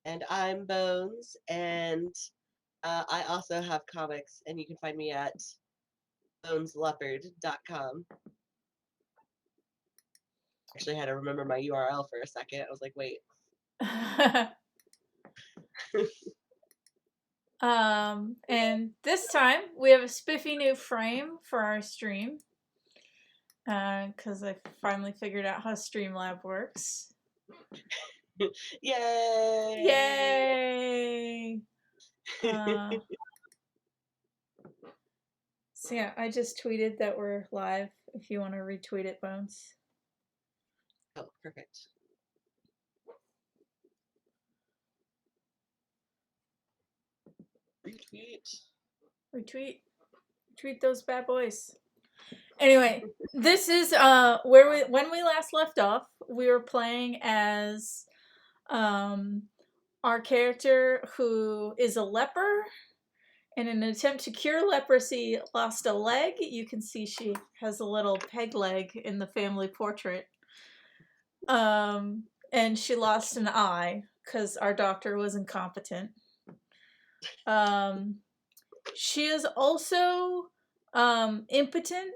And I'm Bones, and I also have comics, and you can find me at bonesleopard.com. Actually, I had to remember my URL for a second. I was like, wait. And this time we have a spiffy new frame for our stream because I finally figured out how Streamlab works. Yay! Yay! Uh, so yeah, I just tweeted that we're live if you want to retweet it, Bones. Oh, perfect. Retweet. Retweet those bad boys. Anyway, this is when we last left off, we were playing as our character who is a leper. In an attempt to cure leprosy, lost a leg. You can see she has a little peg leg in the family portrait. And she lost an eye because our doctor was incompetent. She is also impotent,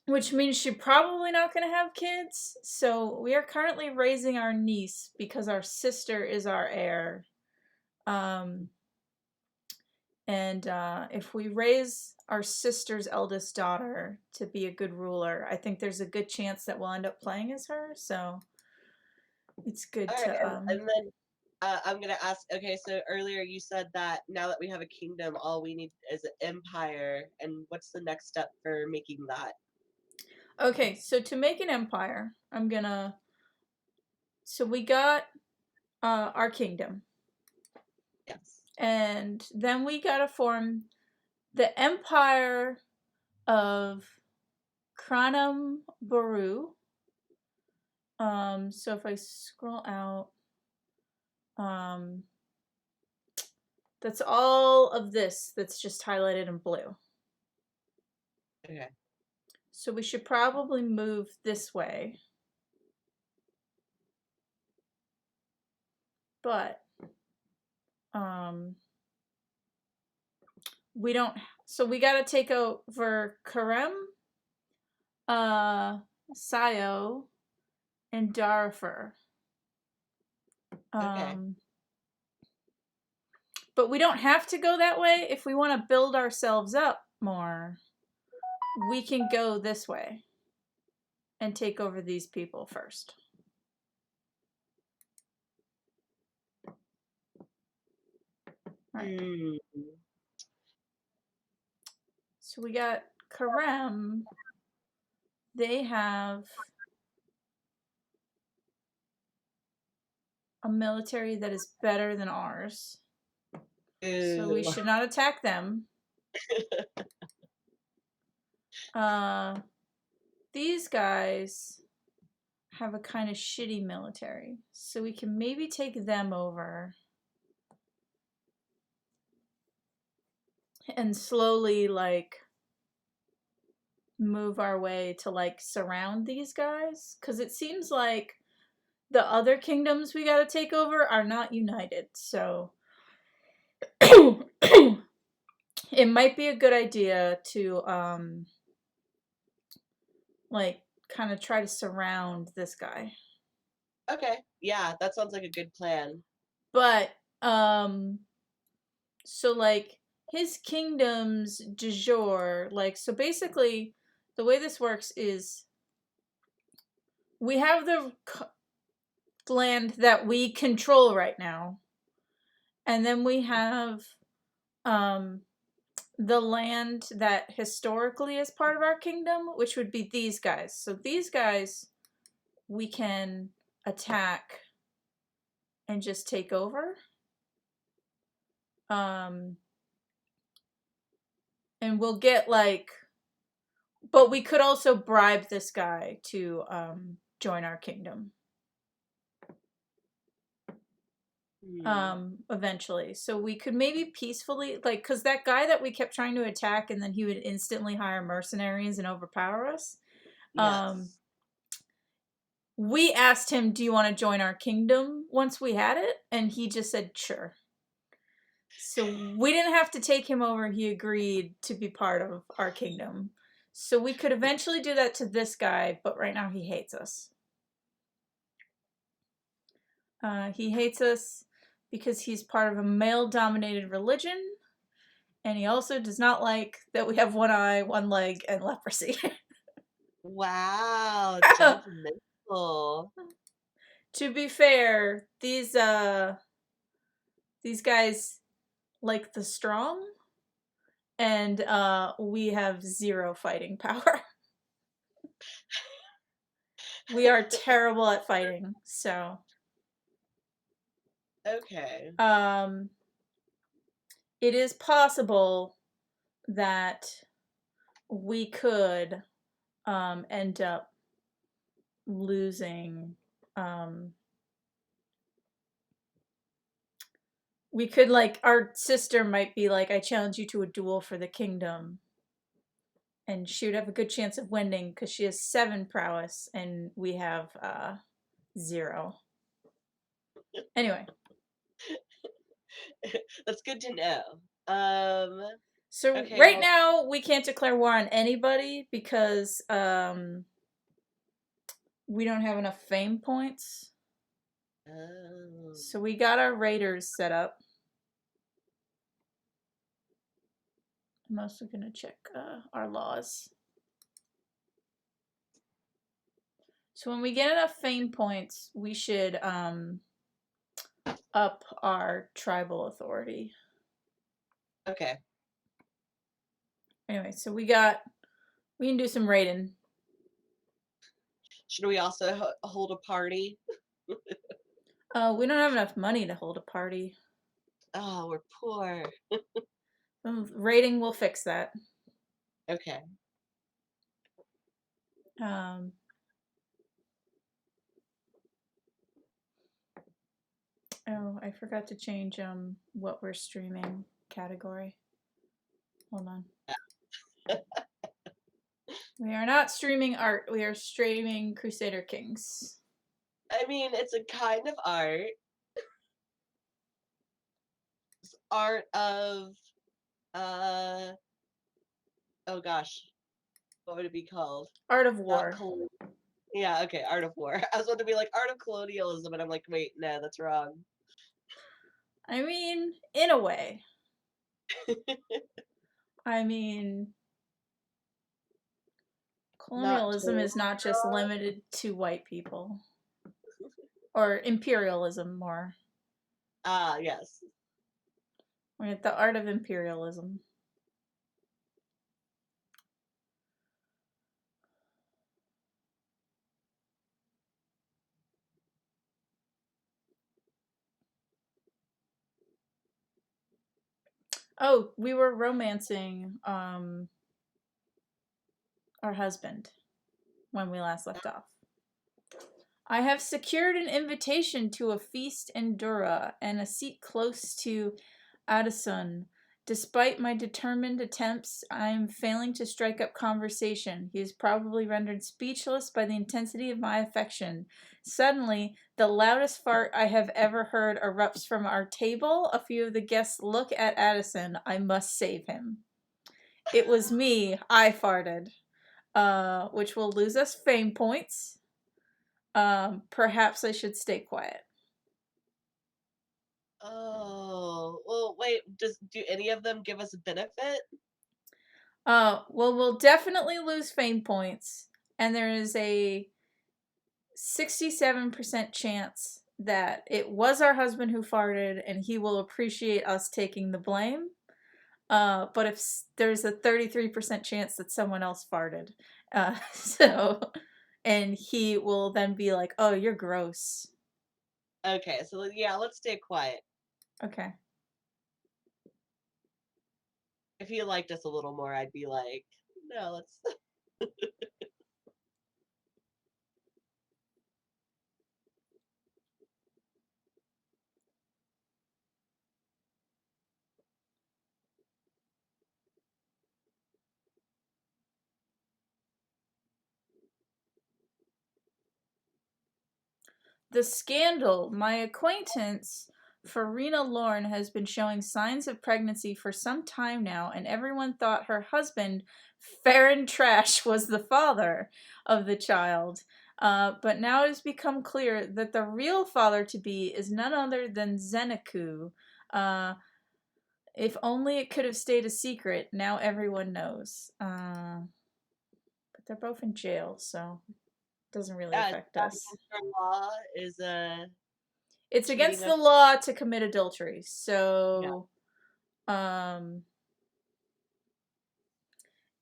which means she's probably not going to have kids. So we are currently raising our niece because our sister is our heir. And if we raise our sister's eldest daughter to be a good ruler, I think there's a good chance that we'll end up playing as her. So it's good All right, to. and then I'm gonna ask. Okay, so earlier you said that now that we have a kingdom, all we need is an empire, and what's the next step for making that? Okay, so to make an empire, I'm gonna. So we got our kingdom. Yes. And then we gotta form the empire of Cranham Baru. So if I scroll out, that's all of this that's just highlighted in blue. Okay. So we should probably move this way. But we don't, so we gotta take over Karem, Sayo, and Darfur. Okay. But we don't have to go that way. If we want to build ourselves up more, we can go this way and take over these people first. Right. So we got Karem. They have a military that is better than ours. So we should not attack them. These guys have a kind of shitty military. So we can maybe take them over. And slowly, like, move our way to, like, surround these guys. Because it seems like the other kingdoms we gotta take over are not united. So it might be a good idea to, like, kind of try to surround this guy. Okay. Yeah, that sounds like a good plan. But, so, like, his kingdoms du jour, like, so basically, the way this works is we have the land that we control right now, and then we have the land that historically is part of our kingdom, which would be these guys. So these guys we can attack and just take over. And we'll get, like, but we could also bribe this guy to join our kingdom. Eventually. So we could maybe peacefully, like, because that guy that we kept trying to attack and then he would instantly hire mercenaries and overpower us. Yes. we asked him, do you want to join our kingdom once we had it? And he just said, sure. So we didn't have to take him over. He agreed to be part of our kingdom. So we could eventually do that to this guy, but right now he hates us. He hates us because he's part of a male-dominated religion, and he also does not like that we have one eye, one leg, and leprosy. Wow, judgmental. To be fair, these guys like the strong, and we have 0 fighting power. We are terrible at fighting, so Okay. it is possible that we could end up losing. We could, like, our sister might be like, I challenge you to a duel for the kingdom. And she would have a good chance of winning because she has 7 prowess and we have 0. Anyway. That's good to know. So okay, right now we can't declare war on anybody because we don't have enough fame points. Oh. So we got our raiders set up. I'm also gonna check our laws. So when we get enough fame points, we should up our tribal authority. Okay. Anyway, so we can do some raiding. Should we also hold a party? We don't have enough money to hold a party. Oh, we're poor. Raiding will fix that. Okay. Oh, I forgot to change what we're streaming category. Hold on. We are not streaming art. We are streaming Crusader Kings. I mean, it's a kind of art. It's art of oh gosh. What would it be called? Art of War. Yeah, okay, Art of War. I was about to be like Art of Colonialism, and I'm like, wait, no, that's wrong. I mean, in a way. I mean, colonialism is not just limited to white people. Or imperialism, more. Ah, yes. We're at the art of imperialism. Oh, we were romancing our husband when we last left off. I have secured an invitation to a feast in Dura and a seat close to Addison. Despite my determined attempts, I am failing to strike up conversation. He is probably rendered speechless by the intensity of my affection. Suddenly, the loudest fart I have ever heard erupts from our table. A few of the guests look at Addison. I must save him. It was me. I farted. Which will lose us fame points. Perhaps I should stay quiet. Oh, well, wait, do any of them give us a benefit? Well, we'll definitely lose fame points, and there is a 67% chance that it was our husband who farted, and he will appreciate us taking the blame. But if there's a 33% chance that someone else farted, and he will then be like, "Oh, you're gross." Okay, so yeah, let's stay quiet. Okay. If he liked us a little more, I'd be like, no, let's. The scandal. My acquaintance, Farina Lorne, has been showing signs of pregnancy for some time now, and everyone thought her husband, Farron Trash, was the father of the child. But now it has become clear that the real father-to-be is none other than Zeneku. If only it could have stayed a secret. Now everyone knows. But they're both in jail, so it doesn't really Yeah, affect us. our law is It's treating against the us. law to commit adultery. Yeah. So,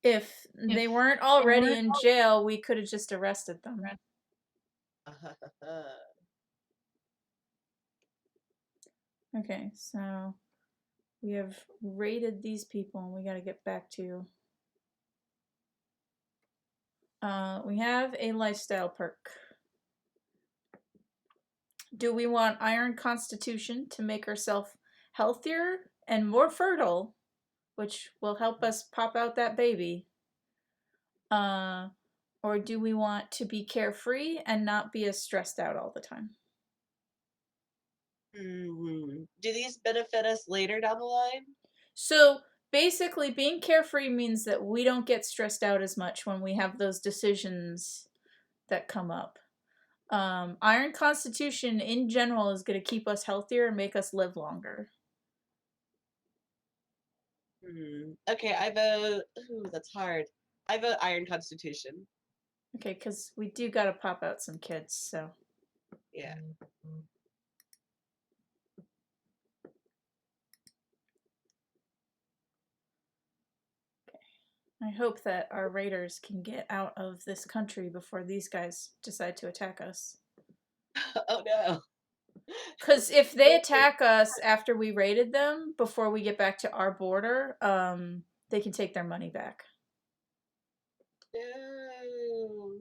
if they weren't already in jail, we could have just arrested them. Okay, so we have rated these people, and we got to get back to. We have a lifestyle perk. Do we want Iron Constitution to make ourselves healthier and more fertile, which will help us pop out that baby? Or do we want to be carefree and not be as stressed out all the time? Do these benefit us later down the line? So basically, being carefree means that we don't get stressed out as much when we have those decisions that come up. Iron Constitution in general is going to keep us healthier and make us live longer. Okay, I vote. Ooh, that's hard. I vote Iron Constitution. Okay, because we do got to pop out some kids, so. Yeah. I hope that our raiders can get out of this country before these guys decide to attack us. Oh no. Because if they attack us after we raided them, before we get back to our border, they can take their money back. No.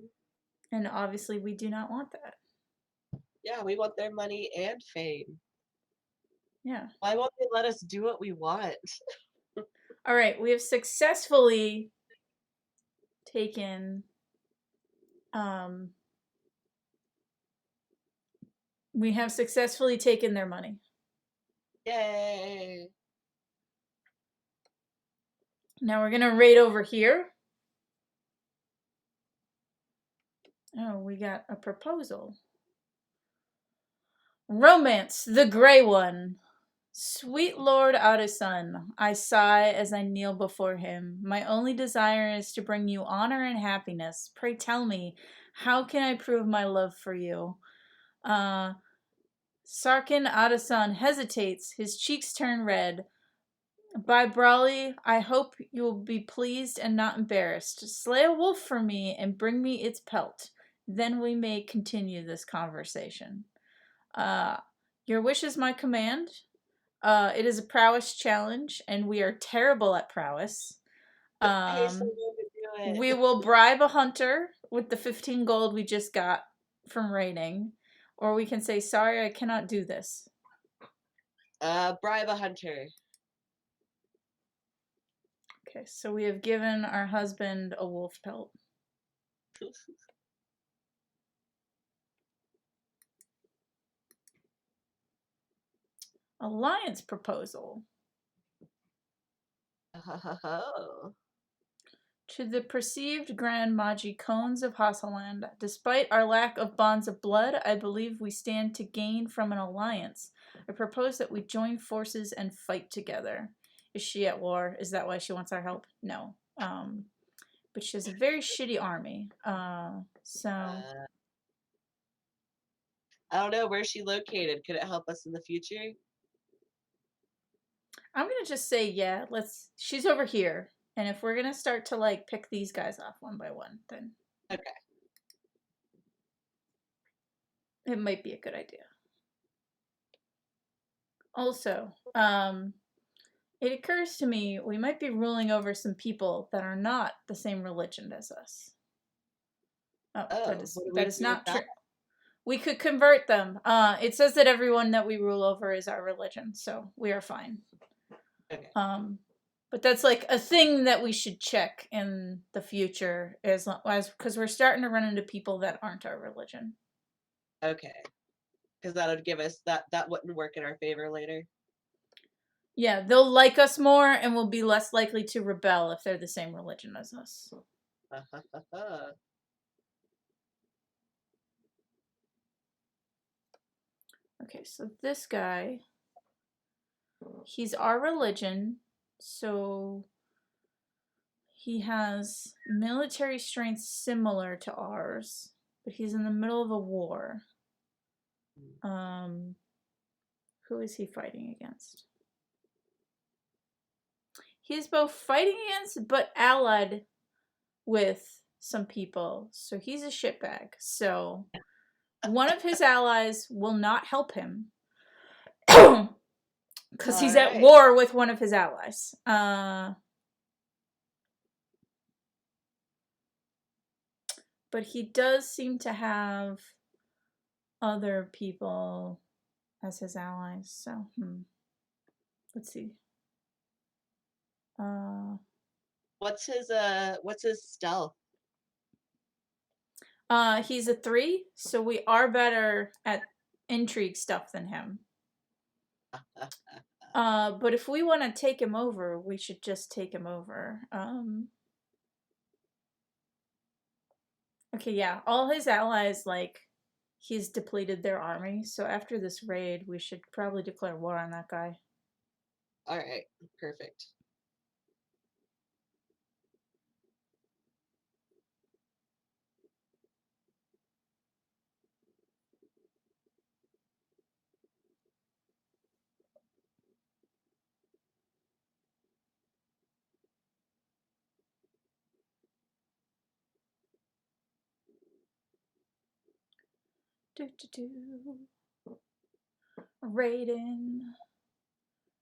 And obviously we do not want that. Yeah, we want their money and fame. Yeah. Why won't they let us do what we want? All right, we have successfully taken their money. Yay. Now we're going to raid over here. Oh, we got a proposal. Romance, the Grey One. Sweet Lord Addison, I sigh as I kneel before him. My only desire is to bring you honor and happiness. Pray tell me, how can I prove my love for you? Sarkin Addison hesitates, his cheeks turn red. By Brawley, I hope you will be pleased and not embarrassed. Slay a wolf for me and bring me its pelt. Then we may continue this conversation. Your wish is my command. It is a prowess challenge, and we are terrible at prowess. Pay someone to do it. We will bribe a hunter with the 15 gold we just got from raiding, or we can say, sorry, I cannot do this. Bribe a hunter. Okay, so we have given our husband a wolf pelt. Alliance proposal. Oh. To the perceived Grand Magi Cones of Hasseland, despite our lack of bonds of blood, I believe we stand to gain from an alliance. I propose that we join forces and fight together. Is she at war? Is that why she wants our help? No. But she has a very shitty army. So. I don't know. Where's she located? Could it help us in the future? I'm gonna just say, yeah, she's over here. And if we're gonna start to, like, pick these guys off one by one, then. Okay. It might be a good idea. Also, it occurs to me we might be ruling over some people that are not the same religion as us. That is not true. We could convert them. It says that everyone that we rule over is our religion, so we are fine. Okay. But that's like a thing that we should check in the future, as because we're starting to run into people that aren't our religion. Okay. because that would give us that wouldn't work in our favor later. Yeah, they'll like us more and will be less likely to rebel if they're the same religion as us. Okay, so this guy, he's our religion, so he has military strength similar to ours, but he's in the middle of a war. Who is he fighting against? He's both fighting against but allied with some people, so he's a shitbag. So one of his allies will not help him because he's at war with one of his allies. But he does seem to have other people as his allies. So, let's see. What's his stealth? He's a 3, so we are better at intrigue stuff than him. But if we want to take him over, we should just take him over. Okay, yeah, all his allies, like, he's depleted their army, so after this raid, we should probably declare war on that guy. Alright, perfect.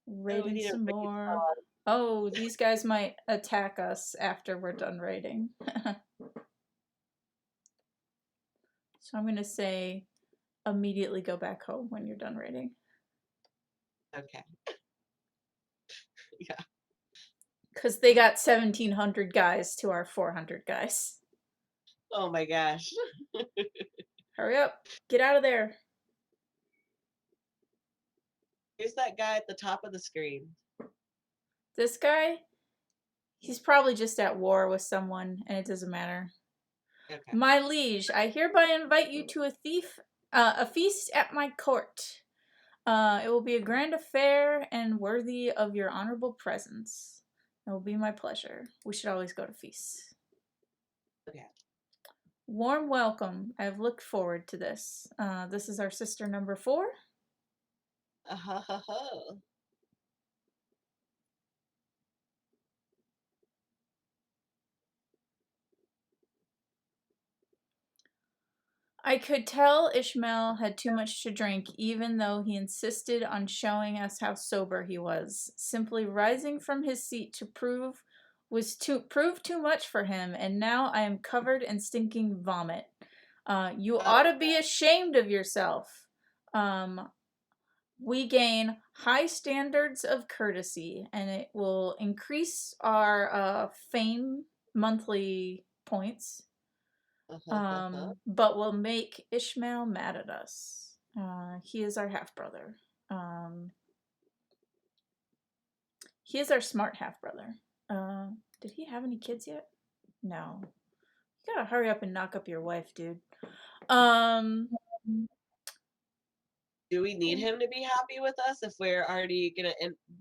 Raiding some more. Oh, these guys might attack us after we're done raiding. So I'm gonna say immediately go back home when you're done raiding. Okay. Yeah. Because they got 1,700 guys to our 400 guys. Oh my gosh. Hurry up. Get out of there. Who's that guy at the top of the screen? This guy? He's probably just at war with someone, and it doesn't matter. Okay. My liege, I hereby invite you to a feast at my court. It will be a grand affair and worthy of your honorable presence. It will be my pleasure. We should always go to feasts. Okay. Warm welcome. I've looked forward to this. This is our sister number 4. I could tell Ishmael had too much to drink, even though he insisted on showing us how sober he was. Simply rising from his seat to prove too much for him, and now I am covered in stinking vomit. You ought to be ashamed of yourself. We gain high standards of courtesy, and it will increase our fame monthly points. But will make Ishmael mad at us. He is our half-brother. He is our smart half-brother. Did he have any kids yet? No. You gotta hurry up and knock up your wife, dude. Do we need him to be happy with us if we're already gonna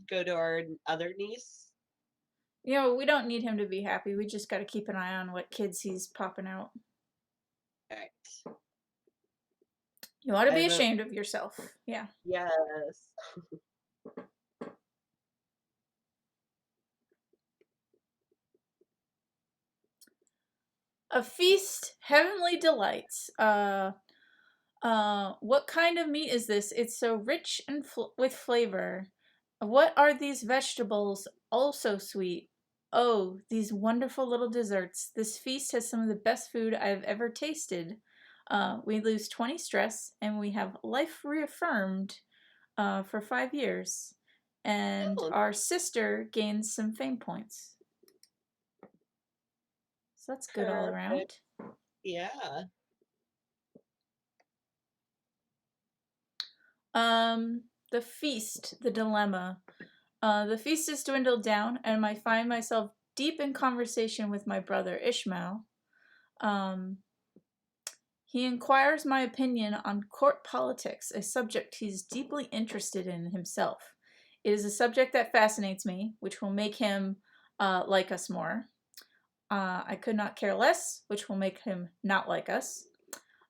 go to our other niece? You know, we don't need him to be happy. We just gotta keep an eye on what kids he's popping out. Alright. You ought to be ashamed of yourself. Yeah. Yes. A feast, heavenly delights. What kind of meat is this? It's so rich and with flavor. What are these vegetables? Also sweet. Oh, these wonderful little desserts. This feast has some of the best food I've ever tasted. We lose 20 stress, and we have life reaffirmed for 5 years. And our sister gains some fame points. So that's good all around. Yeah. The feast, the dilemma. The feast has dwindled down, and I find myself deep in conversation with my brother Ishmael. He inquires my opinion on court politics, a subject he's deeply interested in himself. It is a subject that fascinates me, which will make him like us more. I could not care less, which will make him not like us.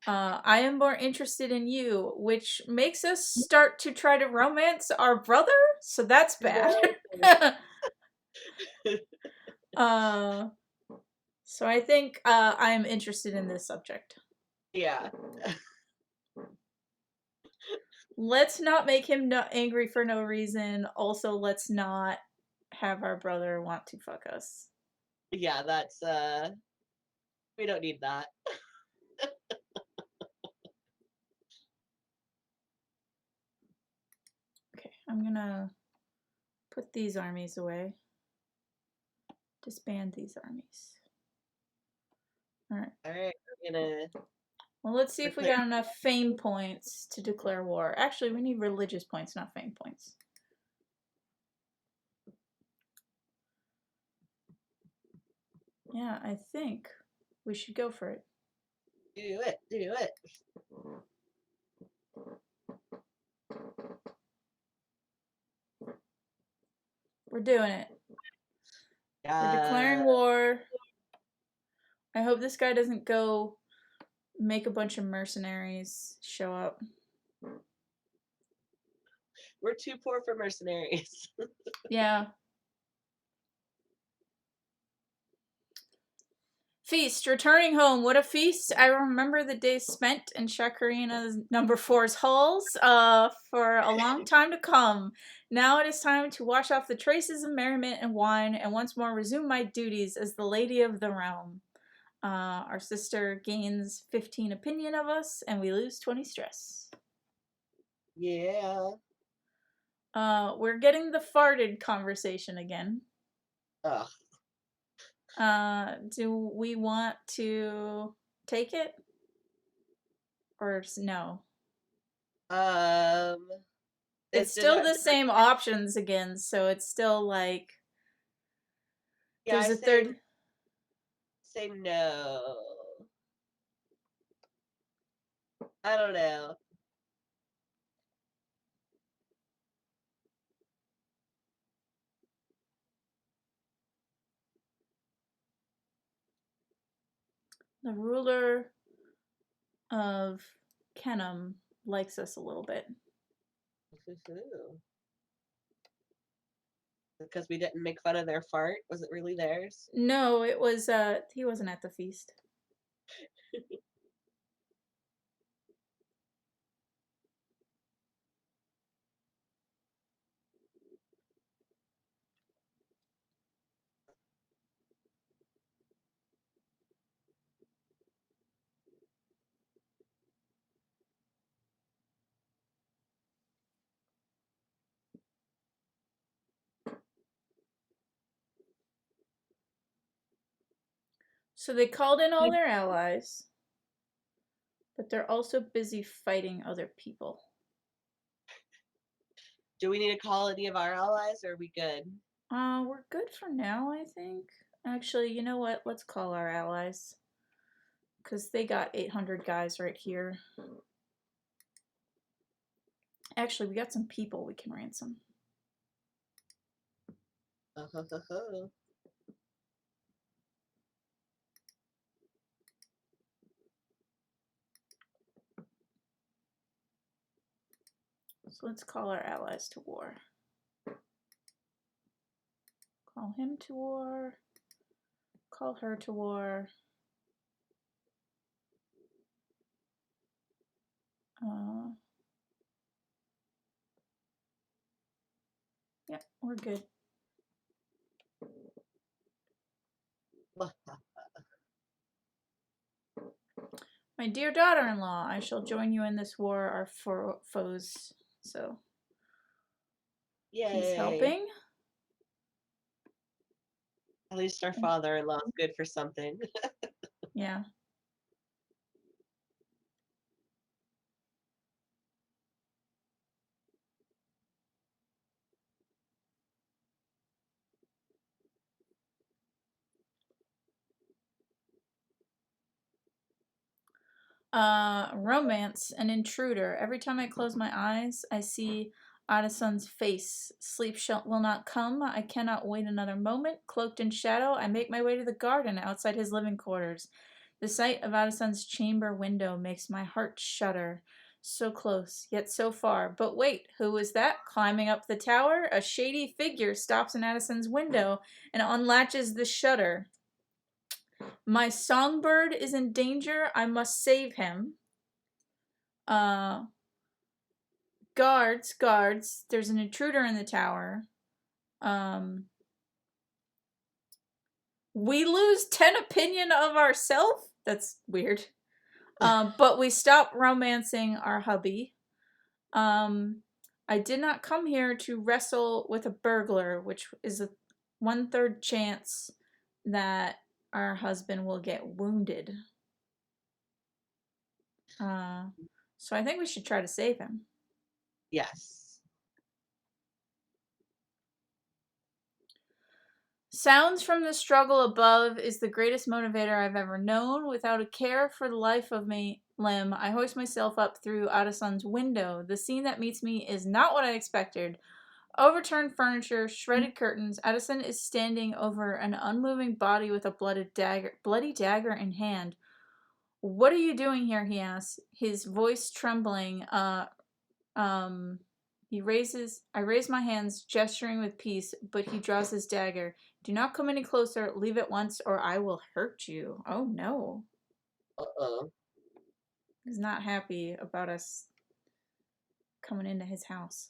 I am more interested in you, which makes us start to try to romance our brother, so that's bad. So I think I am interested in this subject. Yeah. Let's not make him angry for no reason. Also, let's not have our brother want to fuck us. Yeah, that's we don't need that. Okay, I'm gonna put these armies away. Disband these armies. Alright. Alright, we're gonna... Well, let's see if we got enough fame points to declare war. Actually, we need religious points, not fame points. Yeah, I think we should go for it. Do it, do it. We're doing it. We're declaring war. I hope this guy doesn't go make a bunch of mercenaries show up. We're too poor for mercenaries. Yeah. Feast. Returning home. What a feast. I remember the days spent in Shakarina's number 4's halls for a long time to come. Now it is time to wash off the traces of merriment and wine and once more resume my duties as the lady of the realm. Our sister gains 15 opinion of us and we lose 20 stress. Yeah. We're getting the farted conversation again. Ugh. Do we want to take it? Or no? It's still the same options again, so it's still like... Yeah, there's a third... Say no. I don't know. The ruler of Kenham likes us a little bit. Because we didn't make fun of their fart? Was it really theirs? No, it was, he wasn't at the feast. So they called in all their allies, but they're also busy fighting other people. Do we need to call any of our allies, or are we good? We're good for now, I think. Actually, you know what? Let's call our allies. Because they got 800 guys right here. Actually, we got some people we can ransom. So let's call our allies to war. Call him to war. Call her to war. Yeah, we're good. My dear daughter-in-law, I shall join you in this war, our foes. So, yay. He's helping. At least our father-in-law is good for something. Yeah. Romance, an intruder. Every time I close my eyes, I see Addison's face. Sleep will not come. I cannot wait another moment. Cloaked in shadow, I make my way to the garden outside his living quarters. The sight of Addison's chamber window makes my heart shudder. So close, yet so far. But wait, who was that? Climbing up the tower? A shady figure stops in Addison's window and unlatches the shutter. My songbird is in danger. I must save him. Guards, guards. There's an intruder in the tower. We lose 10 opinion of ourselves? That's weird. But we stop romancing our hubby. I did not come here to wrestle with a burglar, which is a 1/3 chance that our husband will get wounded. So I think we should try to save him. Yes. Sounds from the struggle above is the greatest motivator I've ever known. Without a care for the life of me, Lim, I hoist myself up through Addison's window. The scene that meets me is not what I expected. Overturned furniture, shredded curtains. Addison is standing over an unmoving body with a bloody dagger in hand. What are you doing here? He asks, his voice trembling. I raise my hands, gesturing with peace, but he draws his dagger. Do not come any closer. Leave at once, or I will hurt you. Oh no. He's not happy about us coming into his house.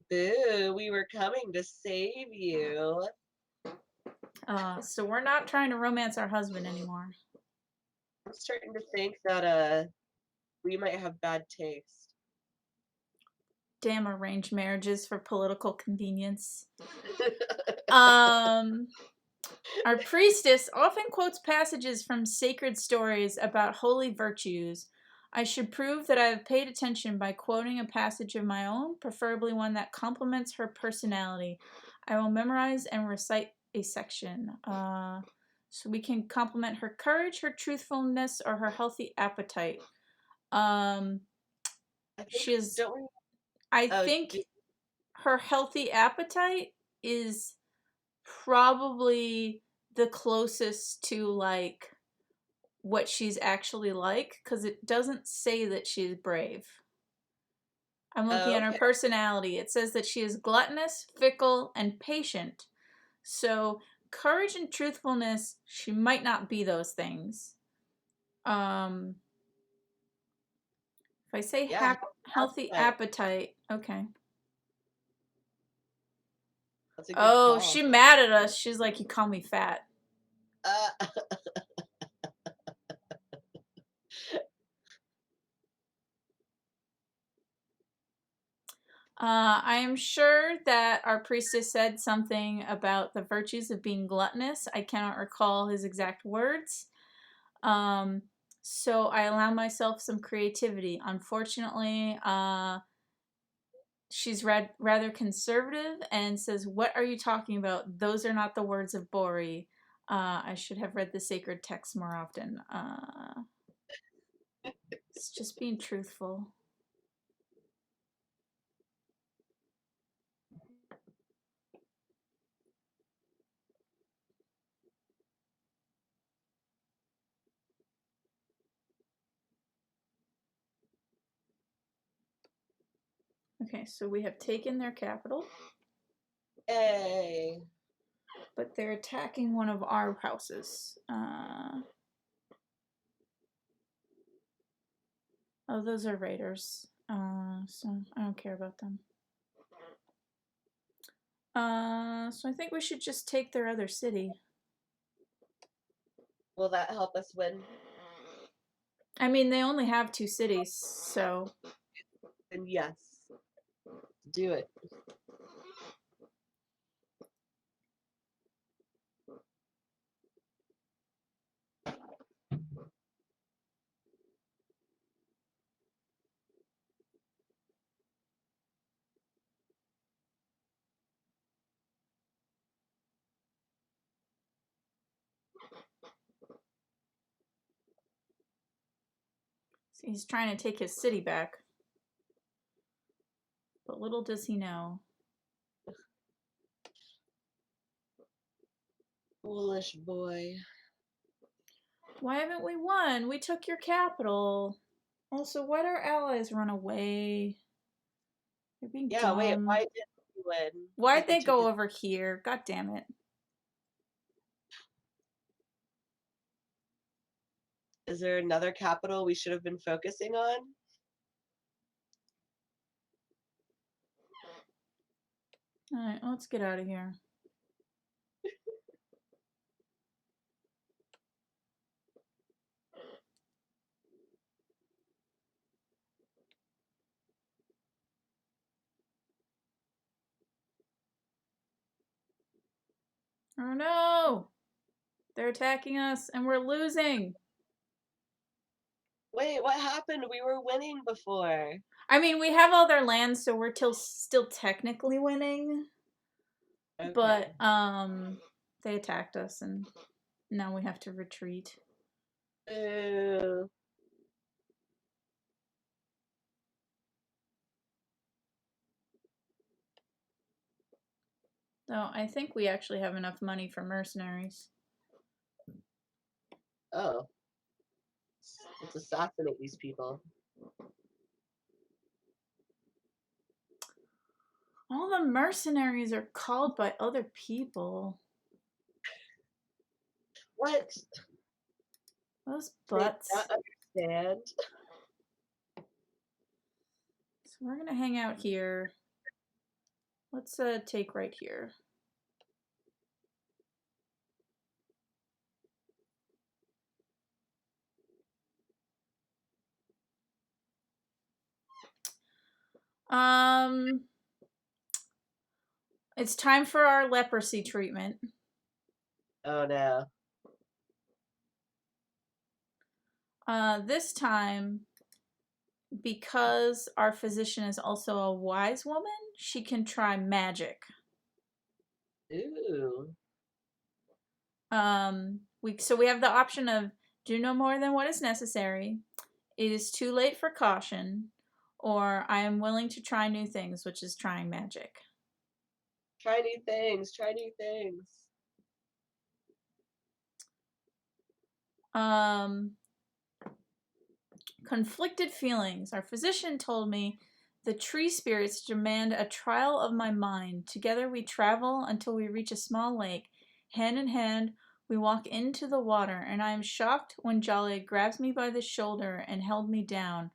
Boo, we were coming to save you. So we're not trying to romance our husband anymore. I'm starting to think that we might have bad taste. Damn arranged marriages for political convenience. Our priestess often quotes passages from sacred stories about holy virtues. I should prove that I have paid attention by quoting a passage of my own, preferably one that complements her personality. I will memorize and recite a section. So we can compliment her courage, her truthfulness, or her healthy appetite. I think her healthy appetite is probably the closest to like what she's actually like, because it doesn't say that she's brave. I'm looking at her personality. It says that she is gluttonous, fickle, and patient. So courage and truthfulness, she might not be those things. If I say healthy appetite, okay. Oh, she mad at us. She's like, you call me fat. I am sure that our priestess said something about the virtues of being gluttonous. I cannot recall his exact words. So I allow myself some creativity. Unfortunately, she's rather conservative and says, what are you talking about? Those are not the words of Bori. I should have read the sacred text more often. It's just being truthful. Okay, so we have taken their capital. Hey. But they're attacking one of our houses. Oh, those are raiders. So I don't care about them. So I think we should just take their other city. Will that help us win? I mean, they only have 2 cities, so... And yes. Do it. He's trying to take his city back. But little does he know. Foolish boy. Why haven't we won? We took your capital. Also, why'd our allies run away? They're being dumb. Wait, why didn't we win? Why'd they go over here? God damn it. Is there another capital we should have been focusing on? Alright, let's get out of here. Oh no! They're attacking us and we're losing! Wait, what happened? We were winning before. I mean, we have all their lands, so we're still technically winning. Okay. But, they attacked us and now we have to retreat. Ew. Though I think we actually have enough money for mercenaries. Oh. Let's assassinate these people. All the mercenaries are called by other people. What? Those butts. They not understand. So we're gonna hang out here. Let's take right here. It's time for our leprosy treatment. Oh no. This time, because our physician is also a wise woman, she can try magic. Ooh. So we have the option of do no more than what is necessary, it is too late for caution, or I am willing to try new things, which is trying magic. Try new things. Try new things. Conflicted feelings. Our physician told me the tree spirits demand a trial of my mind. Together we travel until we reach a small lake. Hand in hand, we walk into the water, and I am shocked when Jolly grabs me by the shoulder and held me down.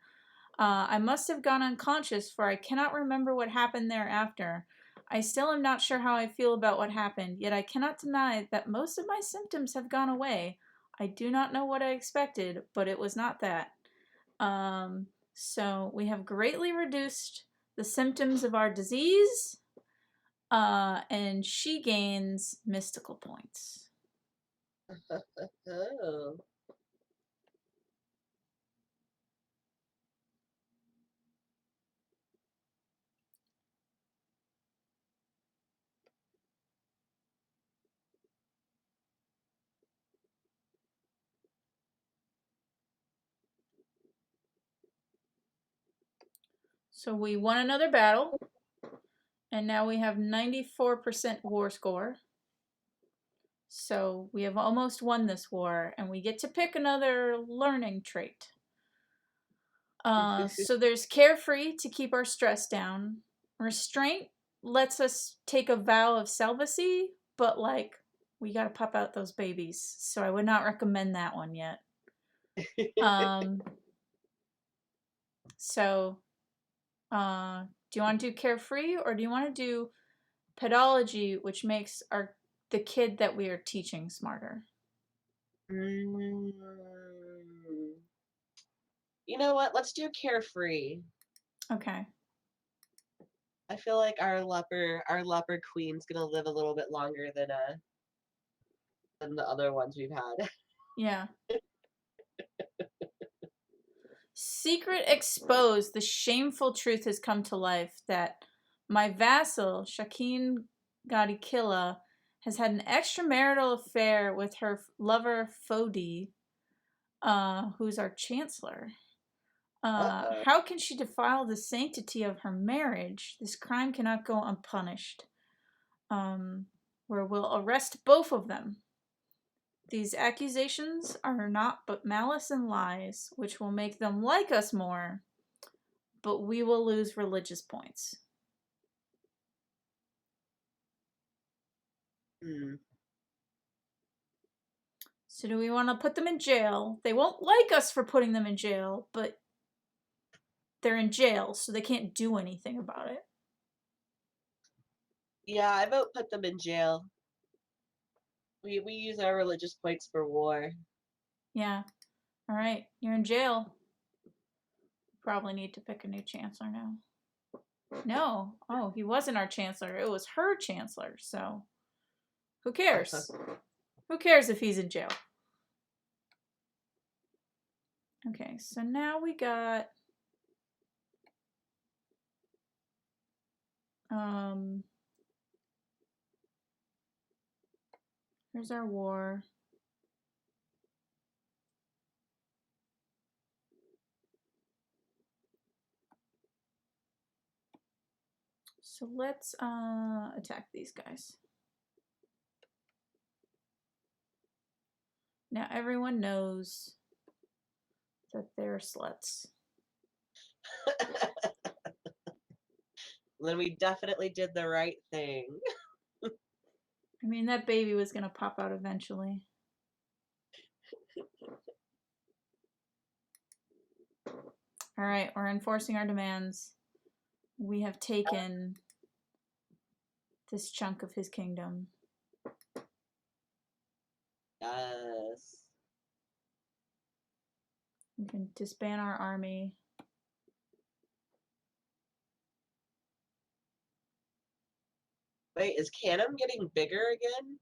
I must have gone unconscious, for I cannot remember what happened thereafter. I still am not sure how I feel about what happened, yet I cannot deny that most of my symptoms have gone away. I do not know what I expected, but it was not that. So we have greatly reduced the symptoms of our disease, and she gains mystical points. Oh. So we won another battle, and now we have 94% war score. So we have almost won this war, and we get to pick another learning trait. So there's carefree to keep our stress down. Restraint lets us take a vow of celibacy, but like we gotta pop out those babies. So I would not recommend that one yet. So do you want to do carefree, or do you want to do pedology, which makes the kid that we are teaching smarter? You know what? Let's do carefree. Okay. I feel like our leper queen's gonna live a little bit longer than the other ones we've had. Yeah. Secret exposed. The shameful truth has come to life that my vassal, Shakin Gadikilla, has had an extramarital affair with her lover, Fodi, who's our chancellor. Uh-oh. How can she defile the sanctity of her marriage? This crime cannot go unpunished. Where we'll arrest both of them. These accusations are not but malice and lies, which will make them like us more, but we will lose religious points. So do we want to put them in jail? They won't like us for putting them in jail, but they're in jail, so they can't do anything about it. Yeah, I vote put them in jail. We use our religious points for war. Yeah. All right, you're in jail. Probably need to pick a new chancellor now. No. Oh, he wasn't our chancellor. It was her chancellor, so who cares? Who cares if he's in jail? Okay, so now we got here's our war. So let's attack these guys. Now everyone knows that they're sluts. Then we definitely did the right thing. I mean, that baby was gonna pop out eventually. All right, we're enforcing our demands. We have taken this chunk of his kingdom. Yes. We can disband our army. Wait, is Canham getting bigger again?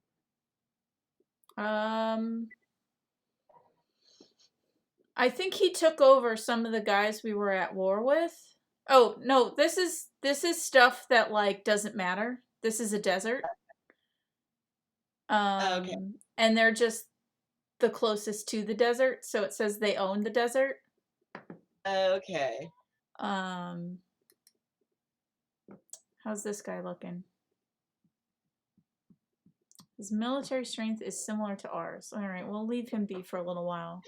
I think he took over some of the guys we were at war with. Oh, no, this is stuff that like doesn't matter. This is a desert. Okay. And they're just the closest to the desert, so it says they own the desert. Okay. How's this guy looking? His military strength is similar to ours. All right, we'll leave him be for a little while.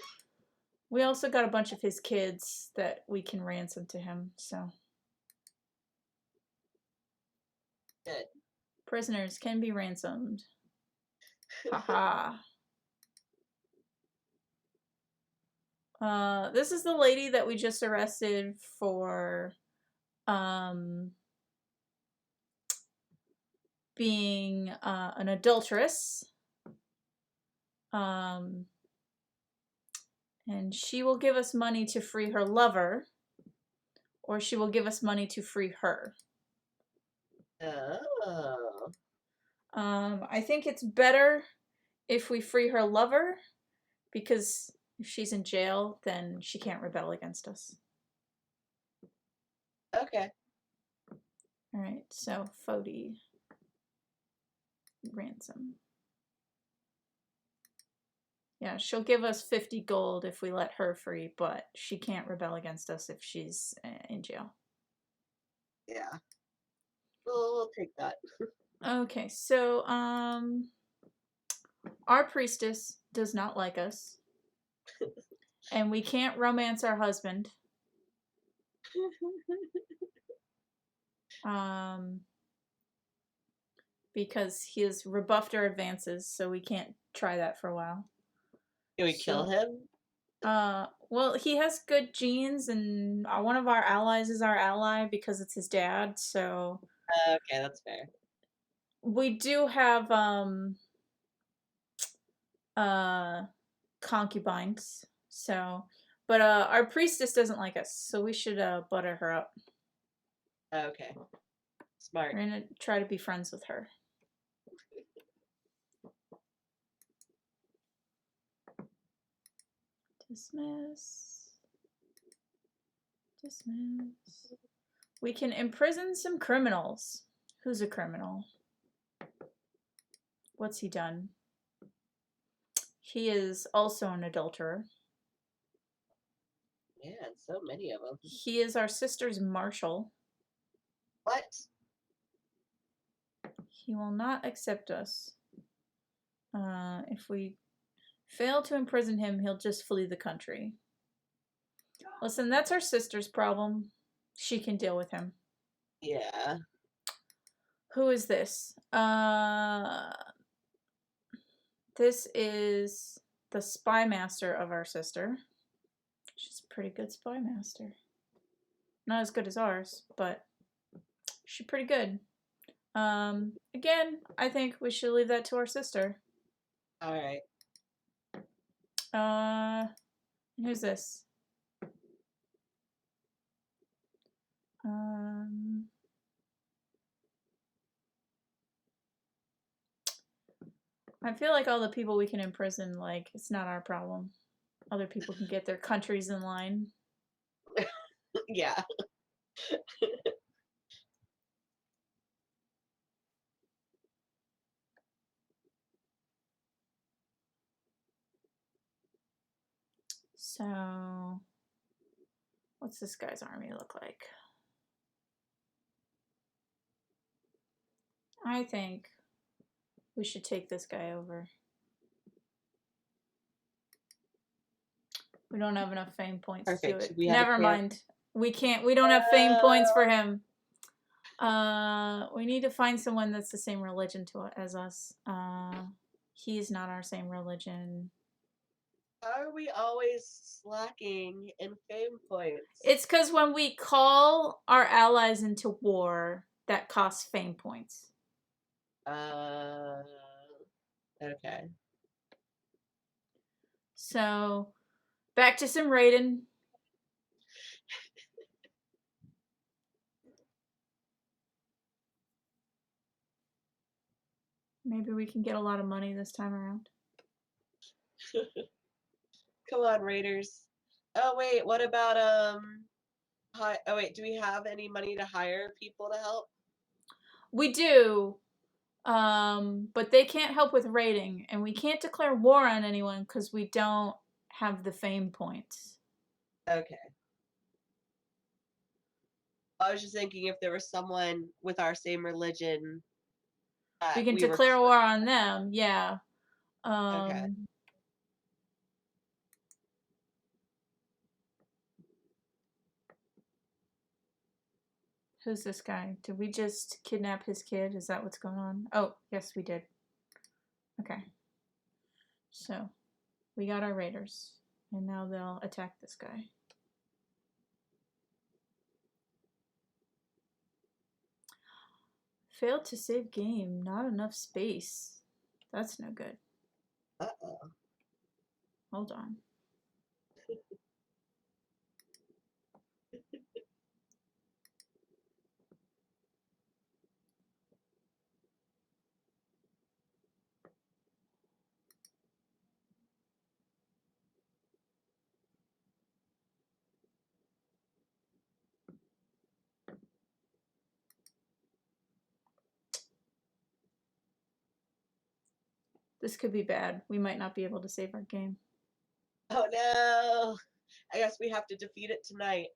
We also got a bunch of his kids that we can ransom to him, so. Good. Prisoners can be ransomed. Haha. This is the lady that we just arrested for being an adulteress. And she will give us money to free her lover, or she will give us money to free her. Oh. I think it's better if we free her lover, because if she's in jail, then she can't rebel against us. Okay. All right, so Fodi. Ransom. Yeah, she'll give us 50 gold if we let her free, but she can't rebel against us if she's in jail. Yeah. We'll take that. Okay, so our priestess does not like us. And we can't romance our husband. Because he has rebuffed our advances, so we can't try that for a while. Can we kill him? Well, he has good genes, and one of our allies is our ally because it's his dad, so... Okay, that's fair. We do have, concubines, so... But, our priestess doesn't like us, so we should, butter her up. Okay. Smart. We're gonna try to be friends with her. Dismiss. Dismiss. We can imprison some criminals. Who's a criminal? What's he done? He is also an adulterer. Man, so many of them. He is our sister's marshal. What? He will not accept us. If we fail to imprison him, he'll just flee the country. Listen, that's our sister's problem. She can deal with him. Yeah. Who is this? This is the spy master of our sister. She's a pretty good spy master. Not as good as ours, but she's pretty good. Again, I think we should leave that to our sister. All right. Who's this? I feel like all the people we can imprison, like, it's not our problem. Other people can get their countries in line. Yeah. So, what's this guy's army look like? I think we should take this guy over. We don't have enough fame points to do Perfect. it. We have a Never clear- mind. We can't. We don't have fame points for him. We need to find someone that's the same religion as us. He's not our same religion. How are we always slacking in fame points? It's because when we call our allies into war, that costs fame points. Okay. So, back to some raiding. Maybe we can get a lot of money this time around. Come on, Raiders. Oh wait, what about oh wait, do we have any money to hire people to help? We do, but they can't help with raiding, and we can't declare war on anyone because we don't have the fame points. Okay. I was just thinking if there was someone with our same religion. We can declare war on them, yeah. Okay. Who's this guy? Did we just kidnap his kid? Is that what's going on? Oh, yes, we did. Okay. So, we got our raiders, and now they'll attack this guy. Failed to save game. Not enough space. That's no good. Uh-oh. Hold on. This could be bad. We might not be able to save our game. Oh no! I guess we have to defeat it tonight.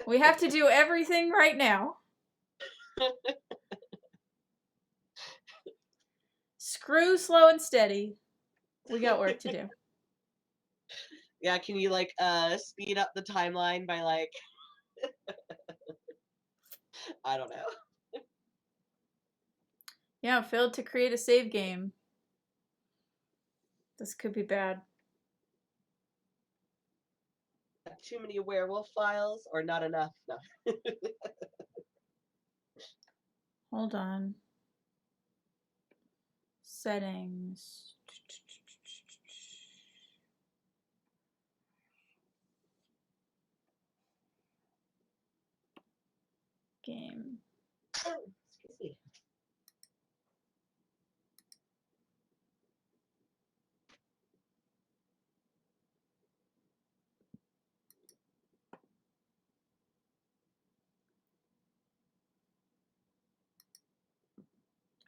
We have to do everything right now. Screw slow and steady. We got work to do. Yeah, can you like speed up the timeline by like I don't know. Yeah, failed to create a save game. This could be bad. Too many werewolf files or not enough? No. Hold on. Settings. Game. Excuse me.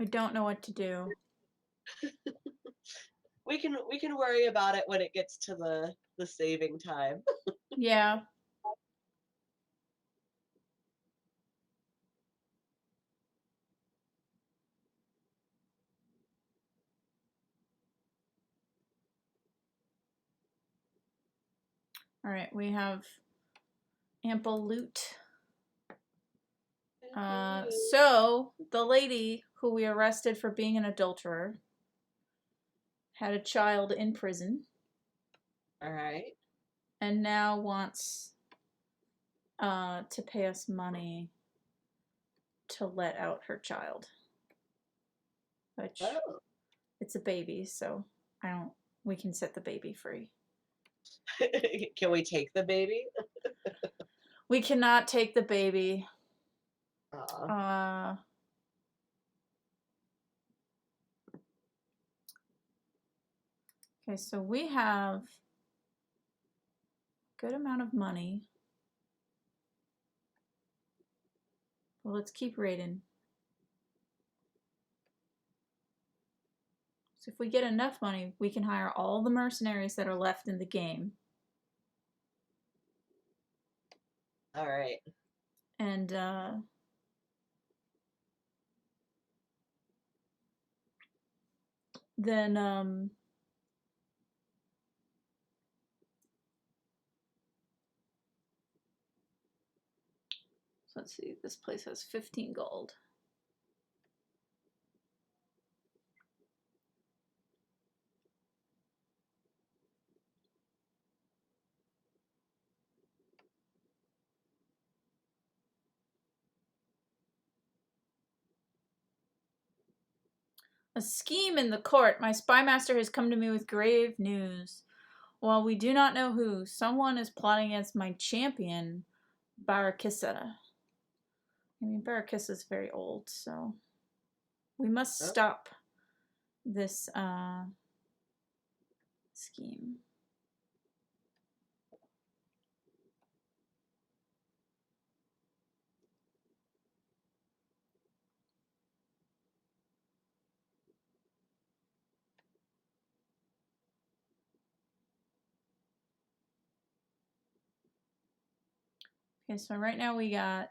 I don't know what to do. We can worry about it when it gets to the saving time. Yeah. All right, we have ample loot. So the lady who we arrested for being an adulterer had a child in prison All right. and now wants to pay us money to let out her child. Which Oh. it's a baby, so we can set the baby free. Can we take the baby? We cannot take the baby. Aw. Okay, so we have a good amount of money. Well, let's keep raiding. So if we get enough money, we can hire all the mercenaries that are left in the game. All right. And then so let's see, this place has 15 gold. A scheme in the court. My spy master has come to me with grave news. While we do not know who, someone is plotting against my champion, Barakissa. I mean, Barakissa is very old, so we must stop this scheme. Okay, so right now we got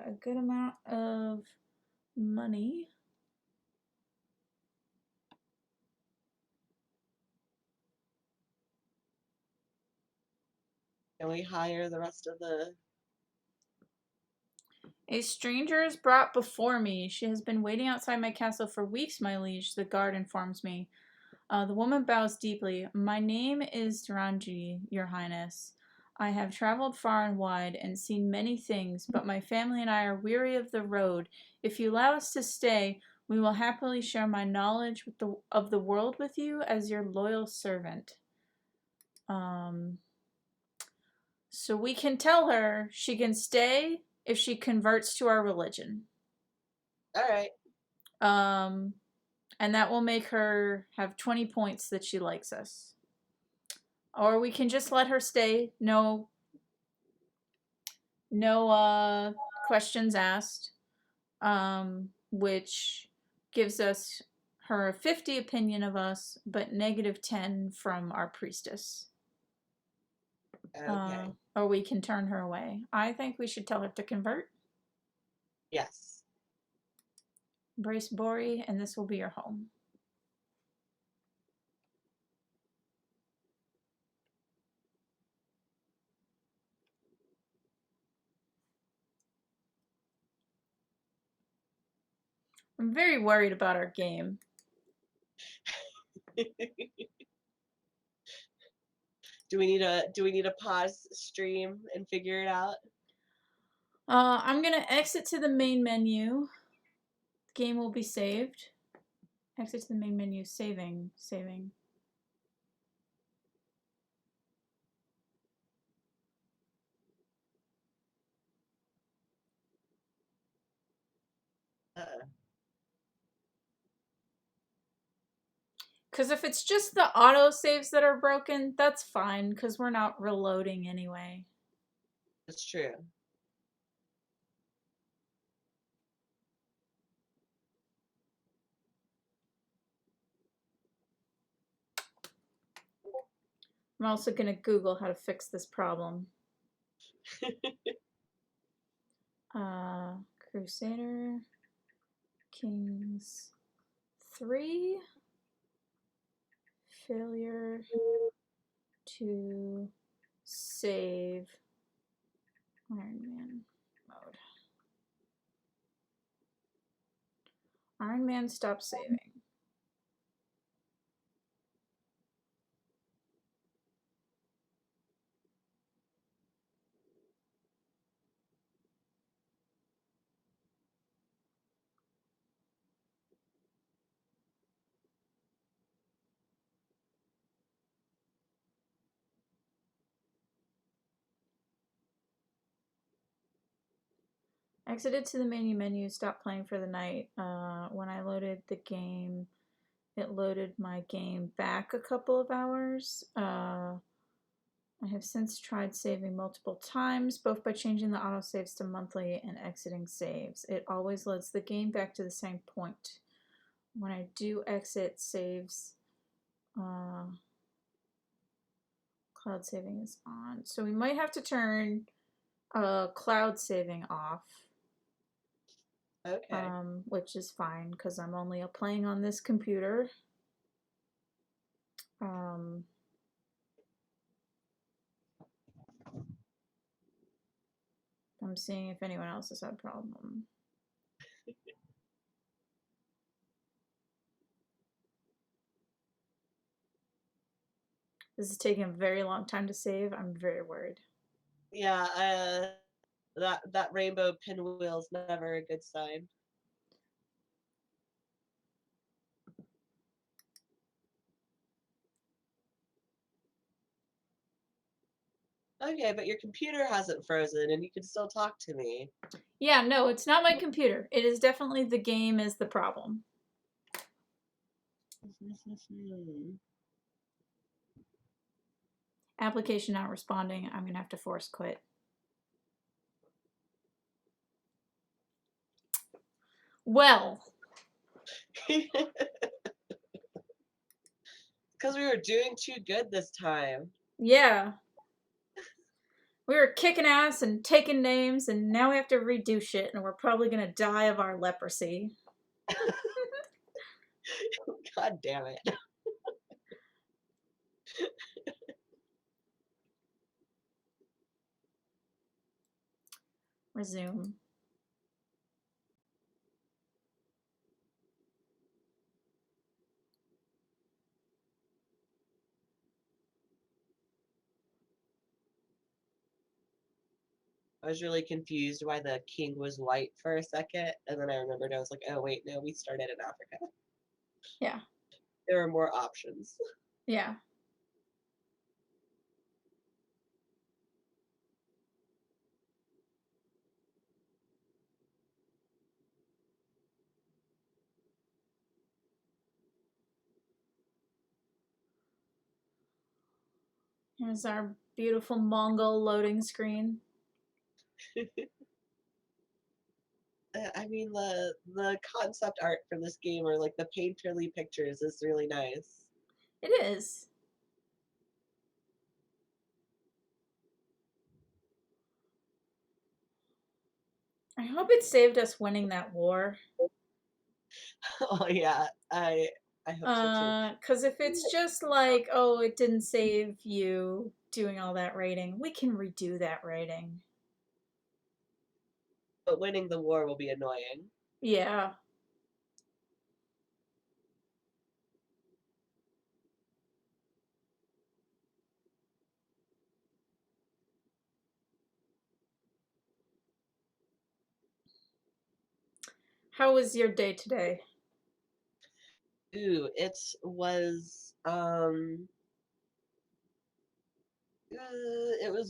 a good amount of money. Can we hire the rest of the... A stranger is brought before me. She has been waiting outside my castle for weeks, my liege, the guard informs me. The woman bows deeply. My name is Duranji, your highness. I have traveled far and wide and seen many things, but my family and I are weary of the road. If you allow us to stay, we will happily share my knowledge of the world with you as your loyal servant. So we can tell her she can stay if she converts to our religion. All right. And that will make her have 20 points that she likes us. Or we can just let her stay. No questions asked. Which gives us her 50 opinion of us, but negative 10 from our priestess. Okay. Or we can turn her away. I think we should tell her to convert. Yes. Embrace Bori, and this will be your home. I'm very worried about our game. Do we need a pause stream and figure it out? I'm gonna exit to the main menu. The game will be saved. Exit to the main menu. Saving. Because if it's just the auto saves that are broken, that's fine, because we're not reloading anyway. It's true. I'm also going to Google how to fix this problem. Crusader Kings 3 failure to save Iron Man mode. Iron Man stopped saving. Exited to the main menu, stopped playing for the night. When I loaded the game, it loaded my game back a couple of hours. I have since tried saving multiple times, both by changing the autosaves to monthly and exiting saves. It always loads the game back to the same point. When I do exit saves, cloud saving is on. So we might have to turn cloud saving off. Okay. Which is fine because I'm only playing on this computer. I'm seeing if anyone else has had a problem. This is taking a very long time to save. I'm very worried. Yeah, that rainbow pinwheel's never a good sign. Okay, but your computer hasn't frozen and you can still talk to me. Yeah, no, it's not my computer. It is definitely the game is the problem. Application not responding. I'm going to have to force quit. Well. Because we were doing too good this time. Yeah. We were kicking ass and taking names, and now we have to redo shit, and we're probably going to die of our leprosy. God damn it. Resume. I was really confused why the king was white for a second, and then I remembered I was like, oh wait, no, we started in Africa. Yeah. There were more options. Yeah. Here's our beautiful Mongol loading screen. I mean, the concept art for this game, or like the painterly pictures, is really nice. It is. I hope it saved us winning that war. Oh yeah, I hope so too. Because if it's just like, oh, it didn't save you doing all that raiding, we can redo that raiding. But winning the war will be annoying. Yeah. How was your day today? Ooh, it was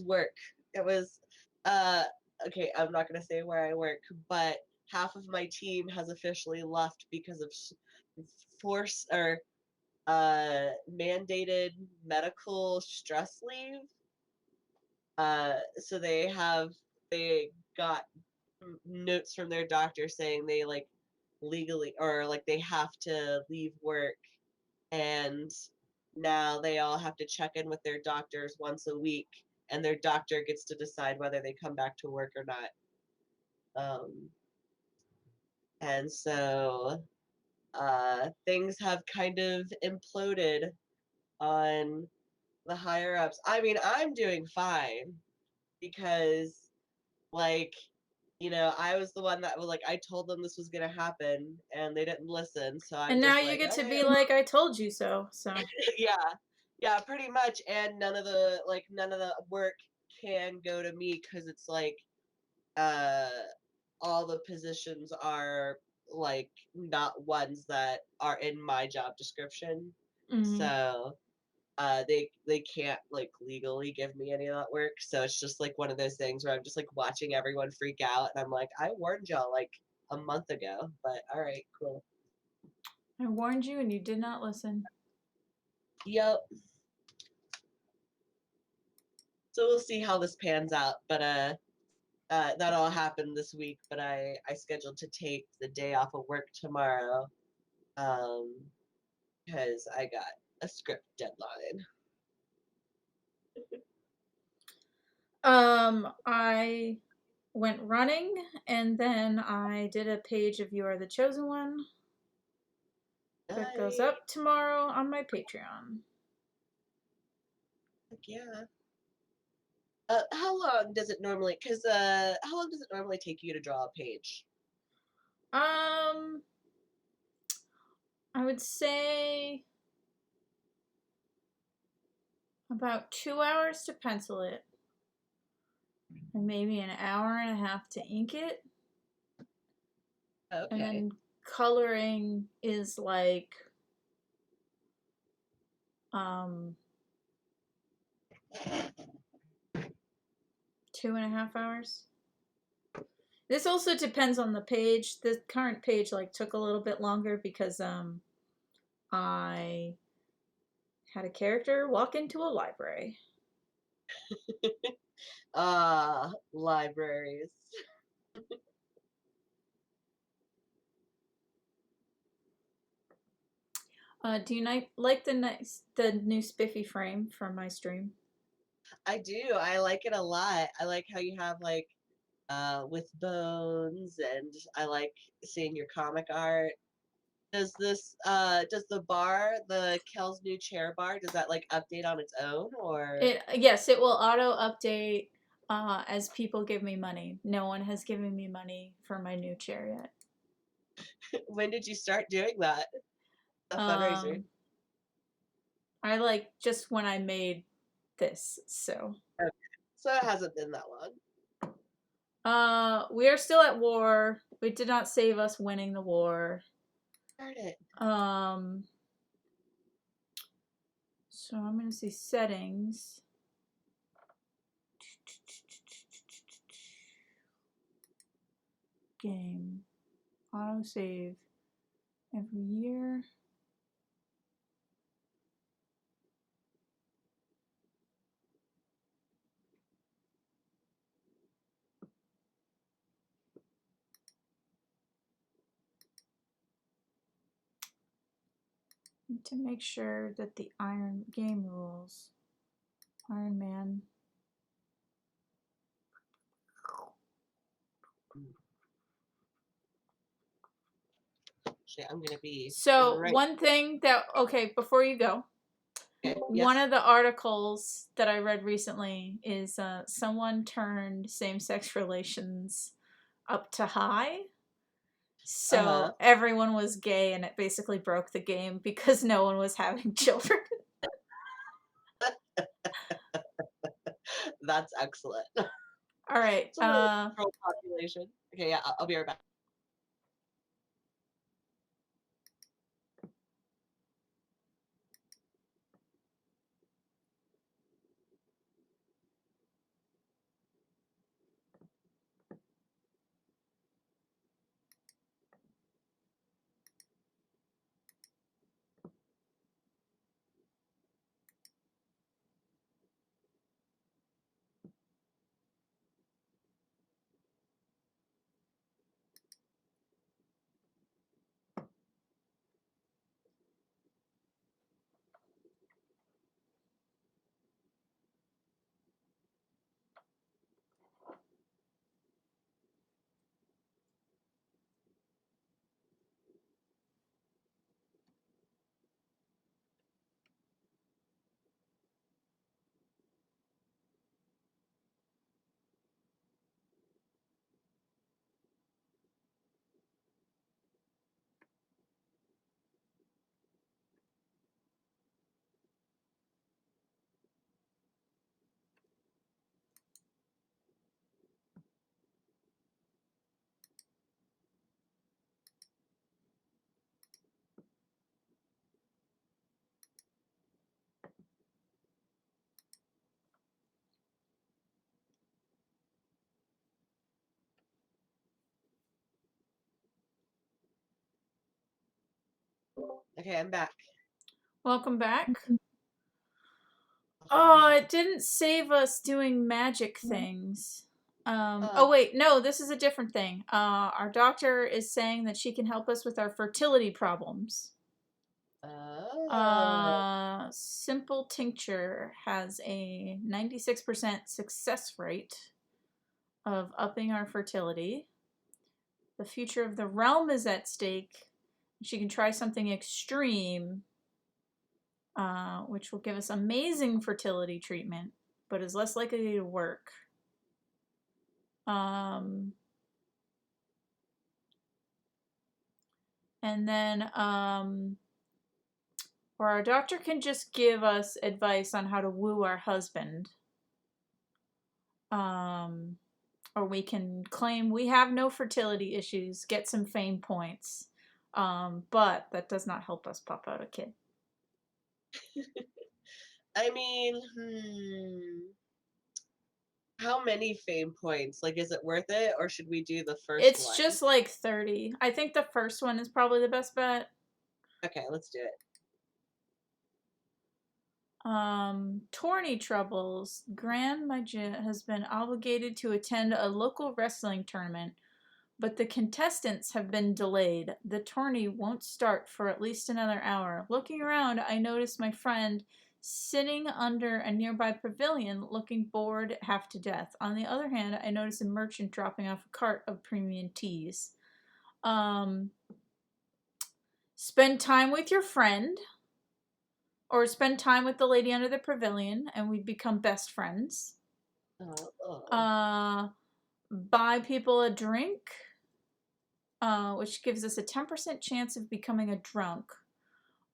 work. It was okay, I'm not going to say where I work, but half of my team has officially left because of force or mandated medical stress leave. So they got notes from their doctor saying they like legally or like they have to leave work, and now they all have to check in with their doctors once a week, and their doctor gets to decide whether they come back to work or not. And so things have kind of imploded on the higher ups. I mean, I'm doing fine because, like, I was the one that was like, I told them this was gonna happen, and they didn't listen. So I'm And now just you like, get all to right, be like, I told you so. So yeah, yeah, pretty much. And none of the work can go to me because it's like, uh, all the positions are like not ones that are in my job description. mm. So they can't like legally give me any of that work. So it's just like one of those things where I'm just like watching everyone freak out, and I'm like, I warned y'all like a month ago, but all right, cool. I warned you and you did not listen. Yep. So we'll see how this pans out. But that all happened this week. But I scheduled to take the day off of work tomorrow, um, because I got a script deadline. I went running and then I did a page of You Are the Chosen One that goes I up tomorrow on my Patreon. Yeah. How long does it normally? Cause how long does it normally take you to draw a page? Um, I would say about 2 hours to pencil it, and maybe an hour and a half to ink it. And Okay. then coloring is like um 2.5 hours. This also depends on the page. The current page like took a little bit longer because I had a character walk into a library. Libraries. Do you like the new spiffy frame from my stream? I do. I like it a lot. I like how you have like with bones, and I like seeing your comic art. Does the Kel's new chair bar, does that like update on its own, or Yes, it will auto update as people give me money. No one has given me money for my new chair yet. when did you start doing that? A fundraiser. Um, I like just when I made this, so. Okay. So it hasn't been that long. We are still at war. We did not save us winning the war. Darn it. Um, so I'm gonna see settings. Game. Auto save every year. Need to make sure that the Iron game rules. Iron Man. Shit, I'm gonna be So right. one thing that before you go, Okay. one Yes. of the articles that I read recently is someone turned same-sex relations up to high. Uh-huh. So everyone was gay and it basically broke the game because no one was having children. That's excellent. All right. It's a little control population. Okay, yeah, I'll be right back. Okay, I'm back. Welcome back. Oh, it didn't save us doing magic things. Oh wait, no, this is a different thing. Our doctor is saying that she can help us with our fertility problems. Oh. Simple tincture has a 96% success rate of upping our fertility. The future of the realm is at stake. She can try something extreme, which will give us amazing fertility treatment, but is less likely to work. And then, or our doctor can just give us advice on how to woo our husband. Or we can claim we have no fertility issues, get some fame points. But that does not help us pop out a kid. I mean, how many fame points? Like, is it worth it, or should we do the first one? It's just like 30. I think the first one is probably the best bet. Okay, let's do it. Tourney troubles. Grand Majid has been obligated to attend a local wrestling tournament, but the contestants have been delayed. The tourney won't start for at least another hour. Looking around, I notice my friend sitting under a nearby pavilion looking bored half to death. On the other hand, I notice a merchant dropping off a cart of premium teas. Spend time with your friend, or spend time with the lady under the pavilion, and we become best friends. Buy people a drink, which gives us a 10% chance of becoming a drunk.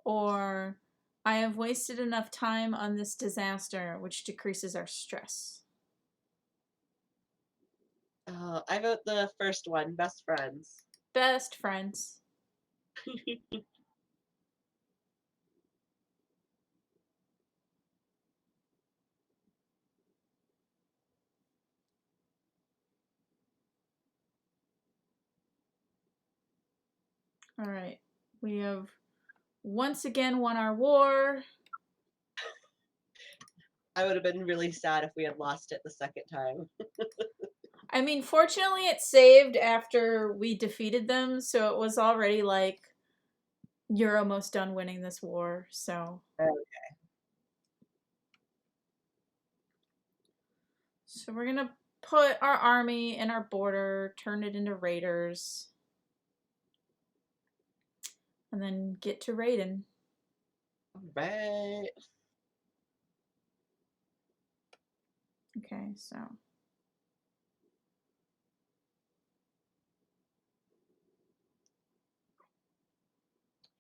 Or I have wasted enough time on this disaster, which decreases our stress. I vote the first one, best friends. Best friends. All right. We have once again won our war. I would have been really sad if we had lost it the second time. I mean, fortunately, it saved after we defeated them, so it was already like, you're almost done winning this war, so. Okay. So we're gonna put our army in our border, turn it into raiders, and then get to raiding. Right. Okay, so.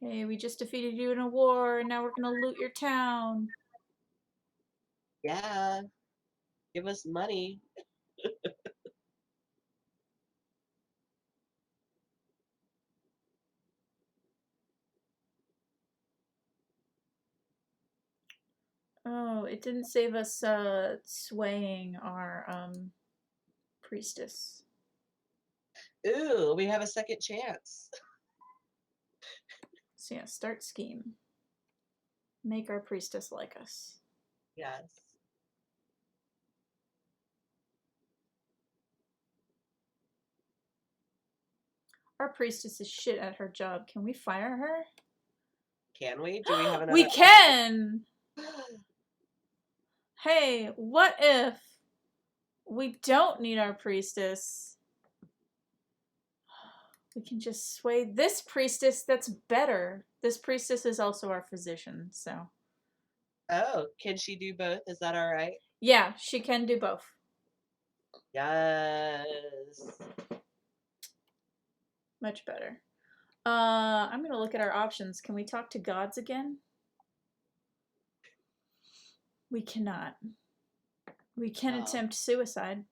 Hey, we just defeated you in a war, and now we're gonna loot your town. Yeah. Give us money. Oh, it didn't save us swaying our priestess. Ooh, we have a second chance. So yeah, start scheme. Make our priestess like us. Yes. Our priestess is shit at her job. Can we fire her? Can we? Do we have another? We can! Hey, what if we don't need our priestess? We can just sway this priestess that's better. This priestess is also our physician, so. Oh, can she do both? Is that all right? Yeah, she can do both. Yes. Much better. I'm gonna look at our options. Can we talk to gods again? We cannot. We can attempt suicide.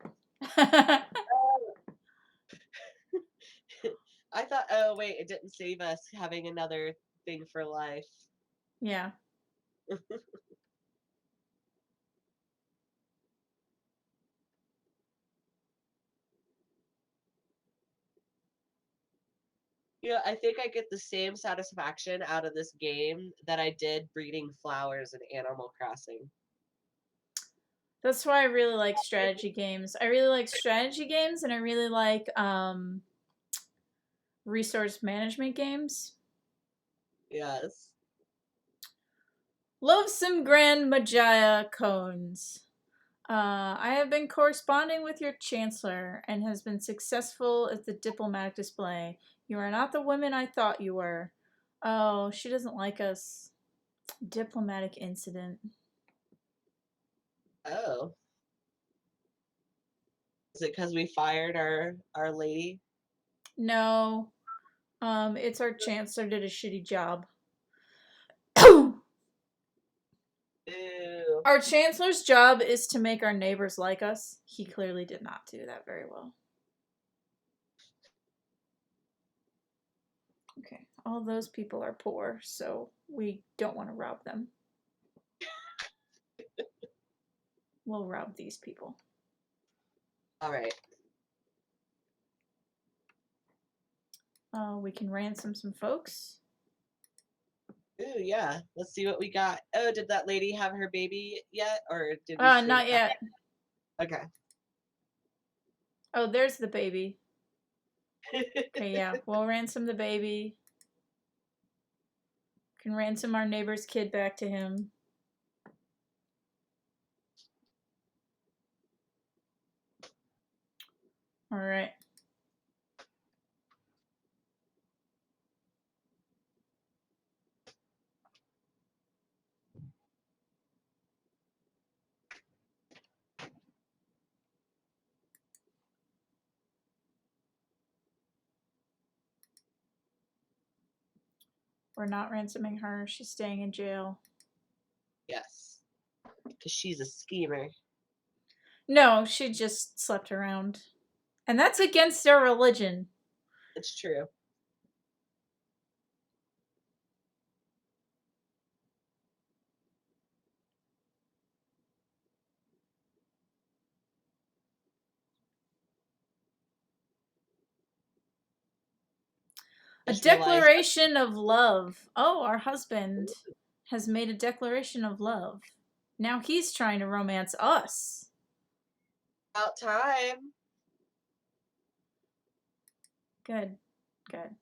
I thought, oh wait, it didn't save us having another thing for life. Yeah. I think I get the same satisfaction out of this game that I did breeding flowers in Animal Crossing. That's why I really like strategy games. I really like strategy games, and I really like resource management games. Yes. Loathsome Grand Magia Cones. I have been corresponding with your chancellor and has been successful at the diplomatic display. You are not the women I thought you were. Oh, she doesn't like us. Diplomatic incident. Oh. Is it because we fired our lady? No. It's our chancellor did a shitty job. Ew. Our chancellor's job is to make our neighbors like us. He clearly did not do that very well. Okay, all those people are poor, so we don't want to rob them. We'll rob these people. All right. We can ransom some folks. Ooh, yeah. Let's see what we got. Oh, did that lady have her baby yet, or did we? Not yet. Okay. Oh, there's the baby. Okay, yeah, we'll ransom the baby. Can ransom our neighbor's kid back to him. All right. We're not ransoming her. She's staying in jail. Yes. Because she's a schemer. No, she just slept around. And that's against our religion. It's true. A Just realized declaration of love. Oh, our husband has made a declaration of love. Now he's trying to romance us. about time. Good. Good.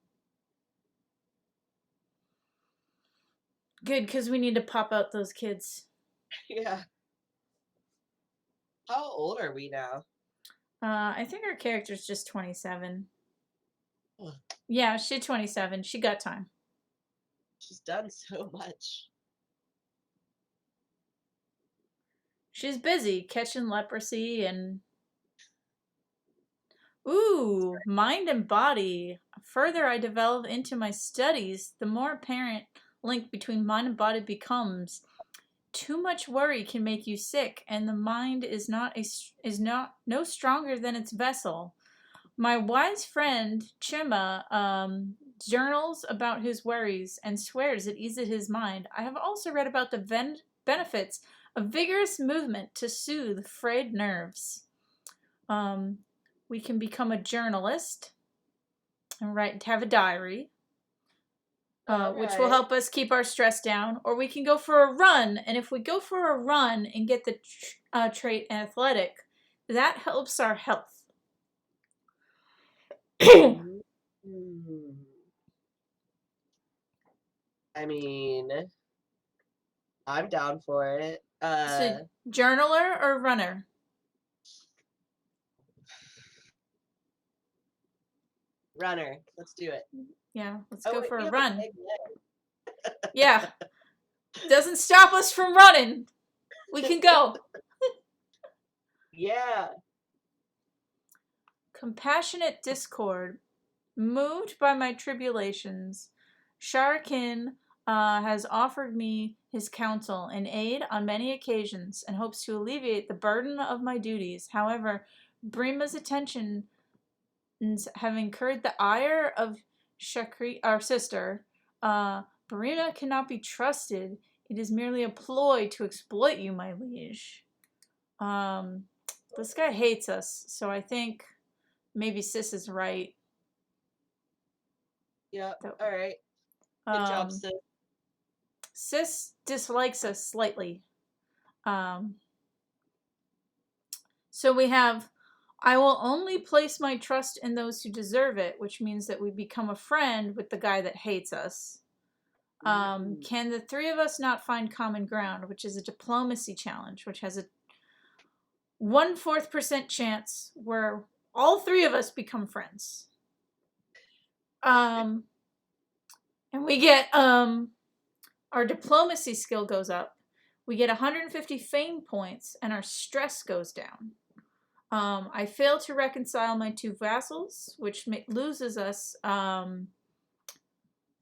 Good, because we need to pop out those kids. Yeah. How old are we now? I think our character's just 27. Ugh. Yeah, she's 27. She got time. She's done so much. She's busy catching leprosy and... Ooh, mind and body. Further I develop into my studies, the more apparent link between mind and body becomes. Too much worry can make you sick, and the mind is no stronger than its vessel. My wise friend Chima journals about his worries and swears it eases his mind. I have also read about the benefits of vigorous movement to soothe frayed nerves. We can become a journalist and have a diary, which will help us keep our stress down. Or we can go for a run, and if we go for a run and get the trait athletic, that helps our health. I mean, I'm down for it. So, journaler or runner? Runner. Let's do it. Yeah, let's go for a run. A yeah. Doesn't stop us from running. We can go. Yeah. Compassionate discord. Moved by my tribulations, Sharakin has offered me his counsel and aid on many occasions and hopes to alleviate the burden of my duties. However, Brima's attentions have incurred the ire of Shakri, our sister. Brima cannot be trusted. It is merely a ploy to exploit you, my liege. This guy hates us, so I think maybe Sis is right. Yep. So, All right. Good job, um, sis. Sis dislikes us slightly. Um, so we have, I will only place my trust in those who deserve it, which means that we become a friend with the guy that hates us. Ooh. Can the three of us not find common ground, which is a diplomacy challenge, which has a 1/4% chance where all three of us become friends. And we get our diplomacy skill goes up. We get 150 fame points, and our stress goes down. I fail to reconcile my two vassals, which loses us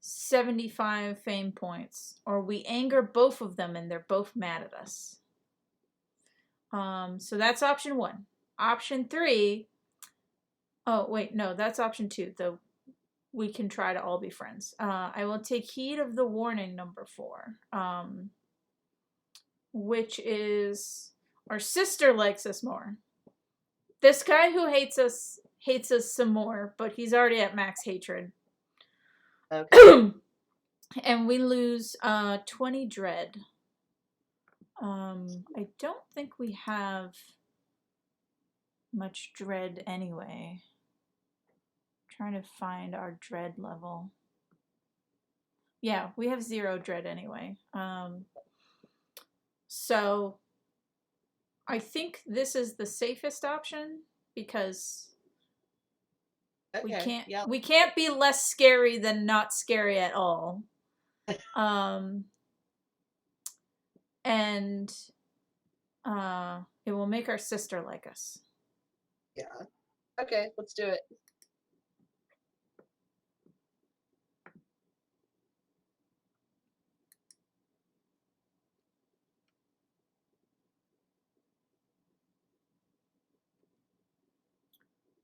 75 fame points. Or we anger both of them, and they're both mad at us. So that's option 1. Option 3. Oh wait, no, that's option 2. We can try to all be friends. I will take heed of the warning number 4. Which is our sister likes us more. This guy who hates us some more, but he's already at max hatred. Okay. And we lose 20 dread. I don't think we have much dread anyway. I'm trying to find our dread level. Yeah, we have 0 dread anyway. So I think this is the safest option because Okay. Yep. we can't be less scary than not scary at all. And it will make our sister like us. Yeah. Okay, let's do it.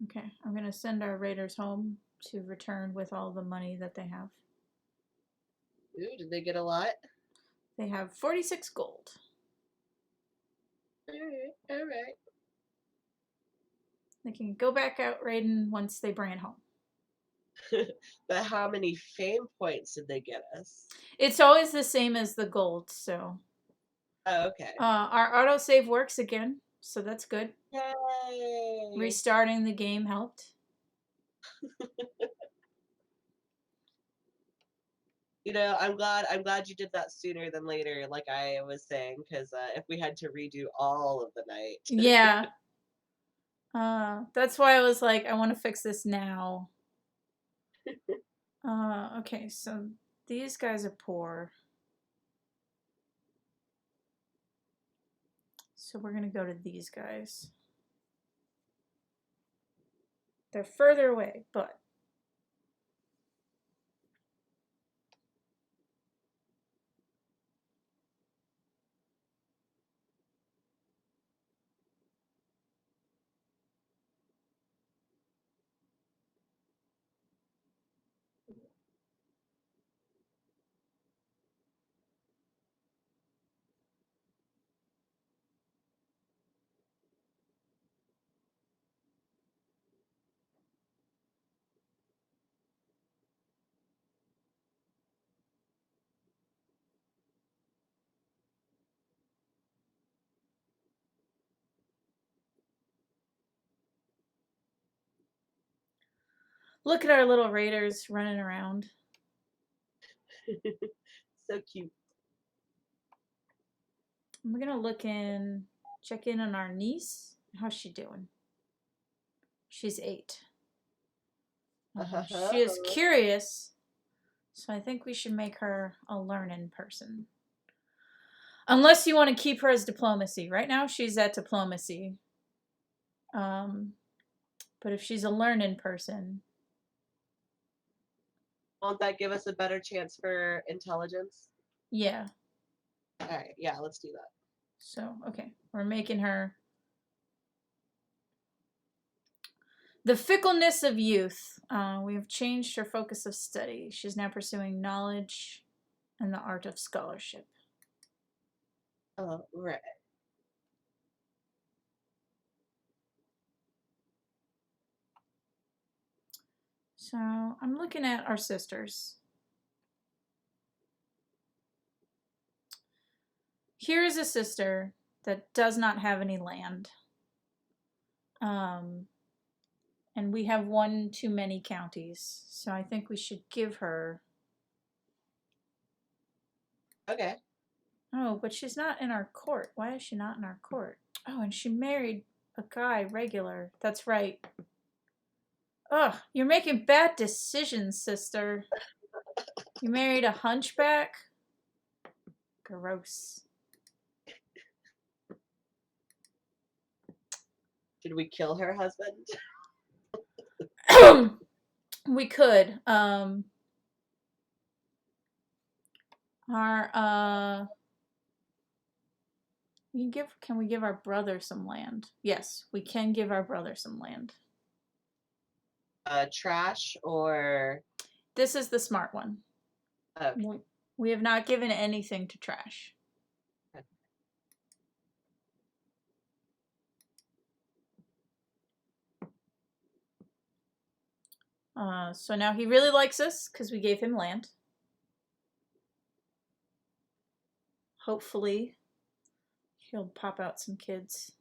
Okay, I'm gonna send our raiders home to return with all the money that they have. Ooh, did they get a lot? They have 46 gold. All right. They can go back out raiding once they bring it home. But how many fame points did they get us? It's always the same as the gold, so. Oh, okay. Our autosave works again, so that's good. Yay! Restarting the game helped. You know, I'm glad you did that sooner than later, like I was saying, because if we had to redo all of the night. Yeah. That's why I was like, I want to fix this now. Okay, so these guys are poor. So we're gonna go to these guys. They're further away, but look at our little raiders running around. So cute. We're gonna check in on our niece. How's she doing? She's 8. She is curious, so I think we should make her a learning person. Unless you want to keep her as diplomacy. Right now she's at diplomacy. But if she's a learning person. Won't that give us a better chance for intelligence? Yeah. Alright, yeah, let's do that. So, okay. We're making her. The fickleness of youth. We have changed her focus of study. She's now pursuing knowledge and the art of scholarship. Oh, right. So I'm looking at our sisters. Here is a sister that does not have any land. And we have one too many counties. So I think we should give her. Okay. Oh, but she's not in our court. Why is she not in our court? Oh, and she married a guy regular. That's right. Ugh, you're making bad decisions, sister. You married a hunchback? Gross. Should we kill her husband? We could. Can we give our brother some land? Yes, we can give our brother some land. Trash or... This is the smart one. Okay. We have not given anything to trash. So now he really likes us because we gave him land. Hopefully, he'll pop out some kids.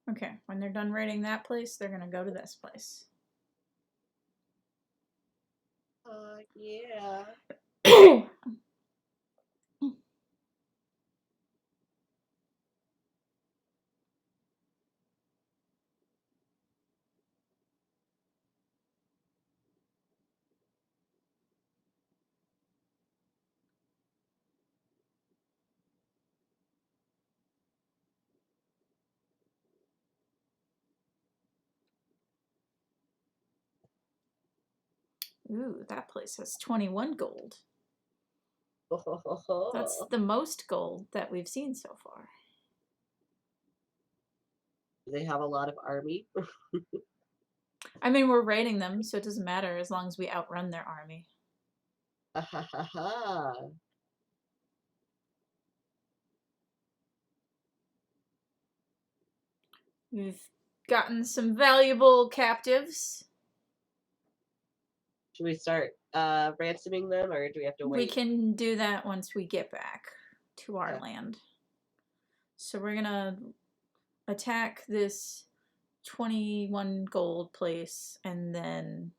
Okay, when they're done raiding that place, they're gonna go to this place. Yeah. Ooh, that place has 21 gold. That's the most gold that we've seen so far. They have a lot of army. I mean, we're raiding them, so it doesn't matter as long as we outrun their army. We've gotten some valuable captives. Should we start ransoming them, or do we have to wait? We can do that once we get back to our land. So we're gonna attack this 21 gold place, and then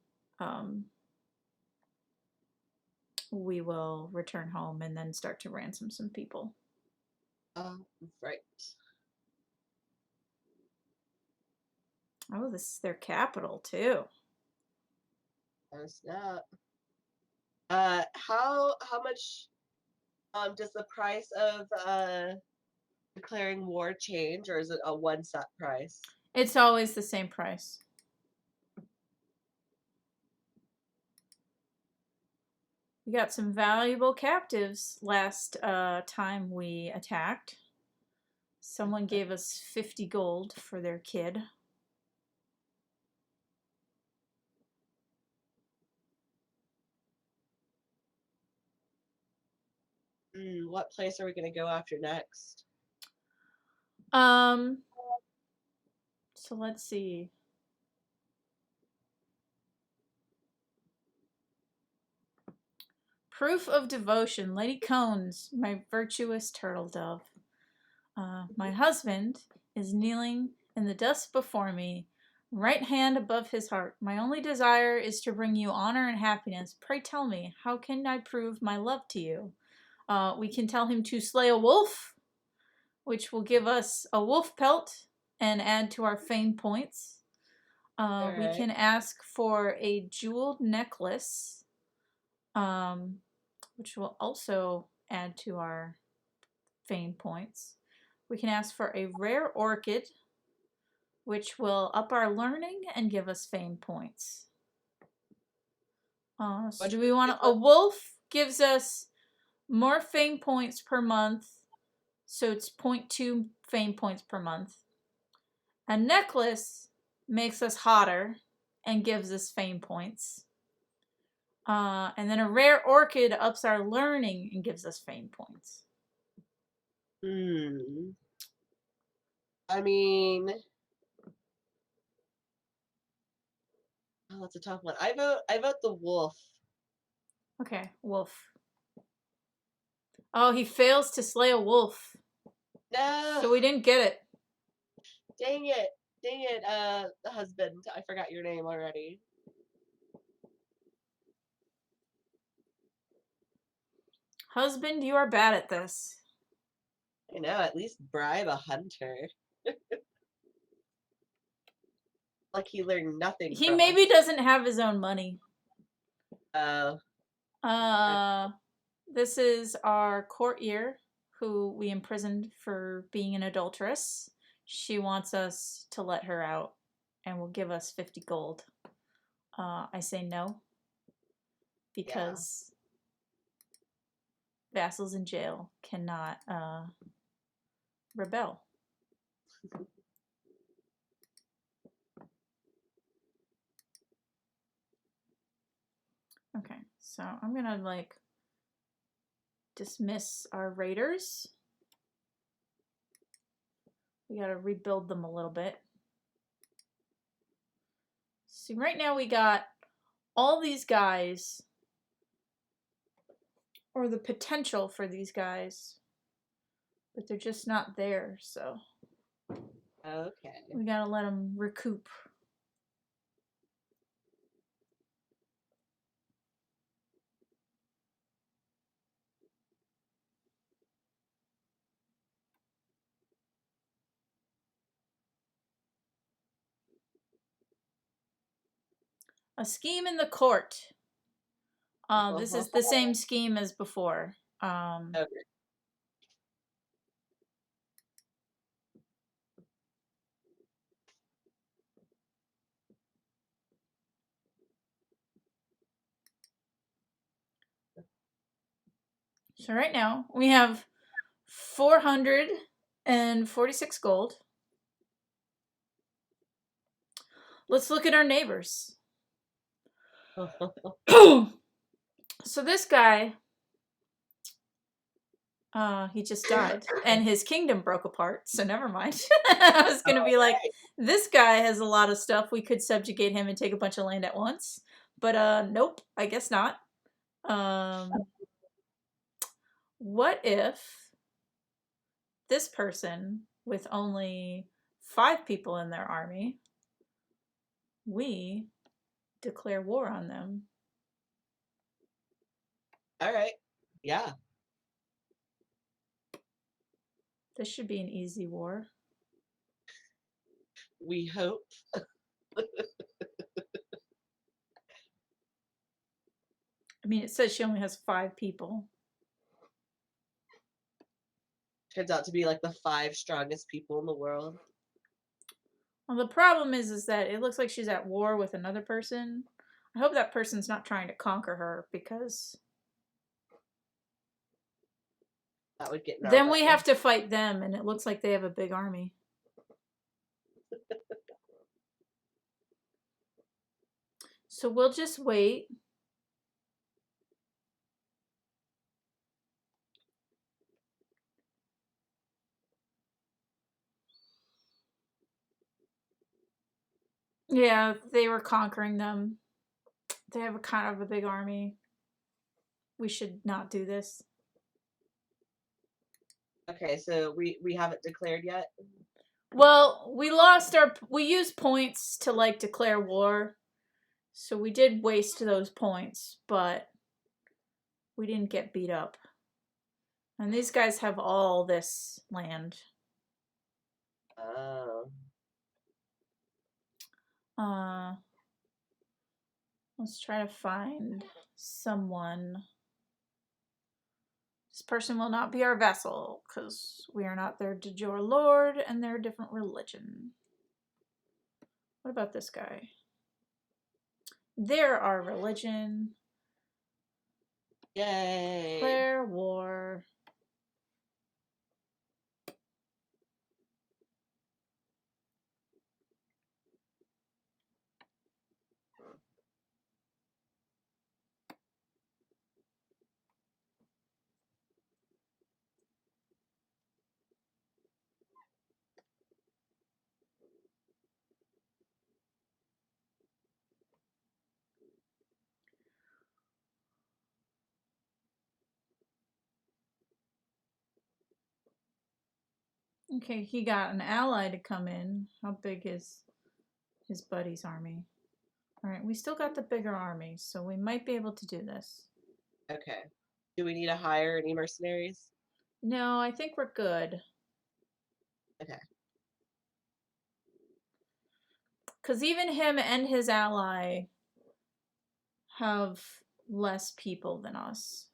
we will return home and then start to ransom some people. Right. Oh, this is their capital too. That's not. How much does the price of declaring war change, or is it a one set price? It's always the same price. We got some valuable captives last time we attacked. Someone gave us 50 gold for their kid. What place are we going to go after next? So let's see. Proof of devotion. Lady Cones, my virtuous turtle dove. My husband is kneeling in the dust before me, right hand above his heart. My only desire is to bring you honor and happiness. Pray tell me, how can I prove my love to you? We can tell him to slay a wolf, which will give us a wolf pelt and add to our fame points. Right. We can ask for a jeweled necklace, which will also add to our fame points. We can ask for a rare orchid, which will up our learning and give us fame points. So do we want a wolf? Gives us more fame points per month, so it's 0.2 fame points per month. A necklace makes us hotter and gives us fame points. And then a rare orchid ups our learning and gives us fame points. I mean, oh, that's a tough one. I vote the wolf. Okay, wolf. Oh, he fails to slay a wolf. No. So we didn't get it. Dang it. Dang it, the husband. I forgot your name already. Husband, you are bad at this. I know, at least bribe a hunter. Like he learned nothing He from maybe us. doesn't have his own money. Oh. This is our courtier who we imprisoned for being an adulteress. She wants us to let her out and will give us 50 gold. I say no because vassals in jail cannot rebel. Okay, so I'm gonna like dismiss our raiders. We gotta rebuild them a little bit. See, right now we got all these guys, or the potential for these guys, but they're just not there, so. Okay. We gotta let them recoup. A scheme in the court. This is the same scheme as before. Okay. So right now we have 446 gold. Let's look at our neighbors. So this guy, he just died, and his kingdom broke apart. So never mind. I was gonna be like, this guy has a lot of stuff. We could subjugate him and take a bunch of land at once, but nope. I guess not. What if this person with only 5 people in their army, we declare war on them? All right. Yeah. This should be an easy war. We hope. I mean, it says she only has 5 people. Turns out to be like the 5 strongest people in the world. Well, the problem is that it looks like she's at war with another person. I hope that person's not trying to conquer her, because That would get in our then we way. have to fight them, and it looks like they have a big army. So we'll just wait. Yeah, they were conquering them. They have a kind of a big army. We should not do this. Okay, so we haven't declared yet? Well, we used points to like declare war. So we did waste those points, but we didn't get beat up. And these guys have all this land. Oh. Let's try to find someone. This person will not be our vassal, because we are not their de jure lord, and they're a different religion. What about this guy? They're our religion. Yay. Declare war. Okay, he got an ally to come in. How big is his buddy's army? All right, we still got the bigger army, so we might be able to do this. Okay. Do we need to hire any mercenaries? No, I think we're good. Okay. Because even him and his ally have less people than us.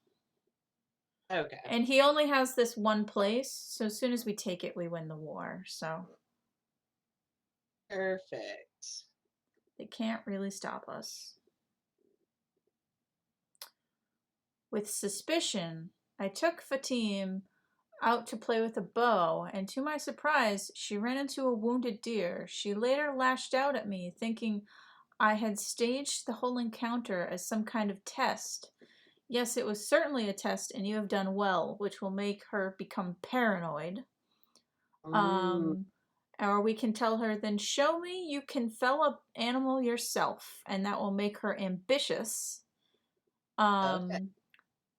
Okay. And he only has this one place, so as soon as we take it, we win the war. So Perfect. they can't really stop us. With suspicion, I took Fatim out to play with a bow, and to my surprise, she ran into a wounded deer. She later lashed out at me, thinking I had staged the whole encounter as some kind of test. Yes, it was certainly a test, and you have done well, which will make her become paranoid. Mm, Or we can tell her, then show me you can fell a animal yourself, and that will make her ambitious. okay.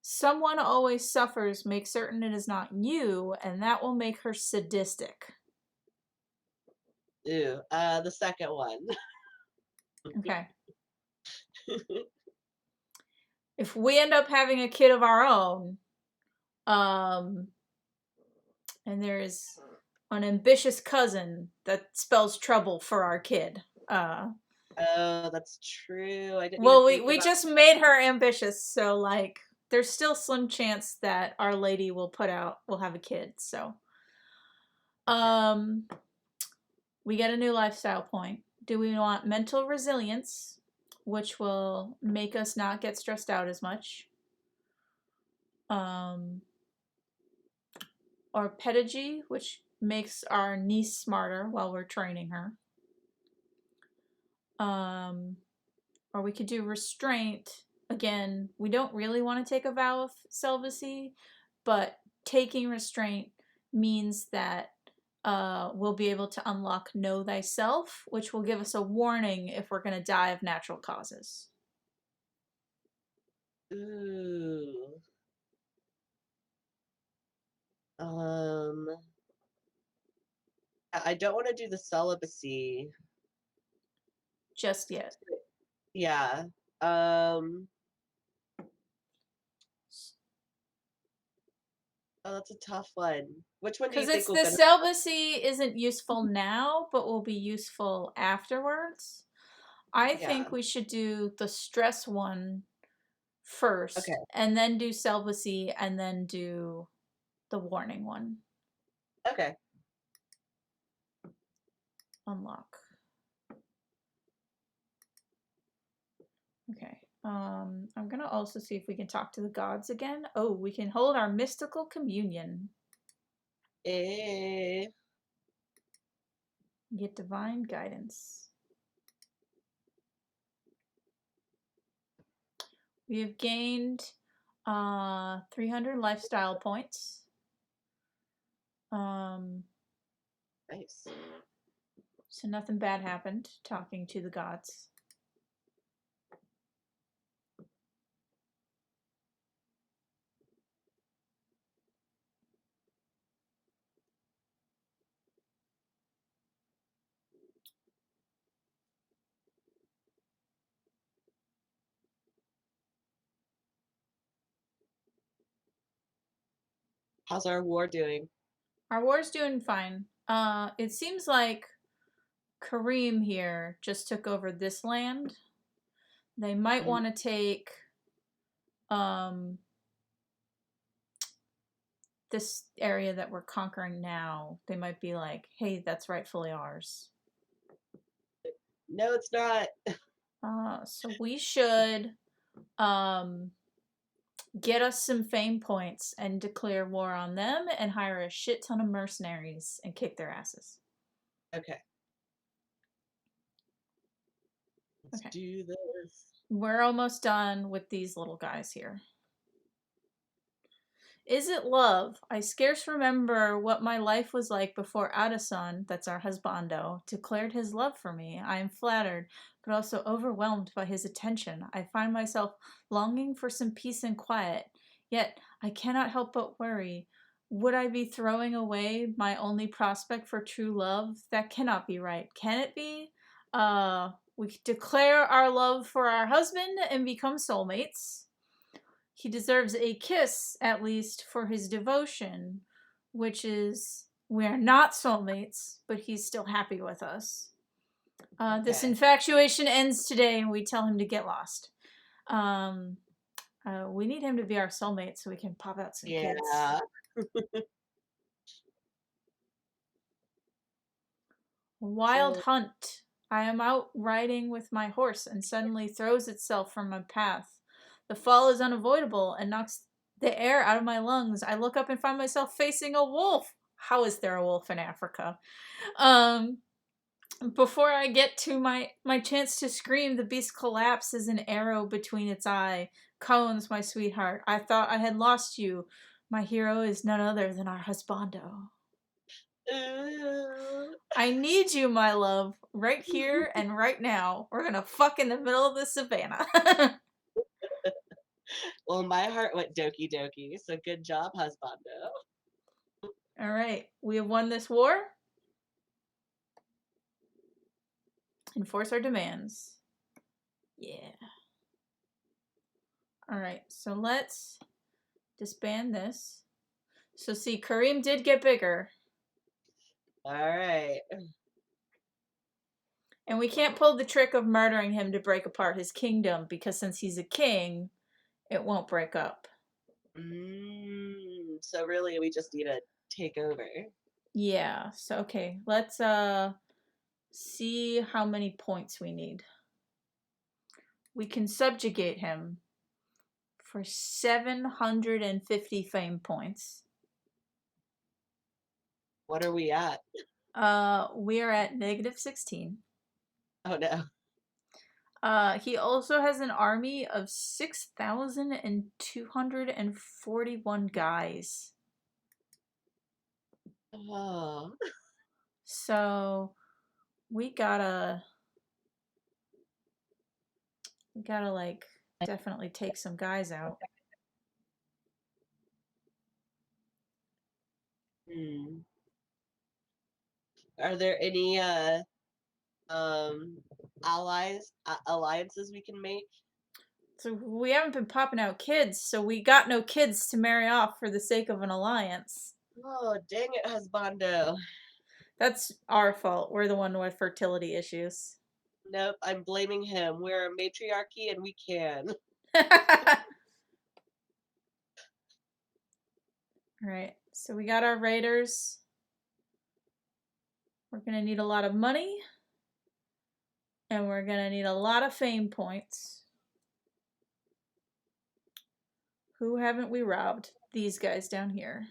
Someone always suffers, make certain it is not you, and that will make her sadistic. Ooh, the second one. Okay. If we end up having a kid of our own, and there's an ambitious cousin that spells trouble for our kid. Oh, that's true. I didn't even Well, think we about. just made her ambitious, so like there's still slim chance that Our Lady will have a kid. So, um, we get a new lifestyle point. Do we want mental resilience, which will make us not get stressed out as much? Um, or pedagogy, which makes our niece smarter while we're training her. Or we could do restraint. Again, we don't really want to take a vow of celibacy, but taking restraint means that we'll be able to unlock Know Thyself, which will give us a warning if we're going to die of natural causes. Ooh. Um, I don't want to do the celibacy. Just yet. Yeah. Um, oh, that's a tough one. Which one do you Because it's think will the benefit? celibacy isn't useful now, but will be useful afterwards. I Yeah. think we should do the stress one Okay. first, and then do celibacy, and then do the warning one. Okay. Unlock. Okay. I'm gonna also see if we can talk to the gods again. Oh, we can hold our mystical communion. Eh. Get divine guidance. We have gained 300 lifestyle points. Nice. So nothing bad happened talking to the gods. How's our war doing? Our war's doing fine. It seems like Kareem here just took over this land. They might Mm, want to take this area that we're conquering now. They might be like, hey, that's rightfully ours. no, it's not. So we should get us some fame points and declare war on them and hire a shit ton of mercenaries and kick their asses. Okay. Let's Okay. do this. We're almost done with these little guys here. Is it love? I scarce remember what my life was like before Addison, that's our husbando, declared his love for me. I am flattered, but also overwhelmed by his attention. I find myself longing for some peace and quiet. Yet I cannot help but worry. Would I be throwing away my only prospect for true love? That cannot be right. Can it be? We declare our love for our husband and become soulmates. He deserves a kiss, at least, for his devotion, which is we are not soulmates, but he's still happy with us. This Okay. infatuation ends today, and we tell him to get lost. We need him to be our soulmate so we can pop out some kids. Yeah. Wild So, hunt. I am out riding with my horse and suddenly throws itself from my path. The fall is unavoidable and knocks the air out of my lungs. I look up and find myself facing a wolf. How is there a wolf in Africa? Before I get to my chance to scream, the beast collapses, an arrow between its eye. Cones, my sweetheart, I thought I had lost you. My hero is none other than our husbando. I need you, my love, right here and right now. We're gonna fuck in the middle of the savannah. well, my heart went doki doki, so good job, husbando. All right, we have won this war. Enforce our demands. Yeah. All right, so let's disband this. So see, Kareem did get bigger. All right. And we can't pull the trick of murdering him to break apart his kingdom because since he's a king, it won't break up. So really, we just need to take over. Yeah. So okay, let's see how many points we need. We can subjugate him for 750 fame points. What are we at? We are at -16. Oh no. He also has an army of 6,241 guys. Oh. So we gotta like definitely take some guys out. Are there any alliances we can make? So we haven't been popping out kids, so we got no kids to marry off for the sake of an alliance. Oh, dang it, husbando. That's our fault. We're the one with fertility issues. Nope, I'm blaming him. We're a matriarchy and we can. Alright, so we got our raiders. We're gonna need a lot of money. And we're gonna need a lot of fame points. Who haven't we robbed? These guys down here.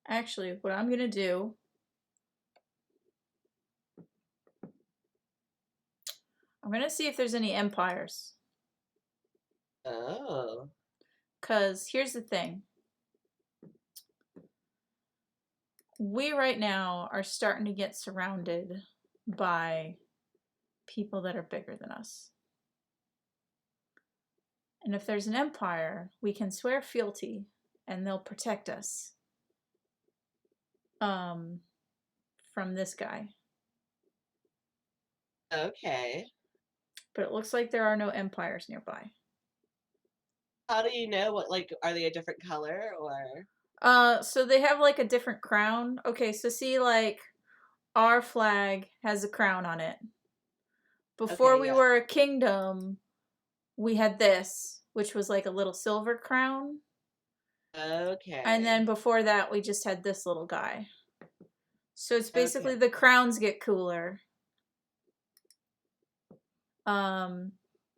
Actually, what I'm gonna do, I'm gonna see if there's any empires. Oh. Because here's the thing. We right now are starting to get surrounded by people that are bigger than us. And if there's an empire, we can swear fealty and they'll protect us from this guy. Okay. But it looks like there are no empires nearby. How do you know what, like, are they a different color or? So they have like a different crown. Okay, so see, like, our flag has a crown on it. Before Okay, we yeah. were a kingdom, we had this, which was like a little silver crown. Okay. And then before that, we just had this little guy. So it's basically Okay. the crowns get cooler.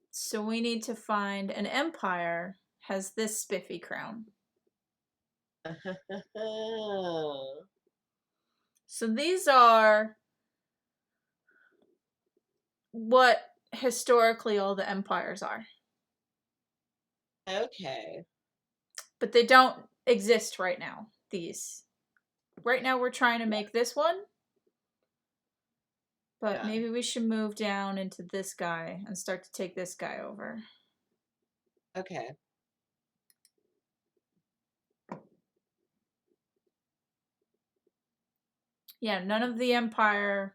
So we need to find an empire has this spiffy crown. So these are what historically all the empires are. Okay. But they don't exist right now. these. Right now we're trying to make this one. But Yeah. maybe we should move down into this guy and start to take this guy over. Okay. Yeah, none of the empires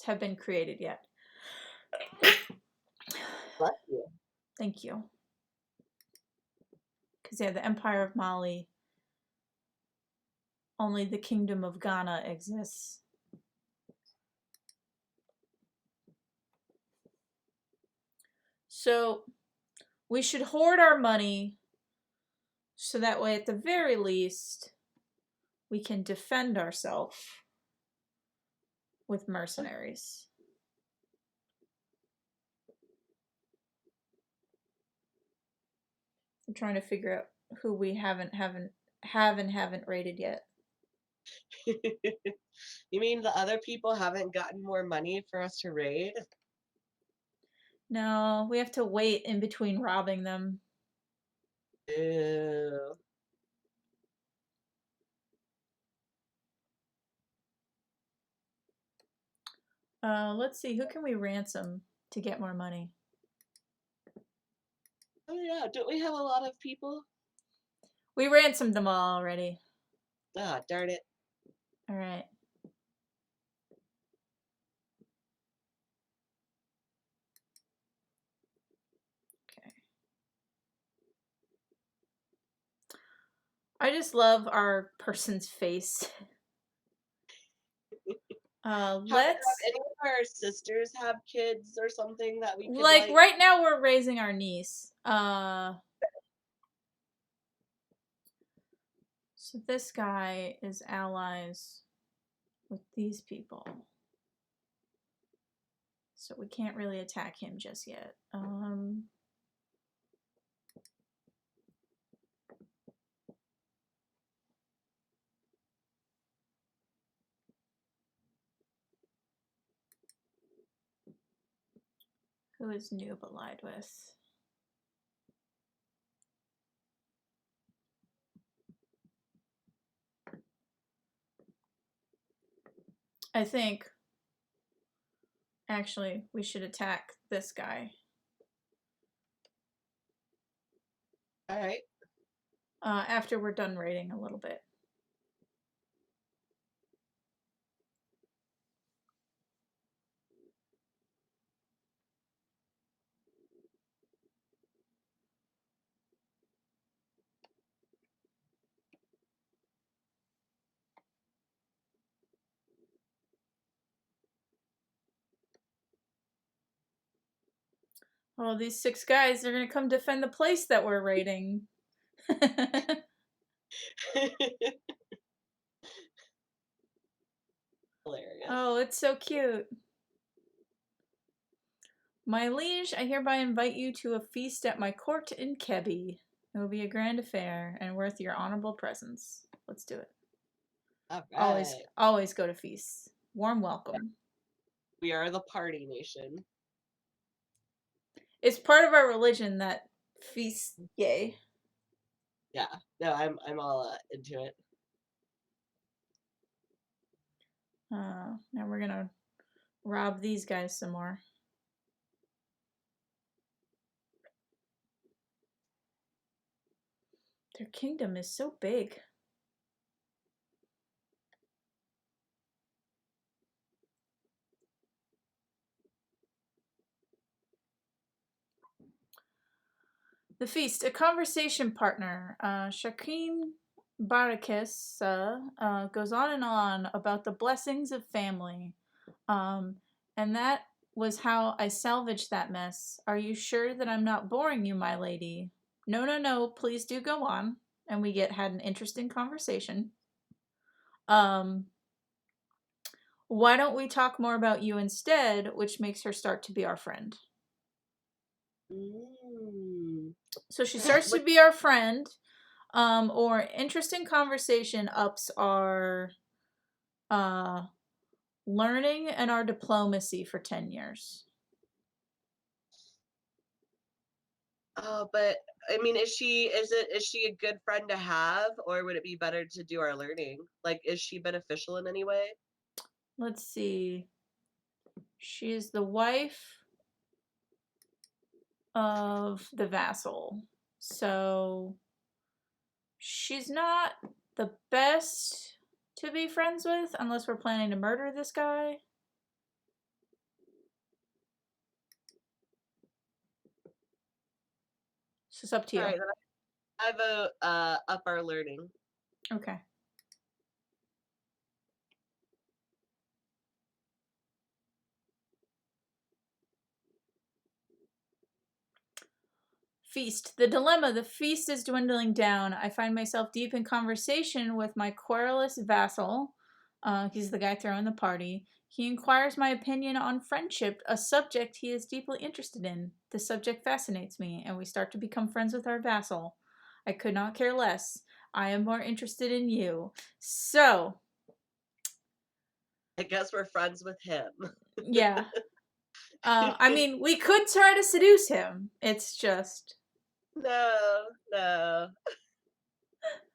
have been created yet. Bless you. Thank you. Because, yeah, the Empire of Mali, only the Kingdom of Ghana exists. So, we should hoard our money so that way, at the very least, we can defend ourselves with mercenaries. I'm trying to figure out who we haven't raided yet. You mean the other people haven't gotten more money for us to raid? No, we have to wait in between robbing them. Ew. Let's see, who can we ransom to get more money? Oh yeah, don't we have a lot of people? We ransomed them all already. Ah, darn it. All right. Okay. I just love our person's face. Let's Have any of our sisters have kids or something that we could like right now we're raising our niece. So this guy is allies with these people. So we can't really attack him just yet. Who is Noob allied with? I think actually we should attack this guy. All right. After we're done raiding a little bit. Oh, these 6 guys are gonna come defend the place that we're raiding. Hilarious. Oh, it's so cute. My liege, I hereby invite you to a feast at my court in Kebbi. It will be a grand affair and worth your honorable presence. Let's do it. All right. Always go to feasts. Warm welcome. We are the party nation. It's part of our religion that feasts. Yay. Yeah. No, I'm all into it. Now we're gonna rob these guys some more. Their kingdom is so big. The feast, a conversation partner. Shakeen Barakis goes on and on about the blessings of family. And that was how I salvaged that mess. Are you sure that I'm not boring you, my lady? No, please do go on. And we had an interesting conversation. Why don't we talk more about you instead, which makes her start to be our friend. So she starts to be our friend, or interesting conversation ups our learning and our diplomacy for 10 years. Oh, but I mean, is she a good friend to have, or would it be better to do our learning? Like, is she beneficial in any way? Let's see. She is the wife of the vassal. So she's not the best to be friends with unless we're planning to murder this guy. So it's up to All you. right, then I vote up our learning. Okay. Feast. The dilemma. The feast is dwindling down. I find myself deep in conversation with my querulous vassal. He's the guy throwing the party. He inquires my opinion on friendship, a subject he is deeply interested in. The subject fascinates me, and we start to become friends with our vassal. I could not care less. I am more interested in you. So, I guess we're friends with him. yeah. I mean, we could try to seduce him. It's just. No, no.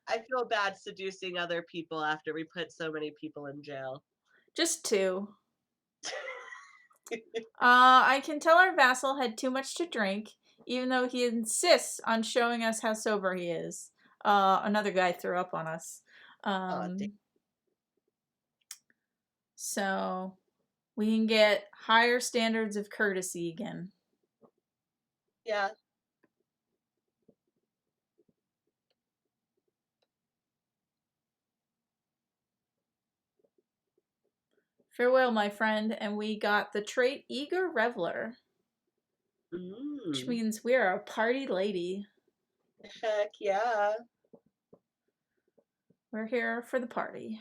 I feel bad seducing other people after we put so many people in jail. Just two. I can tell our vassal had too much to drink, even though he insists on showing us how sober he is. Another guy threw up on us. Oh, So we can get higher standards of courtesy again. yeah. Farewell, my friend, and we got the trait Eager Reveler, which means we are a party lady. Heck yeah. We're here for the party.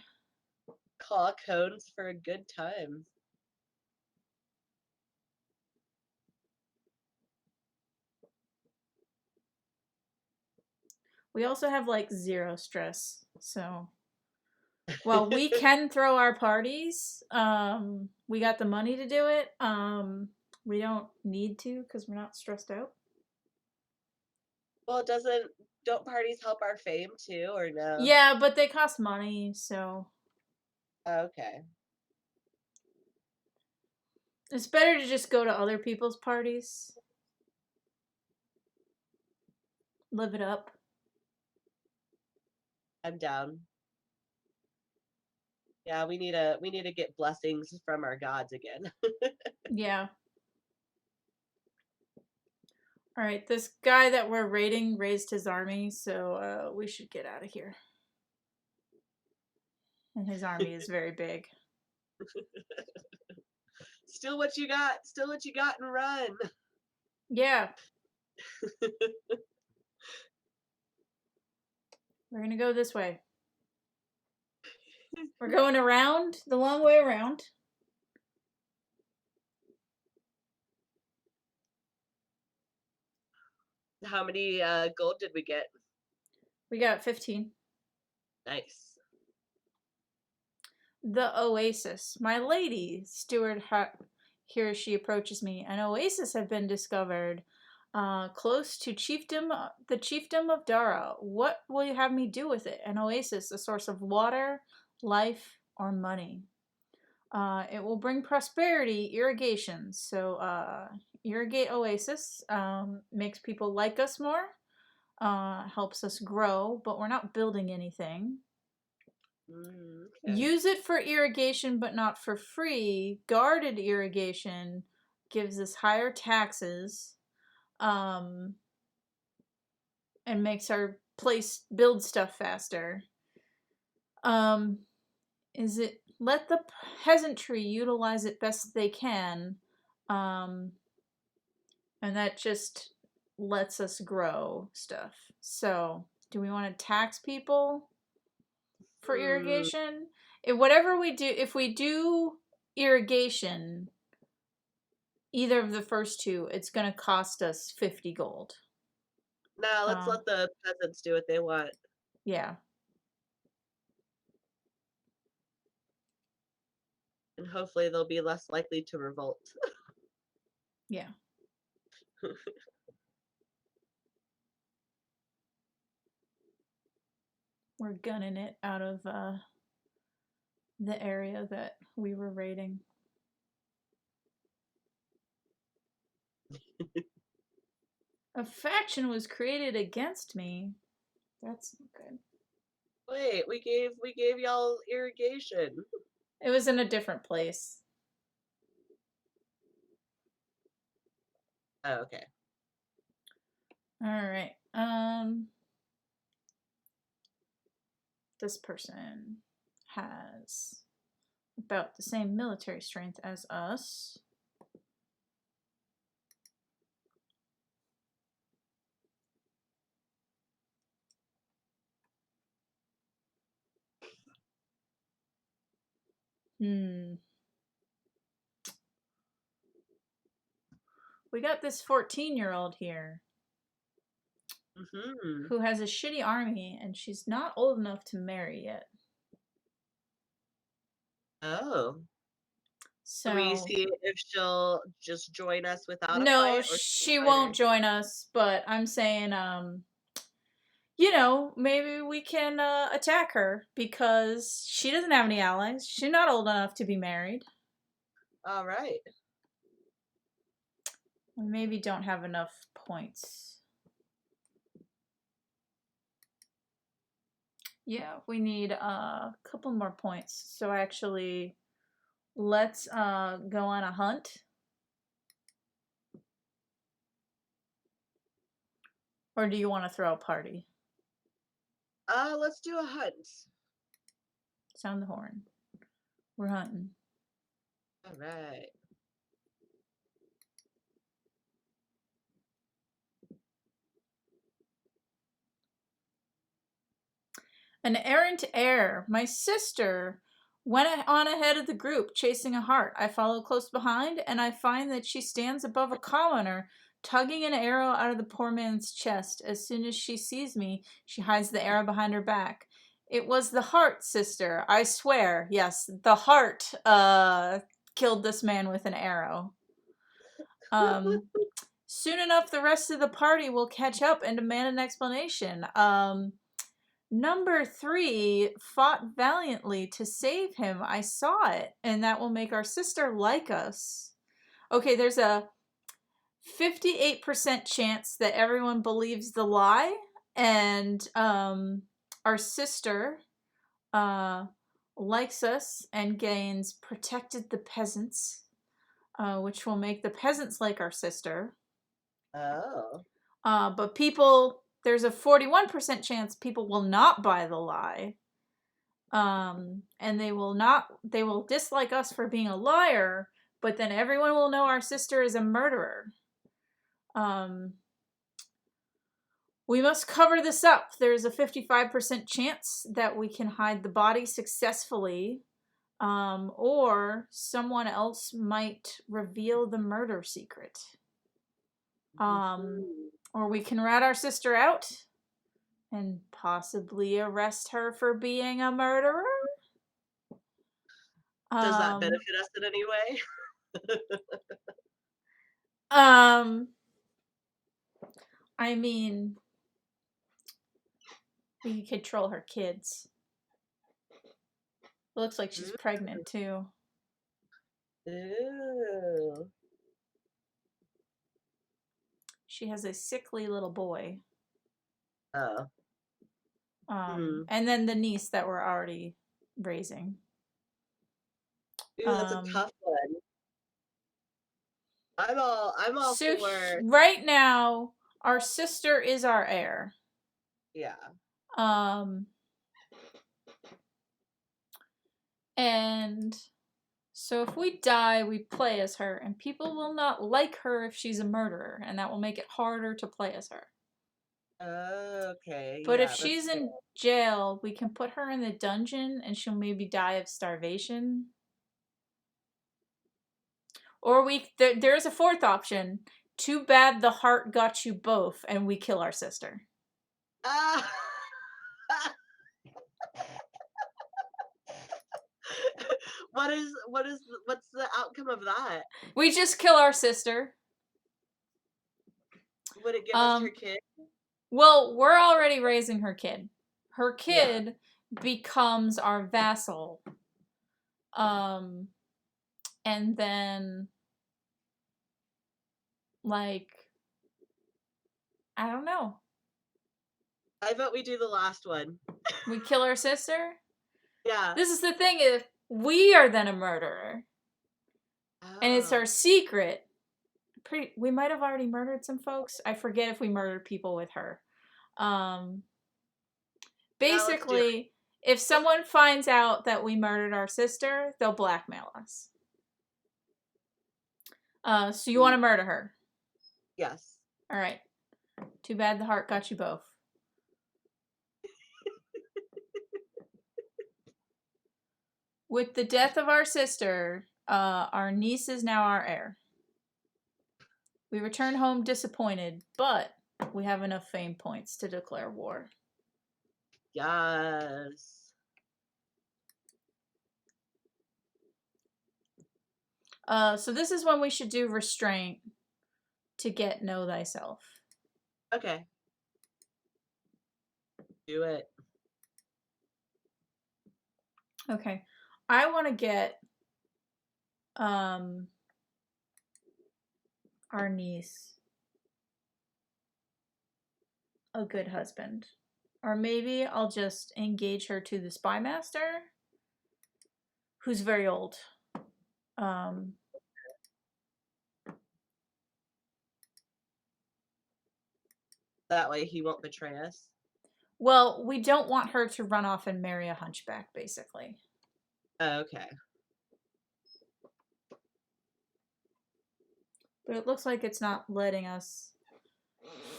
Call cones for a good time. We also have like 0 stress, so well, we can throw our parties. We got the money to do it. We don't need to because we're not stressed out. Well, don't parties help our fame too, or no? Yeah, but they cost money, so Okay. it's better to just go to other people's parties. Live it up. I'm down. Yeah, we need to get blessings from our gods again. Yeah. All right, this guy that we're raiding raised his army, so we should get out of here. And his army is very big. Still what you got and run. Yeah. We're gonna go this way. We're going around, the long way around. How many gold did we get? We got 15. Nice. The oasis. My lady, steward, here she approaches me. An oasis have been discovered close to the chiefdom of Dara. What will you have me do with it? An oasis, a source of water, life, or money. It will bring prosperity, irrigation. So, irrigate oasis makes people like us more, helps us grow, but we're not building anything. Okay. Use it for irrigation, but not for free. Guarded irrigation gives us higher taxes, and makes our place build stuff faster. Is it let the peasantry utilize it best they can, and that just lets us grow stuff. So, do we want to tax people for irrigation? If we do irrigation, either of the first two, it's going to cost us 50 gold. Now let's let the peasants do what they want. Yeah. And hopefully they'll be less likely to revolt. Yeah. We're gunning it out of the area that we were raiding. A faction was created against me. That's not good. Wait, we gave y'all irrigation. It was in a different place. Oh, okay. All right. This person has about the same military strength as us. We got this 14-year-old here who has a shitty army, and she's not old enough to marry yet. Oh. So we see if she'll just join us without a no, fight? Or she won't join us, but I'm saying, you know, maybe we can attack her because she doesn't have any allies. She's not old enough to be married. All right. We maybe don't have enough points. Yeah, we need a couple more points. So actually, let's go on a hunt. Or do you want to throw a party? Let's do a hunt. Sound the horn. We're hunting. All right. An errant heir. My sister went on ahead of the group, chasing a hart. I follow close behind, and I find that she stands above a commoner, tugging an arrow out of the poor man's chest. As soon as she sees me, she hides the arrow behind her back. It was the hart, sister. I swear. Yes, the hart killed this man with an arrow. Soon enough, the rest of the party will catch up and demand an explanation. Number 3 fought valiantly to save him. I saw it, and that will make our sister like us. Okay, there's a 58% chance that everyone believes the lie, and our sister likes us and gains protected the peasants, which will make the peasants like our sister. Oh. But people, there's a 41% chance people will not buy the lie. And they will dislike us for being a liar, but then everyone will know our sister is a murderer. We must cover this up. There's a 55% chance that we can hide the body successfully, or someone else might reveal the murder secret. Or we can rat our sister out and possibly arrest her for being a murderer. Does that benefit us in any way? I mean, we could control her kids. It looks like she's pregnant too. Ooh. She has a sickly little boy. Oh. And then the niece that we're already raising. Ooh, that's a tough one. I'm all so for. Right now, our sister is our heir. Yeah. And so if we die, we play as her, and people will not like her if she's a murderer, and that will make it harder to play as her. Okay. But if she's in jail, we can put her in the dungeon, and she'll maybe die of starvation. Or there's a fourth option. Too bad the heart got you both, and we kill our sister. What's the outcome of that? We just kill our sister. Would it give us her kid? Well, we're already raising her kid. her kid becomes our vassal. And then, like, I don't know. I vote we do the last one. We kill our sister? Yeah. This is the thing, if we are then a murderer, and it's our Oh. secret, we might have already murdered some folks. I forget if we murdered people with her. Basically, if someone finds out that we murdered our sister, they'll blackmail us. So you want to murder her? Yes. All right. Too bad the heart got you both. With the death of our sister, our niece is now our heir. We return home disappointed, but we have enough fame points to declare war. Yes. So this is when we should do restraint to get know thyself. Okay. Do it. Okay. I want to get our niece a good husband. Or maybe I'll just engage her to the spy master, who's very old. That way he won't betray us. Well, we don't want her to run off and marry a hunchback, basically. Okay. But it looks like it's not letting us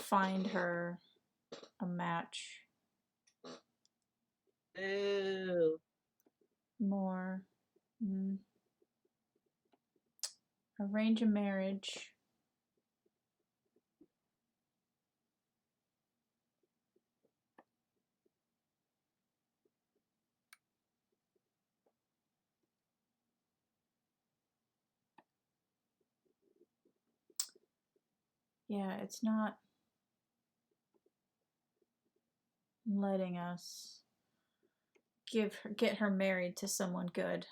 find her a match. Ooh. More. Arrange a marriage. Yeah, it's not letting us get her married to someone good.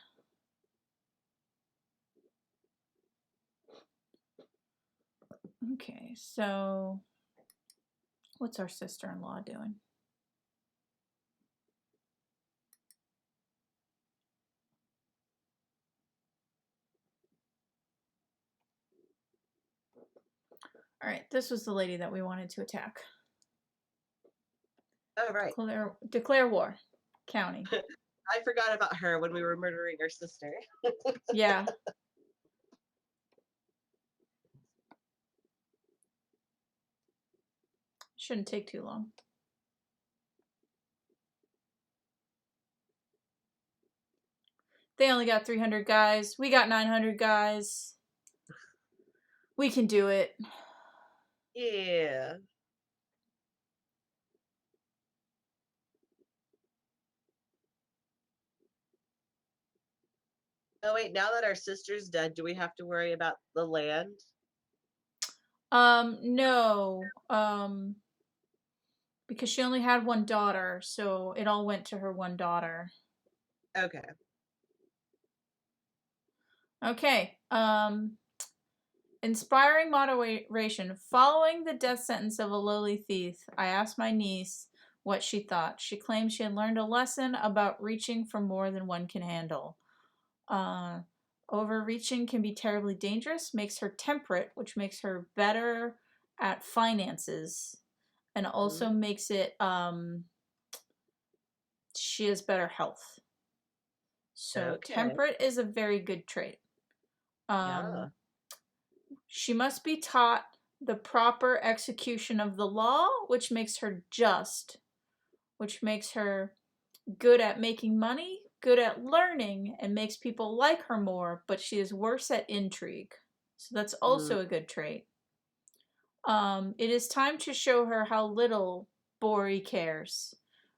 Okay, so what's our sister-in-law doing? All right, this was the lady that we wanted to attack. Oh, right. Declare war. County. I forgot about her when we were murdering our sister. Yeah. Shouldn't take too long. They only got 300 guys. We got 900 guys. We can do it. Yeah. Oh, wait, now that our sister's dead, do we have to worry about the land? No. Because she only had one daughter, so it all went to her one daughter. Okay. Okay. Inspiring moderation. Following the death sentence of a lowly thief, I asked my niece what she thought. She claimed she had learned a lesson about reaching for more than one can handle. Overreaching can be terribly dangerous, makes her temperate, which makes her better at finances, and also makes it, she has better health. So temperate is a very good trait. Yeah. She must be taught the proper execution of the law, which makes her just, which makes her good at making money, good at learning, and makes people like her more, but she is worse at intrigue. So that's also a good trait. It is time to show her how little Bori cares,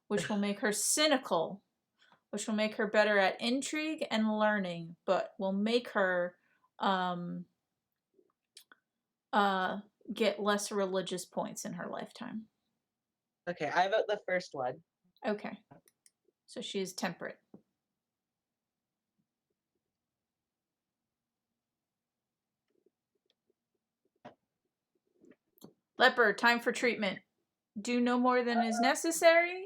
which will make her cynical, which will make her better at intrigue and learning, but will make her get less religious points in her lifetime. Okay, I vote the first one. Okay. So she is temperate. Leper, time for treatment. Do no more than is necessary.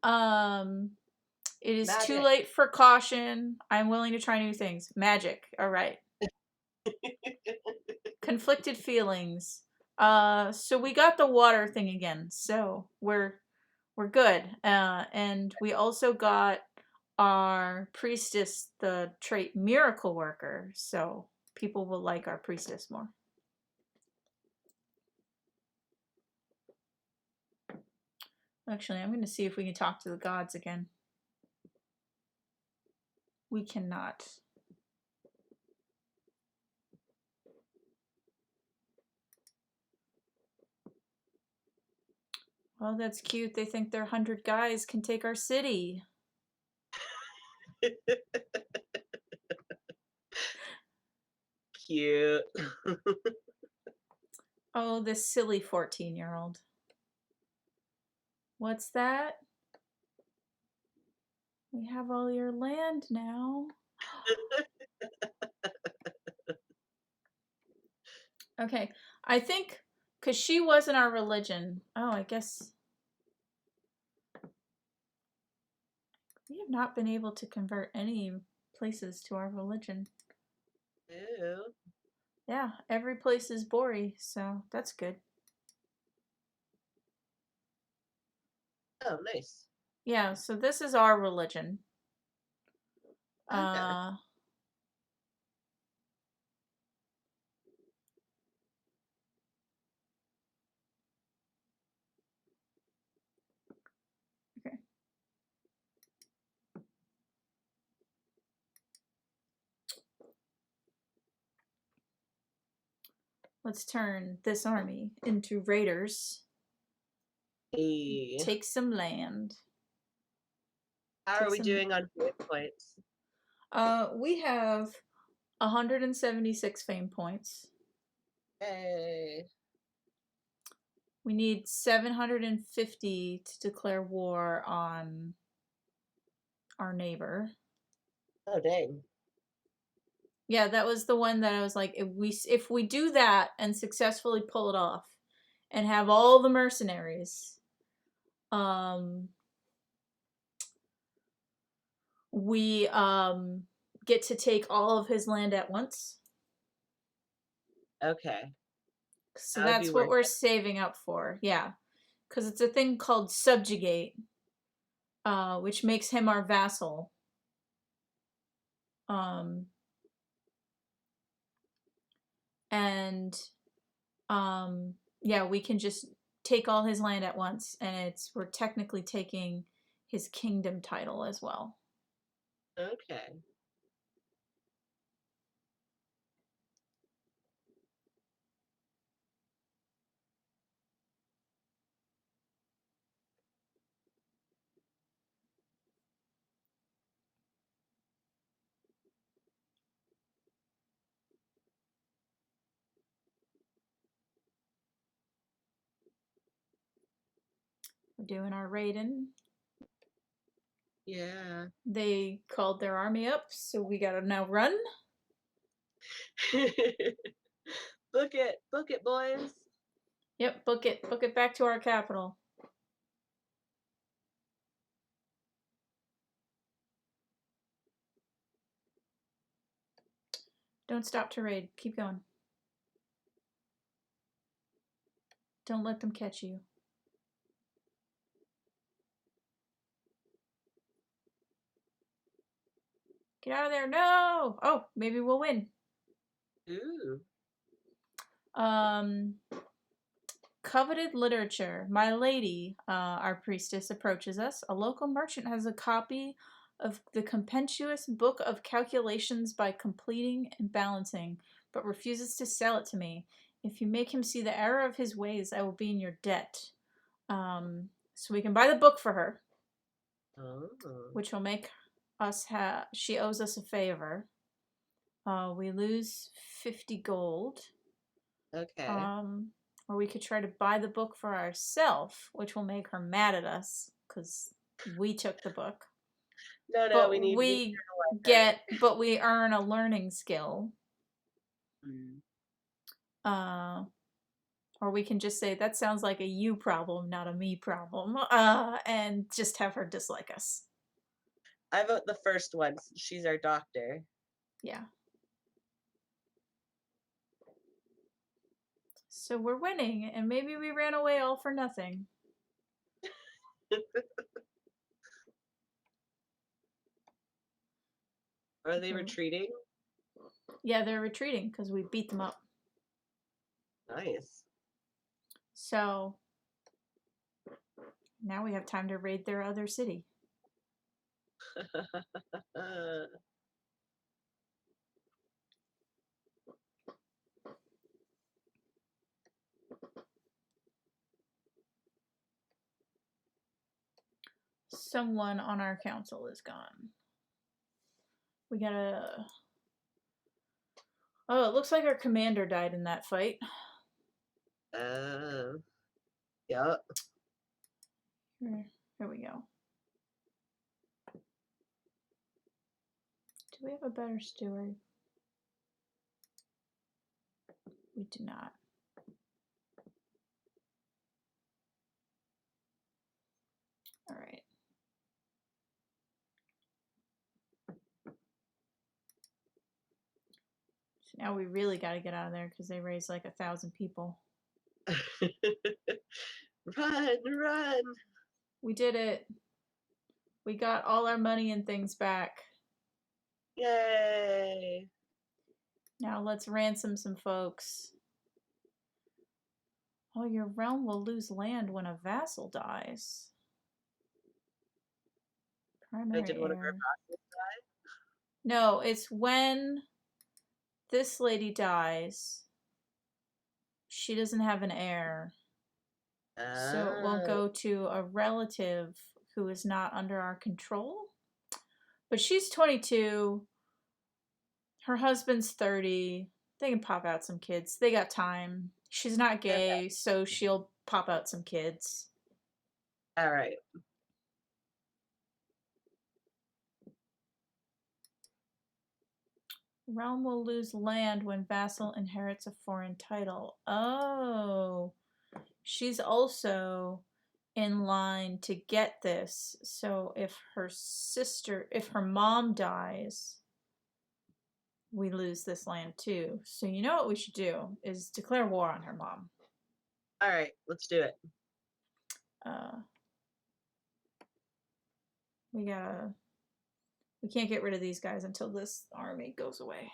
It is too Magic. late for caution. I'm willing to try new things. Magic. All right. Conflicted feelings. So we got the water thing again. So we're good. And we also got our priestess, the trait miracle worker. So people will like our priestess more. Actually, I'm going to see if we can talk to the gods again. We cannot. Oh, that's cute. They think their 100 guys can take our city. Cute. Oh, this silly 14-year-old. What's that? We have all your land now. Okay, I think because she wasn't our religion. Oh, I guess we have not been able to convert any places to our religion. Ew. Yeah, every place is Bori, so that's good. Oh, nice. Yeah, so this is our religion. Okay. Okay. Let's turn this army into raiders. Hey. Take some land. How Take are we some... doing on fame points? We have 176 fame points. Hey. We need 750 to declare war on our neighbor. Oh, dang. Yeah, that was the one that I was like, if we do that and successfully pull it off and have all the mercenaries, we get to take all of his land at once. Okay. So That would be that's what worth we're it. saving up for. Yeah. Because it's a thing called subjugate, which makes him our vassal. And yeah, we can just take all his land at once, and we're technically taking his kingdom title as well. Okay. We're doing our raiding. Yeah. They called their army up, so we gotta now run. Book it, boys. Yep, book it back to our capital. Don't stop to raid. Keep going. Don't let them catch you. Get out of there. No! Oh, maybe we'll win. Ooh. Coveted literature. My lady, our priestess, approaches us. A local merchant has a copy of the compendious book of calculations by completing and balancing, but refuses to sell it to me. If you make him see the error of his ways, I will be in your debt. So we can buy the book for her, which will make us have... She owes us a favor. We lose 50 gold. Okay. Or we could try to buy the book for ourselves, which will make her mad at us, because We took the book. No, But we need but we earn a learning skill. Or we can just say, that sounds like a you problem, not a me problem, and just have her dislike us. I vote the first one. She's our doctor. Yeah. So we're winning, and maybe we ran away all for nothing. Are they retreating? Yeah, they're retreating because we beat them up. Nice. So now we have time to raid their other city. Someone on our council is gone. We gotta... Oh, it looks like our commander died in that fight. Yep. Here we go. Do we have a better steward? We do not. All right. So now we really got to get out of there because they raised like 1,000 people. Run! We did it. We got all our money and things back. Yay! Now let's ransom some folks. Oh, your realm will lose land when a vassal dies. Primary Did one of our heir. vassals die? No, it's when this lady dies. She doesn't have an heir. So it will go to a relative who is not under our control. But she's 22. Her husband's 30. They can pop out some kids. They got time. She's not gay, so she'll pop out some kids. All right. Realm will lose land when vassal inherits a foreign title. Oh. She's also in line to get this. So if her mom dies, we lose this land too. So you know what we should do is declare war on her mom. All right, let's do it. We can't get rid of these guys until this army goes away.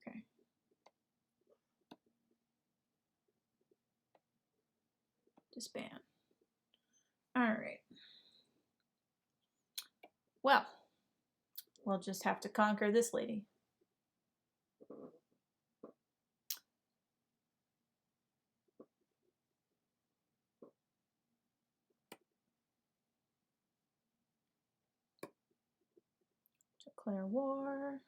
Okay. Disband. All right. Well, we'll just have to conquer this lady. Declare war.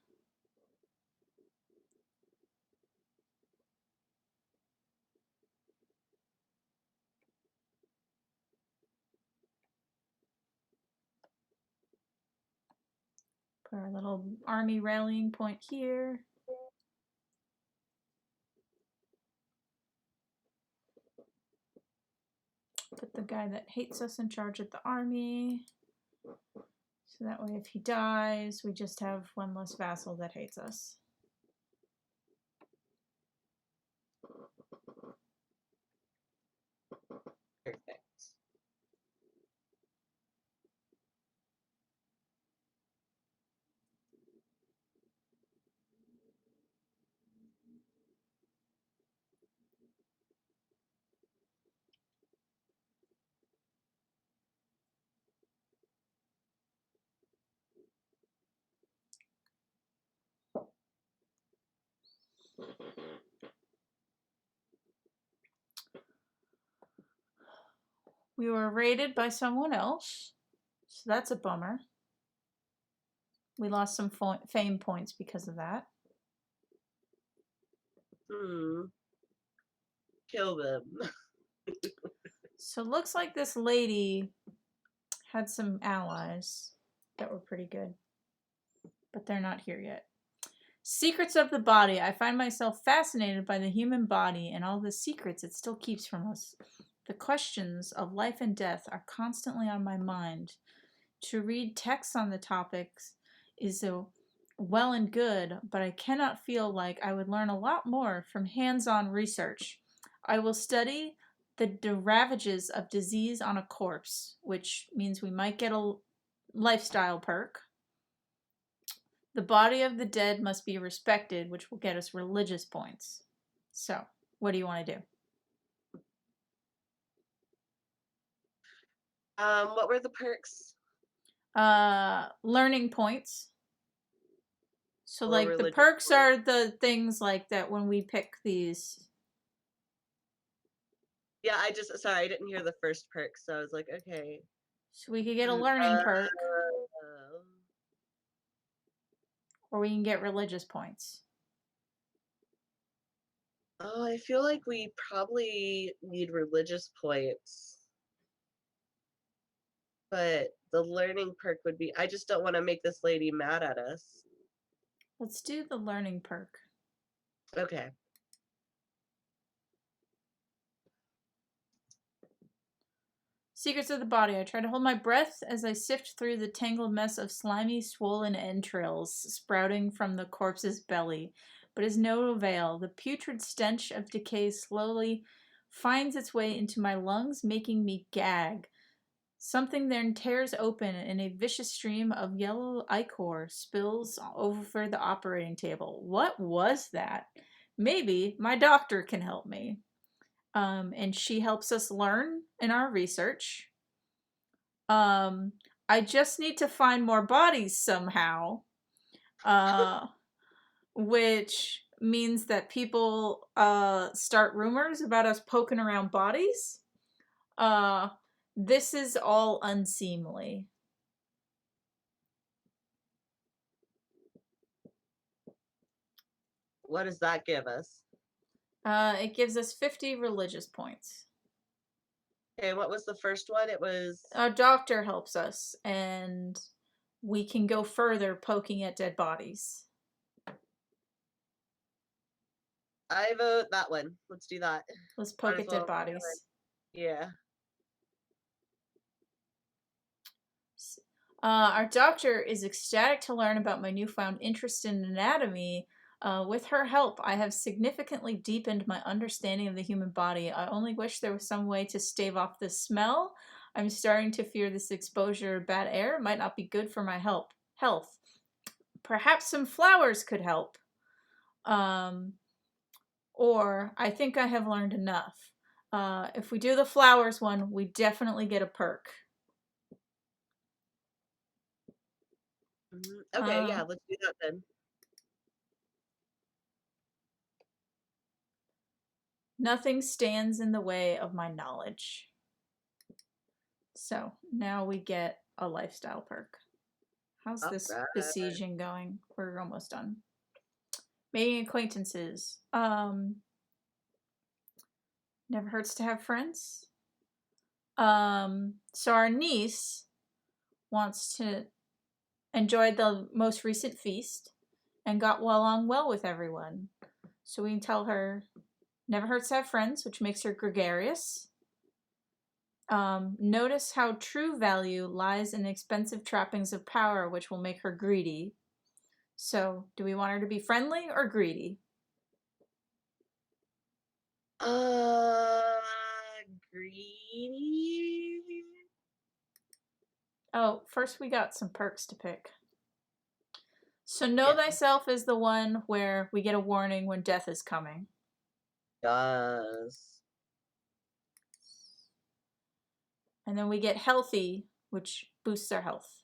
Put our little army rallying point here. Put the guy that hates us in charge of the army. So that way if he dies, we just have one less vassal that hates us. Perfect. We were raided by someone else, so that's a bummer. We lost some fame points because of that. Kill them. So it looks like this lady had some allies that were pretty good, but they're not here yet. Secrets of the body. I find myself fascinated by the human body and all the secrets it still keeps from us. The questions of life and death are constantly on my mind. To read texts on the topics is well and good, but I cannot feel like I would learn a lot more from hands-on research. I will study the ravages of disease on a corpse, which means we might get a lifestyle perk. The body of the dead must be respected, which will get us religious points. So, what do you want to do? What were the perks? Learning points. So, Or like, the religious perks points? are the things like that when we pick these. Yeah, sorry, I didn't hear the first perk, so I was like, okay. So, we could get a learning perk, Uh, or we can get religious points. oh, I feel like we probably need religious points. But the learning perk would be, I just don't want to make this lady mad at us. Let's do the learning perk. Okay. Secrets of the body. I try to hold my breath as I sift through the tangled mess of slimy, swollen entrails sprouting from the corpse's belly, but is no avail. The putrid stench of decay slowly finds its way into my lungs, making me gag. Something then tears open, and a vicious stream of yellow ichor spills over the operating table. What was that? Maybe my doctor can help me. And she helps us learn in our research. I just need to find more bodies somehow, which means that people start rumors about us poking around bodies. This is all unseemly. What does that give us? It gives us 50 religious points. Okay, what was the first one? It was. Our doctor helps us, and we can go further poking at dead bodies. I vote that one. Let's do that. Let's poke Might as at dead well. bodies. Yeah. Our doctor is ecstatic to learn about my newfound interest in anatomy. With her help, I have significantly deepened my understanding of the human body. I only wish there was some way to stave off the smell. I'm starting to fear this exposure to bad air might not be good for my health. Perhaps some flowers could help. Or I think I have learned enough. If we do the flowers one, we definitely get a perk. Okay, yeah, let's do that then. Nothing stands in the way of my knowledge. So now we get a lifestyle perk. How's this besieging going? We're almost done. Making acquaintances. Never hurts to have friends. So our niece wants to enjoy the most recent feast and got along well with everyone. So we can tell her never hurts to have friends, which makes her gregarious. Notice how true value lies in expensive trappings of power, which will make her greedy. So, do we want her to be friendly or greedy? Greedy. Oh, first we got some perks to pick. So, know thyself is the one where we get a warning when death is coming. Yes. And then we get healthy, which boosts our health.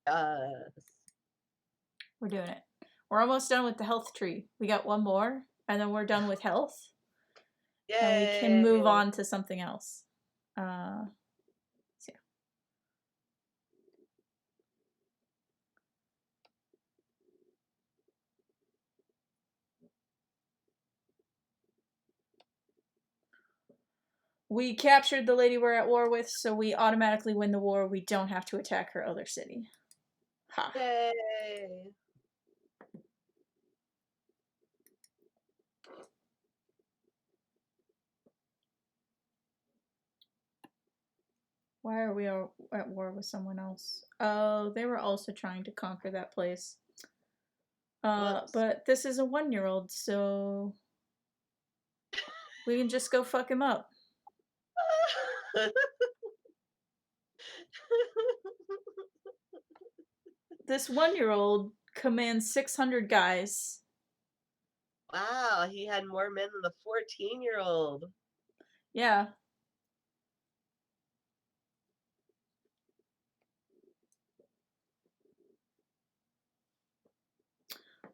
Yes. We're doing it. We're almost done with the health tree. We got one more, and then we're done with health. Yay. And we can move on to something else. So yeah. We captured the lady we're at war with, so we automatically win the war. We don't have to attack her other city. Ha. Yay! Why are we at war with someone else? Oh, they were also trying to conquer that place. But this is a 1-year-old, so we can just go fuck him up. This 1-year-old commands 600 guys. Wow, he had more men than the 14-year-old. Yeah.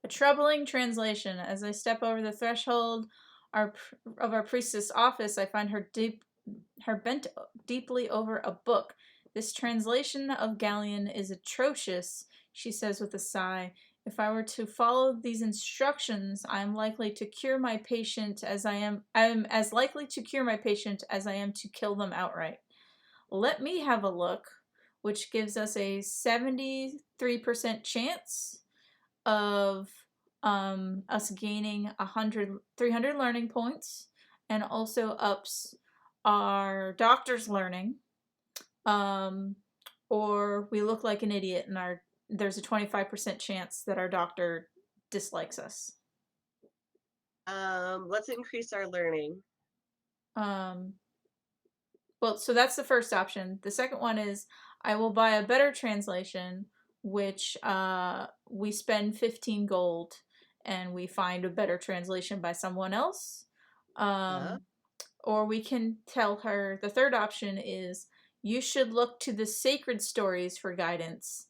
A troubling translation. As I step over the threshold of our priestess' office, I find her bent deeply over a book. This translation of Gallian is atrocious, she says with a sigh. If I were to follow these instructions, I am likely to cure my patient as I am as likely to cure my patient as I am to kill them outright. Let me have a look, which gives us a 73% chance of us gaining 300 learning points, and also ups our doctor's learning. Or we look like an idiot and there's a 25% chance that our doctor dislikes us. Let's increase our learning. Well, so that's the first option. The second one is I will buy a better translation, which we spend 15 gold and we find a better translation by someone else. Or we can tell her, the third option is you should look to the sacred stories for guidance,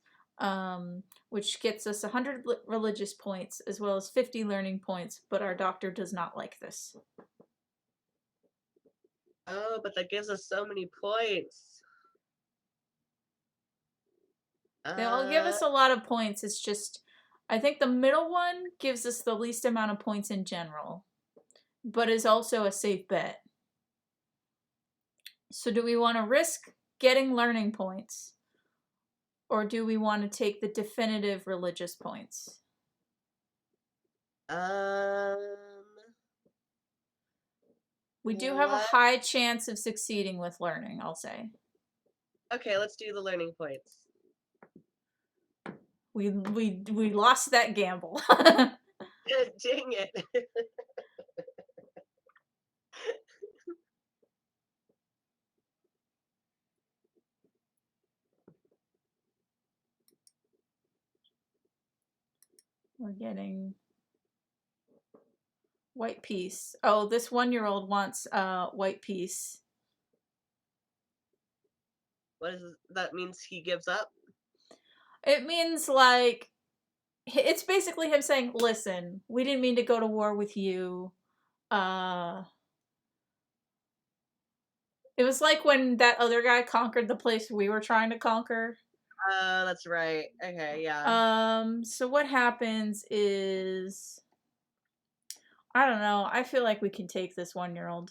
which gets us 100 religious points as well as 50 learning points, but our doctor does not like this. Oh, but that gives us so many points. They all give us a lot of points. It's just, I think the middle one gives us the least amount of points in general, but is also a safe bet. So do we want to risk getting learning points? Or do we want to take the definitive religious points? We do have a high chance of succeeding with learning, I'll say. Okay, let's do the learning points. We lost that gamble. Dang it. We're getting white peace. Oh, this 1-year-old wants white peace. What does that means? He gives up? It means, like, it's basically him saying, listen, we didn't mean to go to war with you. It was like when that other guy conquered the place we were trying to conquer. That's right. Okay, yeah. So what happens is, I don't know. I feel like we can take this 1-year-old.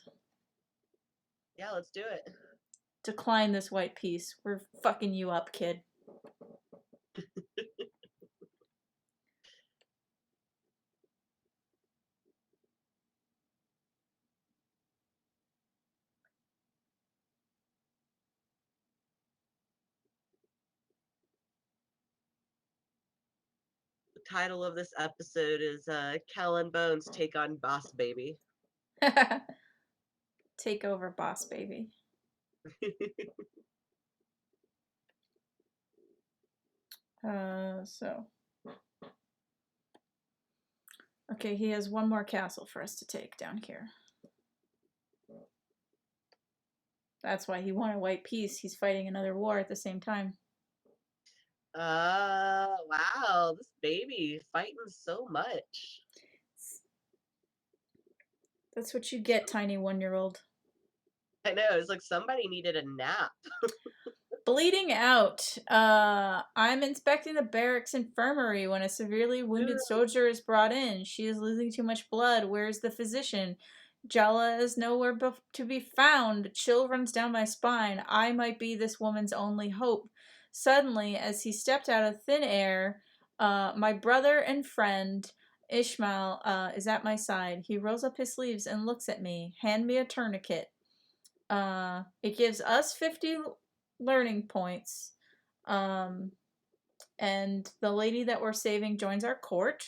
Yeah, let's do it. Decline this white peace. We're fucking you up, kid. The title of this episode is Kel and Bones Take on Boss Baby. Take over, boss baby. So. Okay, he has one more castle for us to take down here. That's why he wanted white peace. He's fighting another war at the same time. Wow, this baby fighting so much. That's what you get, tiny 1-year-old. I know, it's like somebody needed a nap. Bleeding out. I'm inspecting the barracks infirmary when a severely wounded soldier is brought in. She is losing too much blood. Where's the physician? Jella is nowhere to be found. A chill runs down my spine. I might be this woman's only hope. Suddenly, as he stepped out of thin air, my brother and friend Ishmael is at my side. He rolls up his sleeves and looks at me. Hand me a tourniquet. It gives us 50 learning points. And the lady that we're saving joins our court.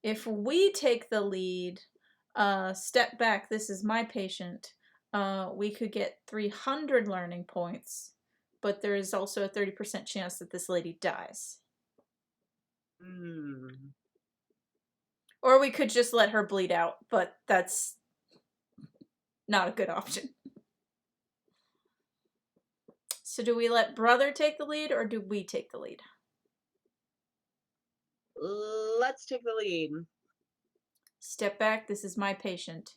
If we take the lead, step back, this is my patient, we could get 300 learning points, but there is also a 30% chance that this lady dies. Or we could just let her bleed out, but that's not a good option. So do we let brother take the lead, or do we take the lead? Let's take the lead. Step back, this is my patient.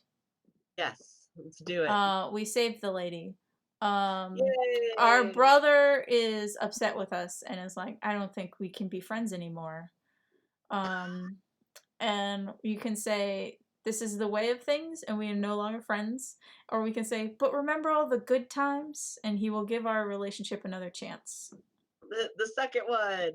Yes, let's do it. We saved the lady. Our brother is upset with us and is like, I don't think we can be friends anymore. And you can say, this is the way of things and we are no longer friends. Or we can say, but remember all the good times, and he will give our relationship another chance. The second one.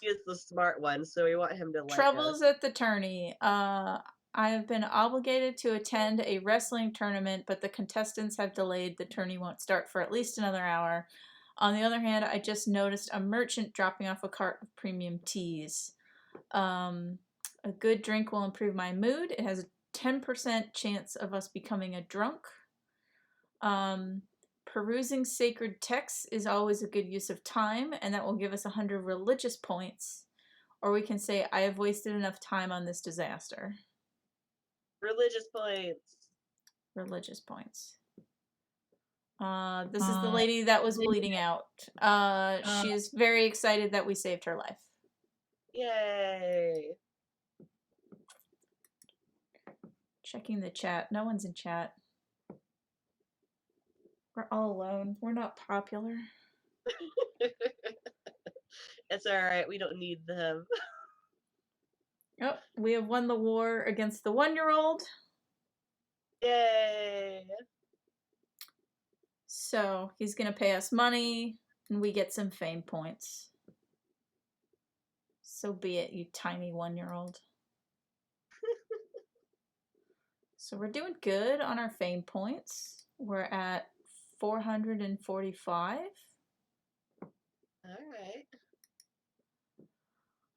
He is the smart one, so we want him to like Troubles us. at the tourney. I have been obligated to attend a wrestling tournament, but the contestants have delayed. The tourney won't start for at least another hour. On the other hand, I just noticed a merchant dropping off a cart of premium teas. A good drink will improve my mood. It has a 10% chance of us becoming a drunk. Perusing sacred texts is always a good use of time, and that will give us 100 religious points. Or we can say, I have wasted enough time on this disaster. Religious points. Religious points. This is the lady that was bleeding out. She is very excited that we saved her life. Yay. Checking the chat. No one's in chat. We're all alone. We're not popular. It's alright. We don't need them. Oh, we have won the war against the 1-year-old. Yay. So he's going to pay us money, and we get some fame points. So be it, you tiny 1-year-old. So we're doing good on our fame points. We're at 445. Alright.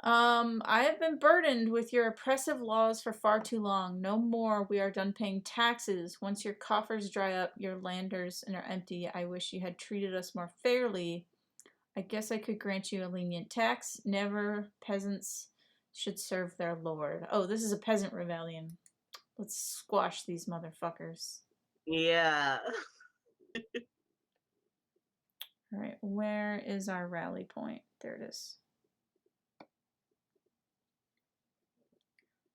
I have been burdened with your oppressive laws for far too long. No more. We are done paying taxes. Once your coffers dry up, your landers and are empty. I wish you had treated us more fairly. I guess I could grant you a lenient tax. Never. Peasants should serve their lord. Oh, this is a peasant rebellion. Let's squash these motherfuckers. Yeah. Alright, where is our rally point? There it is.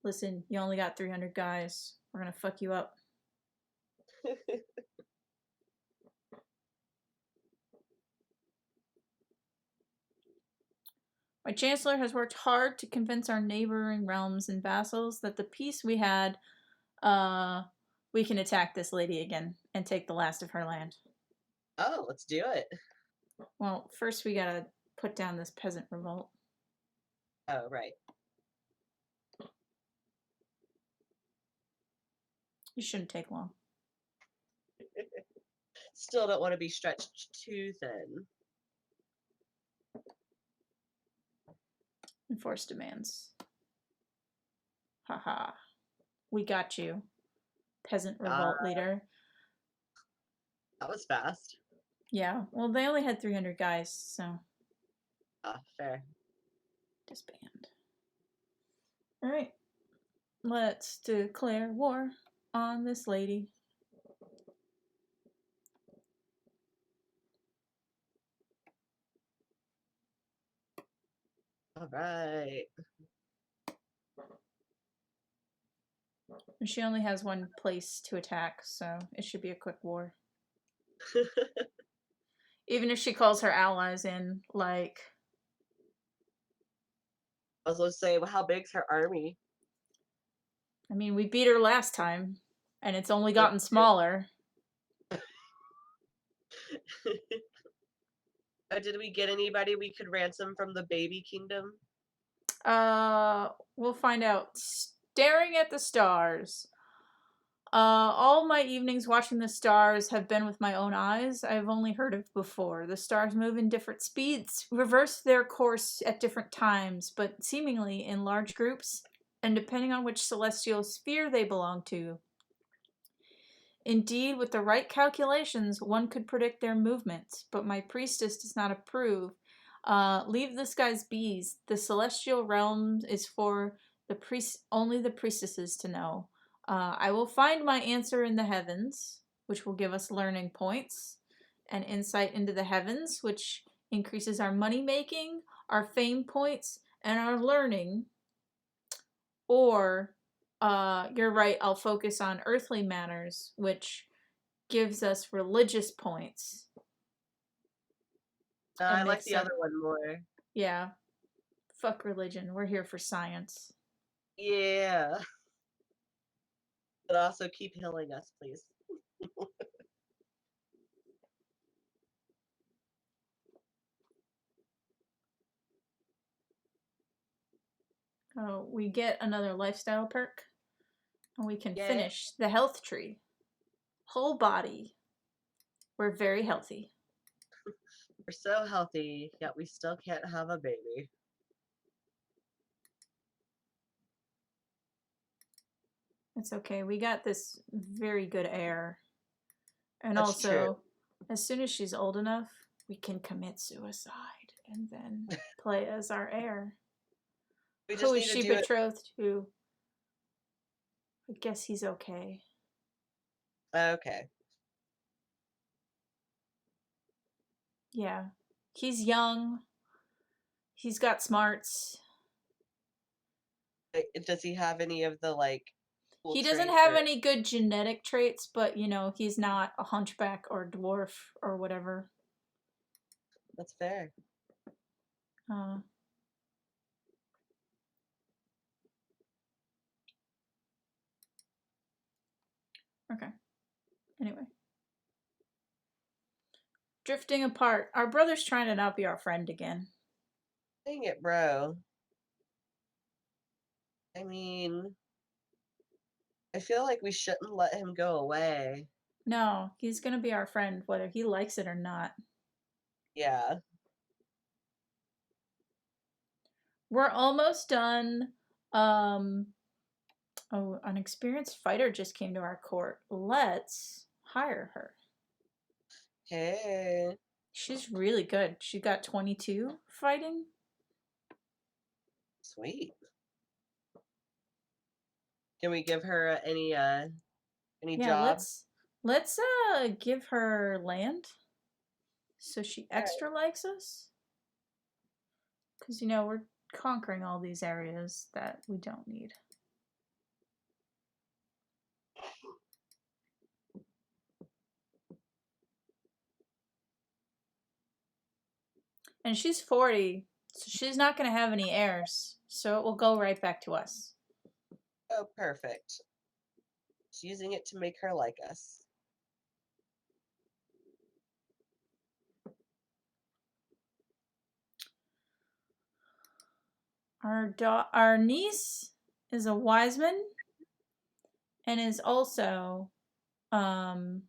Listen, you only got 300 guys. We're gonna fuck you up. My chancellor has worked hard to convince our neighboring realms and vassals that the peace we had, we can attack this lady again and take the last of her land. Oh, let's do it. Well, first we gotta put down this peasant revolt. Oh, right. It shouldn't take long. Still don't want to be stretched too thin. Enforce demands. Haha. We got you, peasant revolt leader. That was fast. Yeah, well, they only had 300 guys, so. Fair. Disband. Alright. Let's declare war on this lady. Alright. She only has one place to attack, so it should be a quick war. Even if she calls her allies in, like... I was gonna say, well, how big's her army? I mean, we beat her last time, and it's only That's gotten smaller. true. Did we get anybody we could ransom from the baby kingdom? We'll find out. Staring at the stars. All my evenings watching the stars have been with my own eyes. I've only heard of before. The stars move in different speeds, reverse their course at different times, but seemingly in large groups, and depending on which celestial sphere they belong to. Indeed, with the right calculations, one could predict their movements, but my priestess does not approve. Leave this guy's bees. The celestial realm is for only the priestesses to know. I will find my answer in the heavens, which will give us learning points, and insight into the heavens, which increases our money making, our fame points, and our learning. Or, you're right, I'll focus on earthly matters, which gives us religious points. I And like makes the other one more. yeah, fuck religion. We're here for science. Yeah. But also keep healing us, please. We get another lifestyle perk, and we can Yeah. finish the health tree. Whole body. We're very healthy. We're so healthy, yet we still can't have a baby. It's okay. We got this very good heir. And That's also, true. as soon as she's old enough, we can commit suicide and then play as our heir. We Who just is need to she do it. betrothed to? I guess he's okay. Okay. Yeah. He's young. He's got smarts. Does he have any of the like cool He doesn't traits have or any good genetic traits, but he's not a hunchback or a dwarf or whatever. that's fair. Uh, okay. Anyway. Drifting apart. Our brother's trying to not be our friend again. Dang it, bro. I mean, I feel like we shouldn't let him go away. No, he's gonna be our friend whether he likes it or not. Yeah. We're almost done. Oh, an experienced fighter just came to our court. Let's hire her. Hey. She's really good. She got 22 fighting. Sweet. Can we give her any Yeah, jobs? let's give her land so she All right. extra likes us. Cuz we're conquering all these areas that we don't need. And she's 40, so she's not going to have any heirs. So it will go right back to us. Oh, perfect. She's using it to make her like us. Our niece is a wiseman and is also an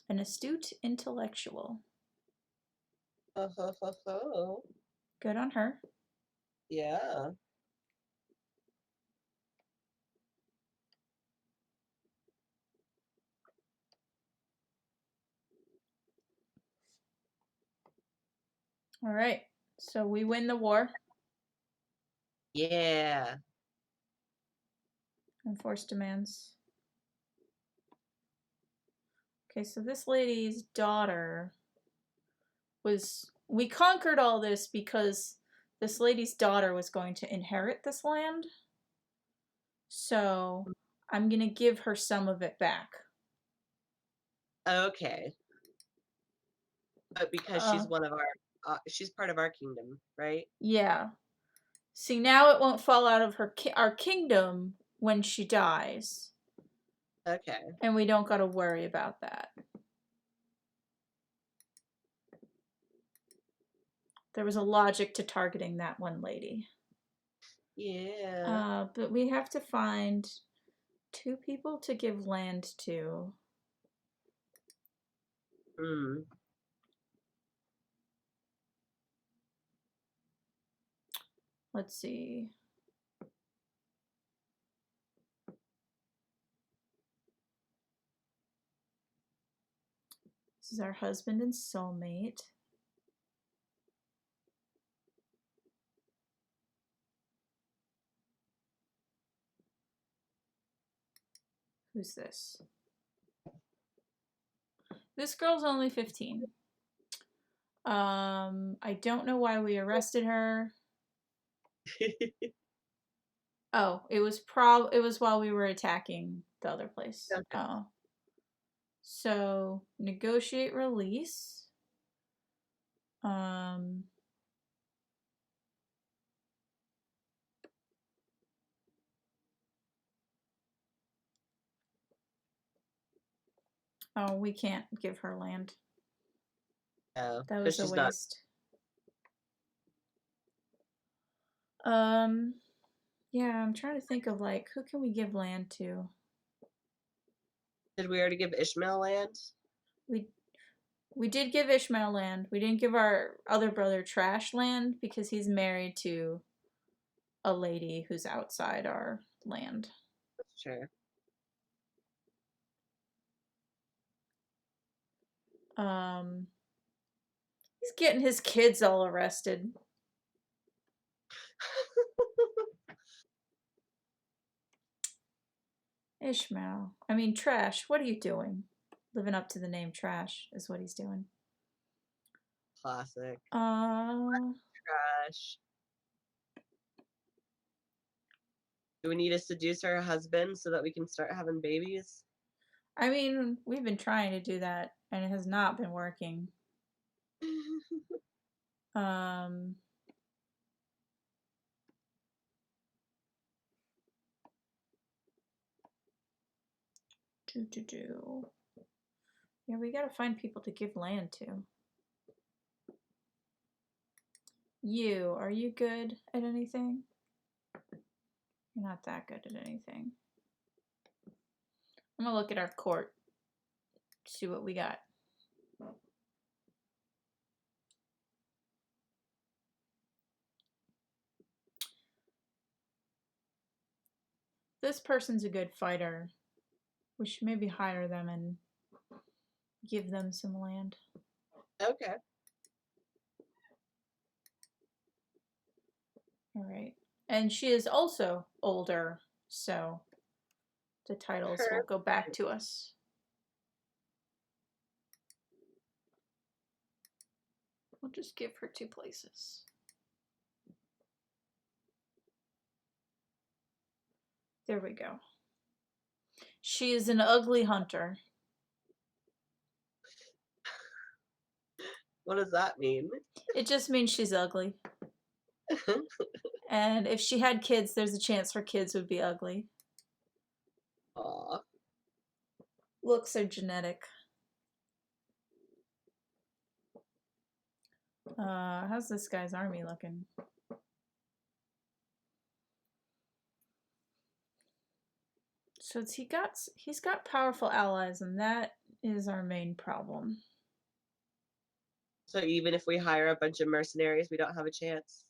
astute intellectual. Ho, ho, ho, ho. Good on her. Yeah. All right. So we win the war. Yeah. Enforce demands. Okay, so this lady's daughter we conquered all this because this lady's daughter was going to inherit this land. So I'm going to give her some of it back. Okay. But because Uh, she's one of our, she's part of our kingdom, right? yeah. See, now it won't fall out of our kingdom when she dies. Okay. And we don't got to worry about that. There was a logic to targeting that one lady. Yeah. But we have to find 2 people to give land to. Hmm. Let's see. This is our husband and soulmate. Who's this? This girl's only 15. I don't know why we arrested her. Oh, it was while we were attacking the other place. Okay. Oh. So, negotiate release. Oh, we can't give her land. Oh, That because was a she's not. waste. Yeah, I'm trying to think of like who can we give land to? Did we already give Ishmael land? We did give Ishmael land. We didn't give our other brother Trash land because he's married to a lady who's outside our land. Sure. He's getting his kids all arrested. Ishmael. I mean, Trash, what are you doing? Living up to the name Trash is what he's doing. Classic. Uh, Trash. Do we need to seduce our husband so that we can start having babies? I mean, we've been trying to do that and it has not been working. Um, Yeah, we gotta find people to give land to. Are you good at anything? You're not that good at anything. I'm gonna look at our court, see what we got. This person's a good fighter. We should maybe hire them and give them some land. Okay. All right. And she is also older, so the titles will go back to us. We'll just give her 2 places. There we go. She is an ugly hunter. What does that mean? It just means she's ugly. And if she had kids, there's a chance her kids would be ugly. Aw. Looks are genetic. How's this guy's army looking? So he's got powerful allies, and that is our main problem. So even if we hire a bunch of mercenaries, we don't have a chance?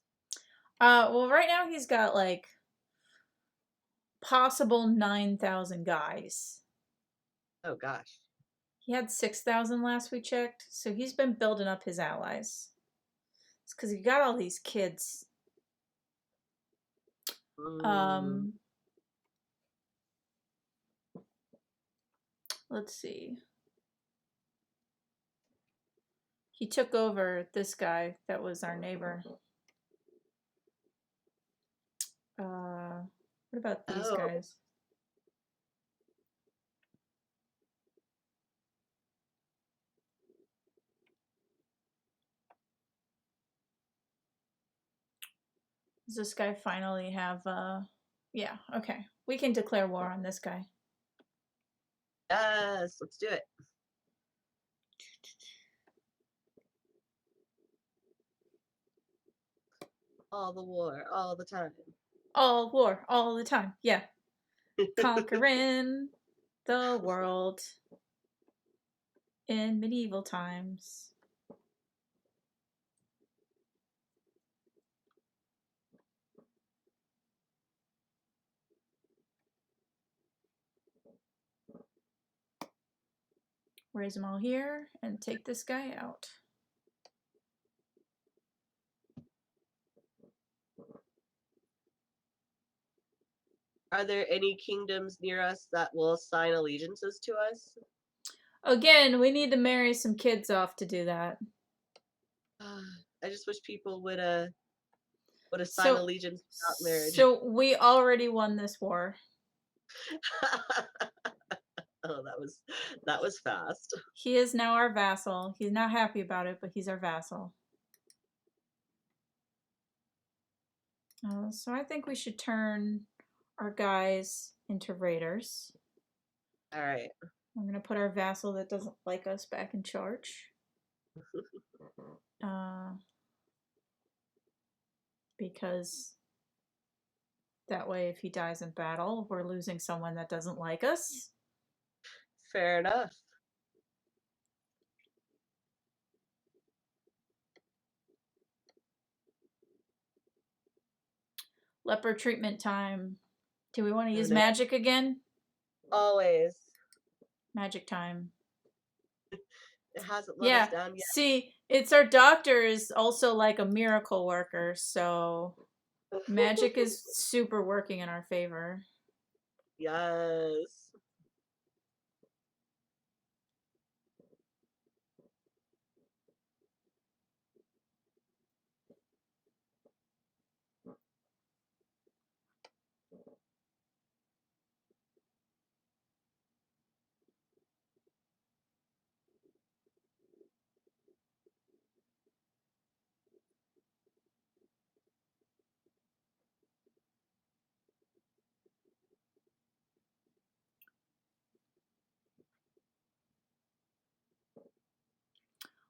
Well, right now he's got like possible 9,000 guys. Oh gosh. He had 6,000 last we checked, so he's been building up his allies. It's because he got all these kids. Let's see. He took over this guy that was our neighbor. What about these guys? Does this guy finally have yeah, okay. We can declare war on this guy. Yes, let's do it. All the war, all the time. All war, all the time. Yeah. Conquering the world in medieval times. Raise them all here and take this guy out. Are there any kingdoms near us that will assign allegiances to us? Again, we need to marry some kids off to do that. I just wish people would assign So, allegiance without marriage. so we already won this war. Oh, that was fast. He is now our vassal. He's not happy about it, but he's our vassal. So I think we should turn our guys into raiders. All right. We're going to put our vassal that doesn't like us back in charge. Because that way, if he dies in battle, we're losing someone that doesn't like us. Fair enough. Leper treatment time. Do we want to use magic again? Always. Magic time. It hasn't let us down yet. See, it's our doctor is also like a miracle worker, so magic is super working in our favor. Yes.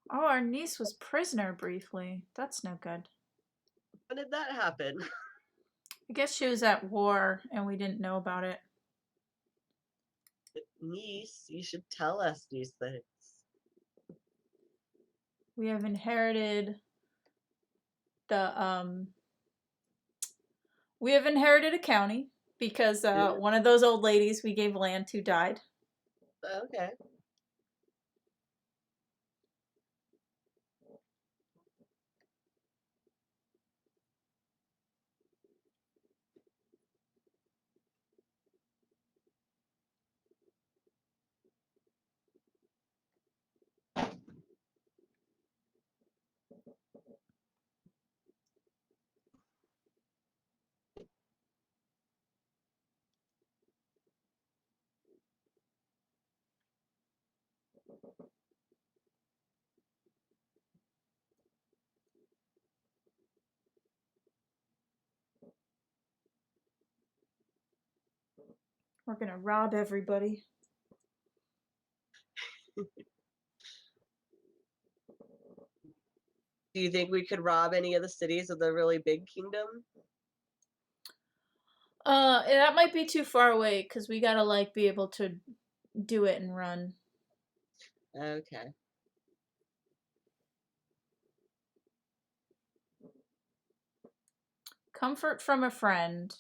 Oh, our niece was prisoner briefly. That's no good. When did that happen? I guess she was at war and we didn't know about it. Niece, you should tell us these things. We have inherited the we have inherited a county because one of those old ladies we gave land to died. Okay. We're gonna rob everybody. Do you think we could rob any of the cities of the really big kingdom? That might be too far away because we gotta like be able to do it and run. Okay. Comfort from a friend.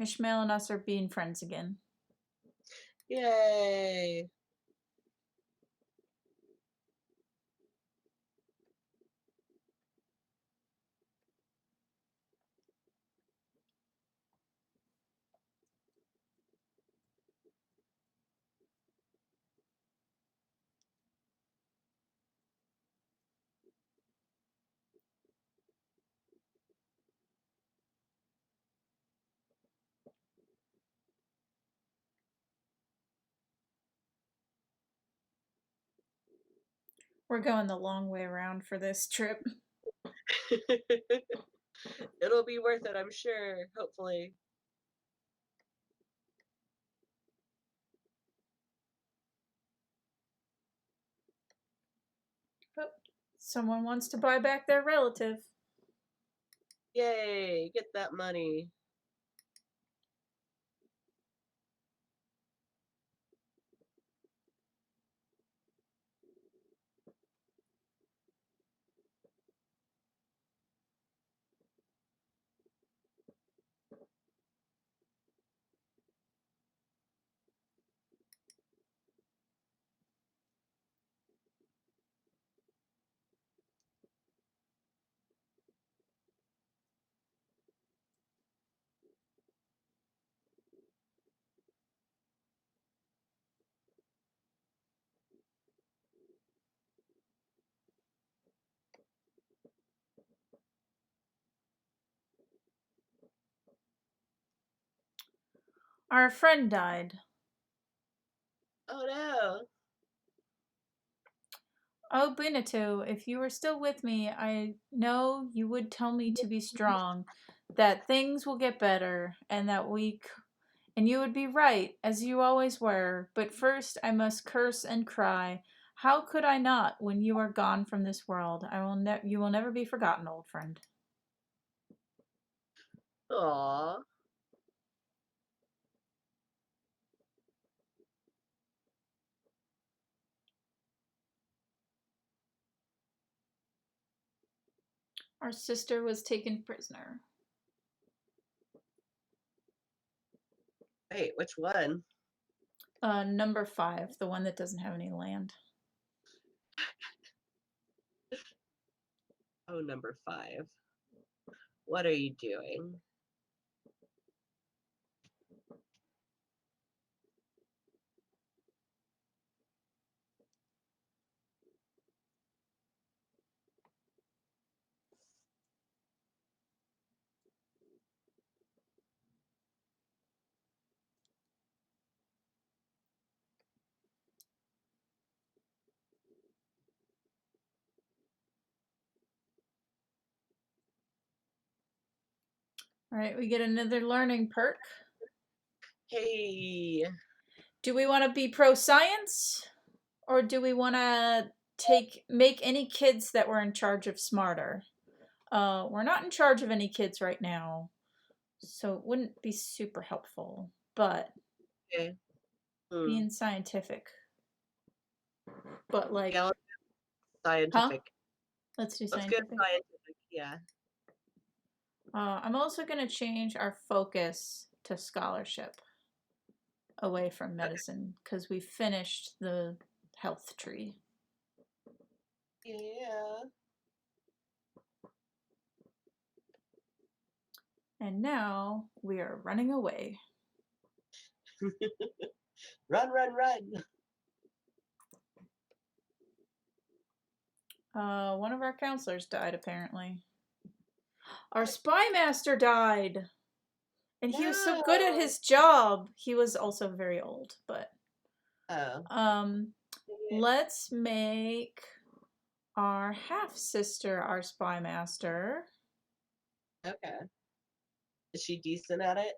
Ishmael and us are being friends again. Yay. We're going the long way around for this trip. It'll be worth it, I'm sure. Hopefully. Oh, someone wants to buy back their relative. Yay, get that money. Our friend died. Oh no. Oh, Benito, if you were still with me, I know you would tell me to be strong, that things will get better, and and you would be right, as you always were. But first, I must curse and cry. How could I not when you are gone from this world? You will never be forgotten, old friend. Aw. Our sister was taken prisoner. Wait, which one? Number 5, the one that doesn't have any land. Oh, number 5. What are you doing? All right, we get another learning perk. Hey. Do we want to be pro science, or do we want to make any kids that were in charge of smarter? We're not in charge of any kids right now, so it wouldn't be super helpful. But Okay. being scientific, but like, Yeah, let's go huh? scientific. Let's do Let's go scientific. scientific, yeah. I'm also going to change our focus to scholarship away from medicine because we finished the health tree. Yeah. And now we are running away. Run, run, run. One of our counselors died, apparently. Our spy master died! And he was so good at No. his job. He was also very old, but Oh. let's make our half sister our spy master. Okay. Is she decent at it?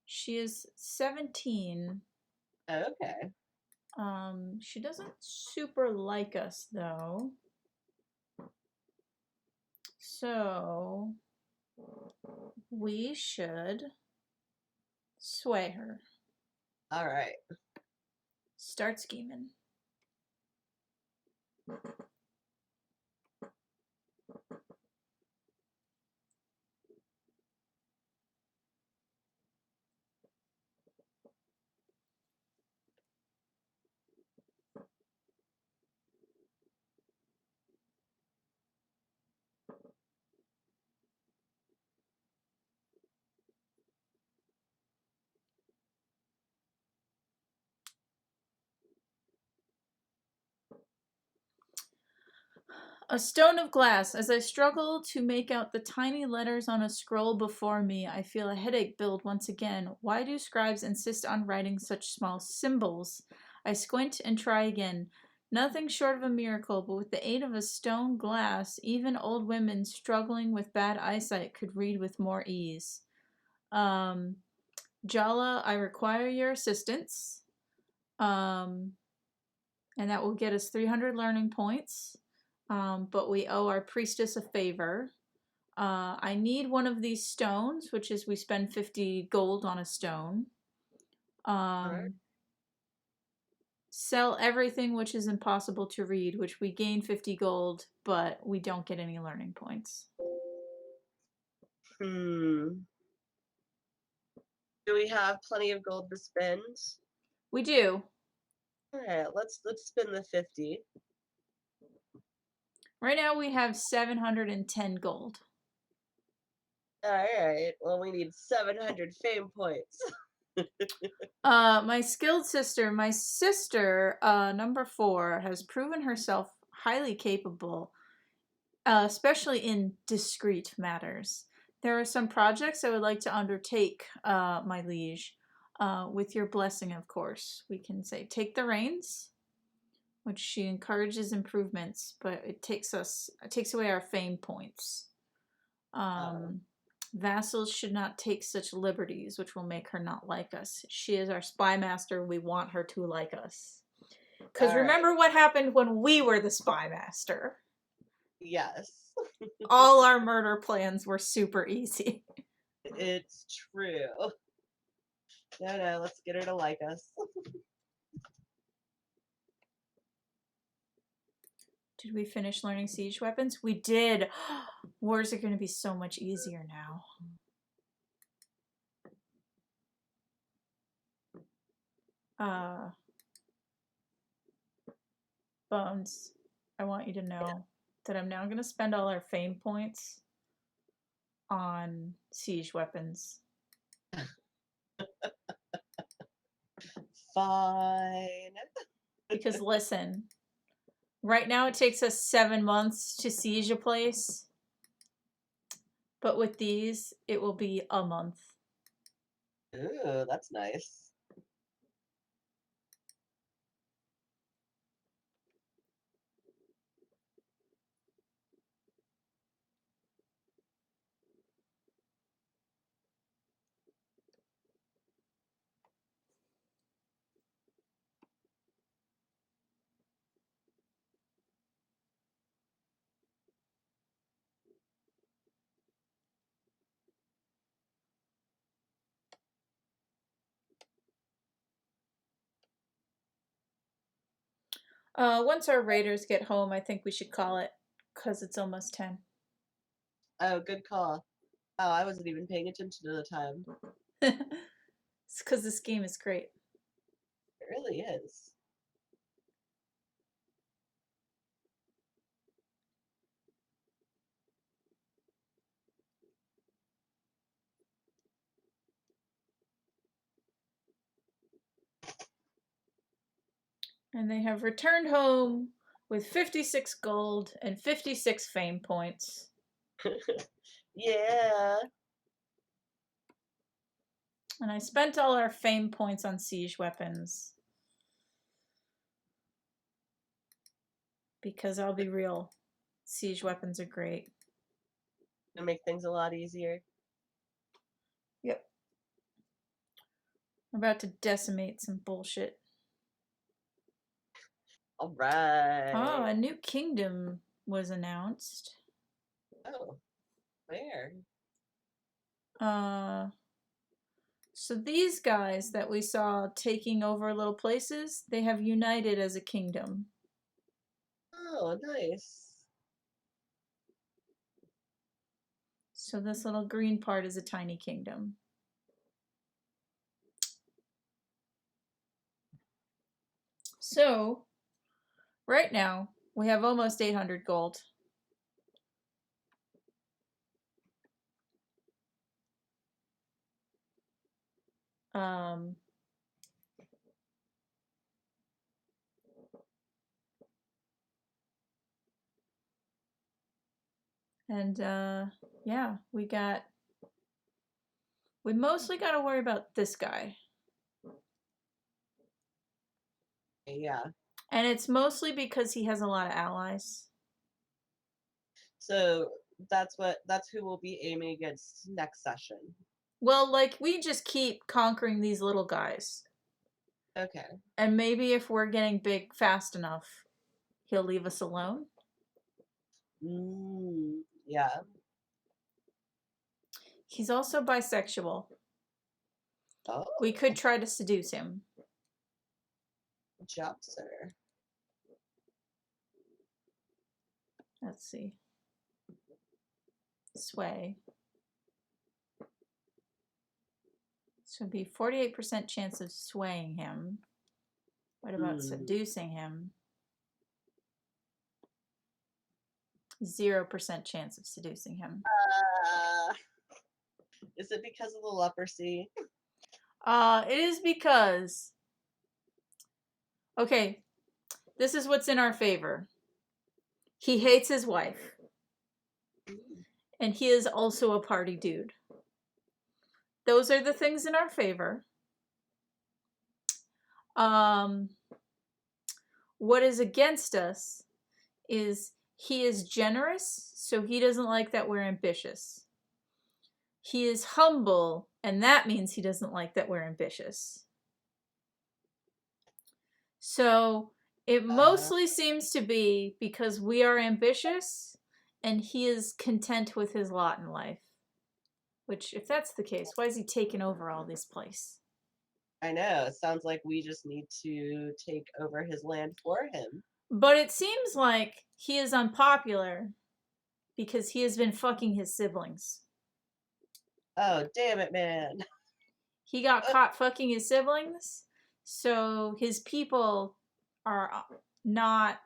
She is 17. Okay. She doesn't super like us though. So we should sway her. All right. Start scheming. A stone of glass. As I struggle to make out the tiny letters on a scroll before me, I feel a headache build once again. Why do scribes insist on writing such small symbols? I squint and try again. Nothing short of a miracle, but with the aid of a stone glass, even old women struggling with bad eyesight could read with more ease. Jala, I require your assistance. And that will get us 300 learning points. But we owe our priestess a favor. I need one of these stones, which is we spend 50 gold on a stone. Alright. Sell everything which is impossible to read, which we gain 50 gold, but we don't get any learning points. Do we have plenty of gold to spend? We do. Alright, let's spend the 50. Right now we have 710 gold. Alright, well we need 700 fame points. My sister, number 4, has proven herself highly capable, especially in discreet matters. There are some projects I would like to undertake, my liege. With your blessing, of course. We can say, take the reins, which she encourages improvements, but it takes away our fame points. Vassals should not take such liberties, which will make her not like us. She is our spy master. We want her to like us. Because remember what happened when we were the spy master? Yes. All our murder plans were super easy. It's true. No, let's get her to like us. Did we finish learning siege weapons? We did. Wars are going to be so much easier now. Bones, I want you to know that I'm now going to spend all our fame points on siege weapons. Fine. Because listen, right now it takes us 7 months to siege a place. But with these, it will be a month. Ooh, that's nice. Once our raiders get home, I think we should call it, because it's almost 10. Oh, good call. Oh, I wasn't even paying attention to the time. It's because this game is great. It really is. And they have returned home with 56 gold and 56 fame points. Yeah. And I spent all our fame points on siege weapons. Because I'll be real, siege weapons are great. Gonna make things a lot easier. Yep. We're about to decimate some bullshit. Alright. Oh, a new kingdom was announced. Oh. Where? So these guys that we saw taking over little places, they have united as a kingdom. Oh, nice. So this little green part is a tiny kingdom. So, right now, we have almost 800 gold. And, yeah, we mostly got to worry about this guy. Yeah. And it's mostly because he has a lot of allies. So that's who we'll be aiming against next session. Well, like, we just keep conquering these little guys. Okay. And maybe if we're getting big fast enough, he'll leave us alone. Yeah. He's also bisexual. Oh. We could try to seduce him. Good job, sir. Let's see. Sway. So it'd be 48% chance of swaying him. What about seducing him? 0% chance of seducing him. Is it because of the leprosy? It is because... Okay, this is what's in our favor. He hates his wife. And he is also a party dude. Those are the things in our favor. What is against us is he is generous, so he doesn't like that we're ambitious. He is humble, and that means he doesn't like that we're ambitious. So it mostly seems to be because we are ambitious and he is content with his lot in life. Which, if that's the case, why is he taking over all this place? I know. It sounds like we just need to take over his land for him. But it seems like he is unpopular because he has been fucking his siblings. Oh, damn it, man. He got caught fucking his siblings, so his people are not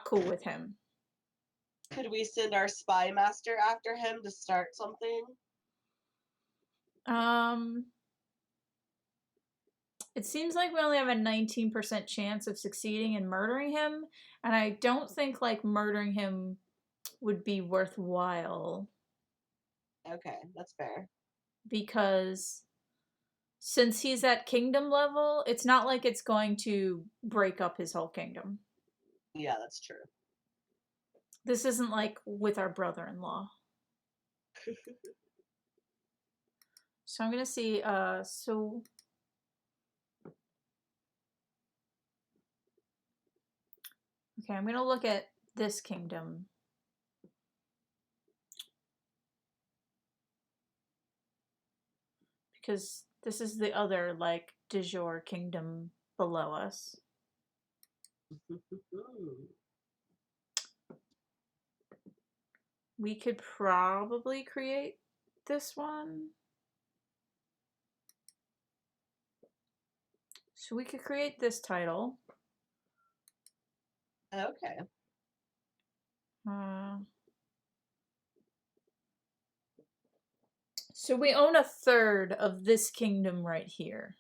cool with him. Could we send our spy master after him to start something? It seems like we only have a 19% chance of succeeding in murdering him, and I don't think, like, murdering him would be worthwhile. Okay, that's fair. Because since he's at kingdom level, it's not like it's going to break up his whole kingdom. Yeah, that's true. This isn't like with our brother-in-law. So I'm going to see, so... Okay, I'm going to look at this kingdom. Because this is the other, like, de jure kingdom below us. We could probably create this one. So we could create this title. Okay. So we own a third of this kingdom right here.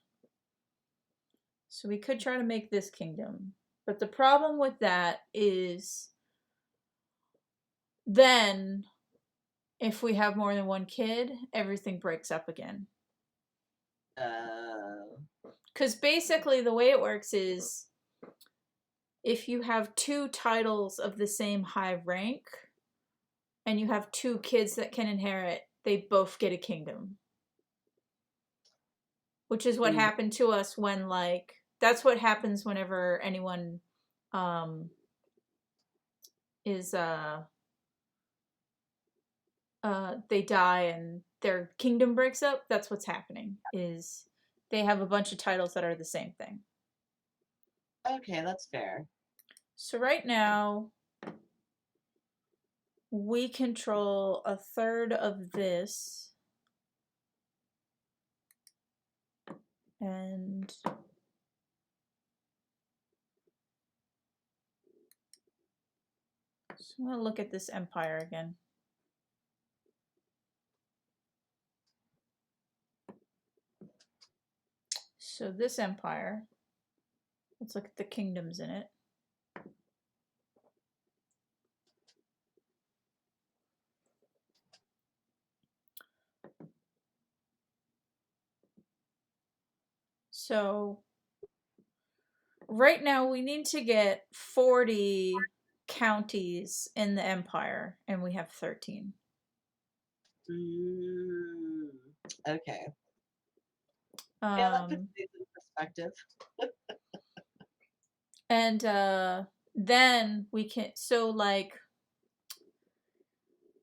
So we could try to make this kingdom. But the problem with that is then if we have more than one kid, everything breaks up again. Because basically the way it works is if you have 2 titles of the same high rank and you have 2 kids that can inherit, they both get a kingdom. Which is what happened to us when, like, that's what happens whenever anyone is they die and their kingdom breaks up. That's what's happening, is they have a bunch of titles that are the same thing. Okay, that's fair. So right now we control a third of this, and so I'm gonna look at this empire again. So this empire, let's look at the kingdoms in it. So right now we need to get 40 counties in the empire, and we have 13. Mm, okay. Yeah, that puts things in perspective. And then we can, so like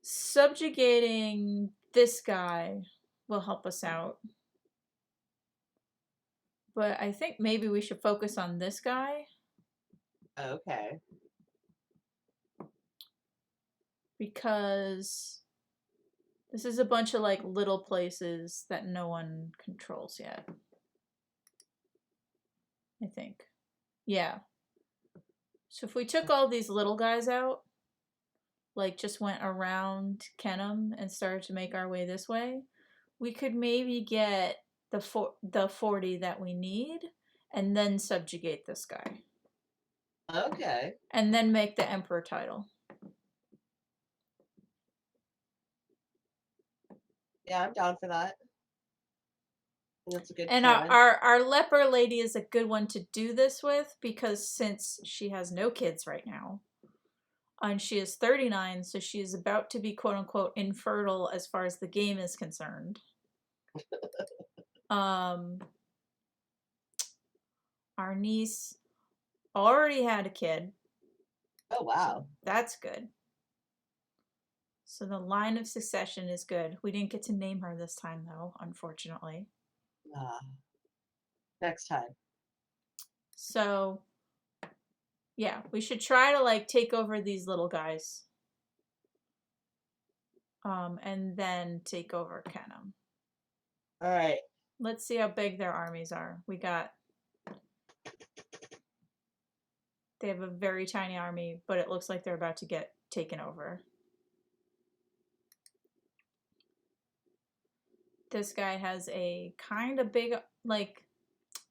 subjugating this guy will help us out. But I think maybe we should focus on this guy Okay. because this is a bunch of like little places that no one controls yet. I think. Yeah. So if we took all these little guys out, like just went around Kenham and started to make our way this way, we could maybe get the 40 that we need and then subjugate this guy. Okay. And then make the emperor title. Yeah, I'm down for that. That's a good And plan. our leper lady is a good one to do this with because since she has no kids right now, and she is 39, so she is about to be quote unquote infertile as far as the game is concerned. Our niece already had a kid. Oh wow. So that's good. So the line of succession is good. We didn't get to name her this time though, unfortunately. Next time. So yeah, we should try to like take over these little guys. And then take over Kenham. All right. Let's see how big their armies are. They have a very tiny army, but it looks like they're about to get taken over. This guy has a kind of big, like,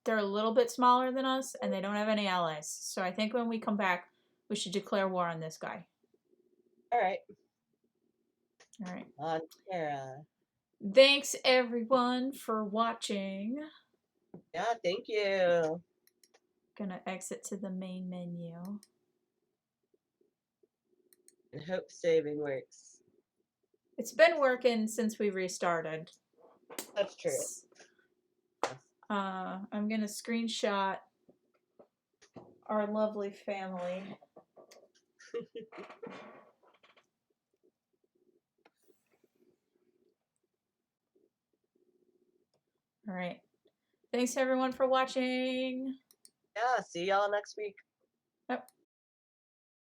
they're a little bit smaller than us, and they don't have any allies. So I think when we come back, we should declare war on this guy. All right. All right. On Terra. Thanks, everyone, for watching. Yeah, thank you. Gonna exit to the main menu. And hope saving works. It's been working since we restarted. That's true. I'm gonna screenshot our lovely family. All right. Thanks everyone for watching. Yeah, see y'all next week. Yep.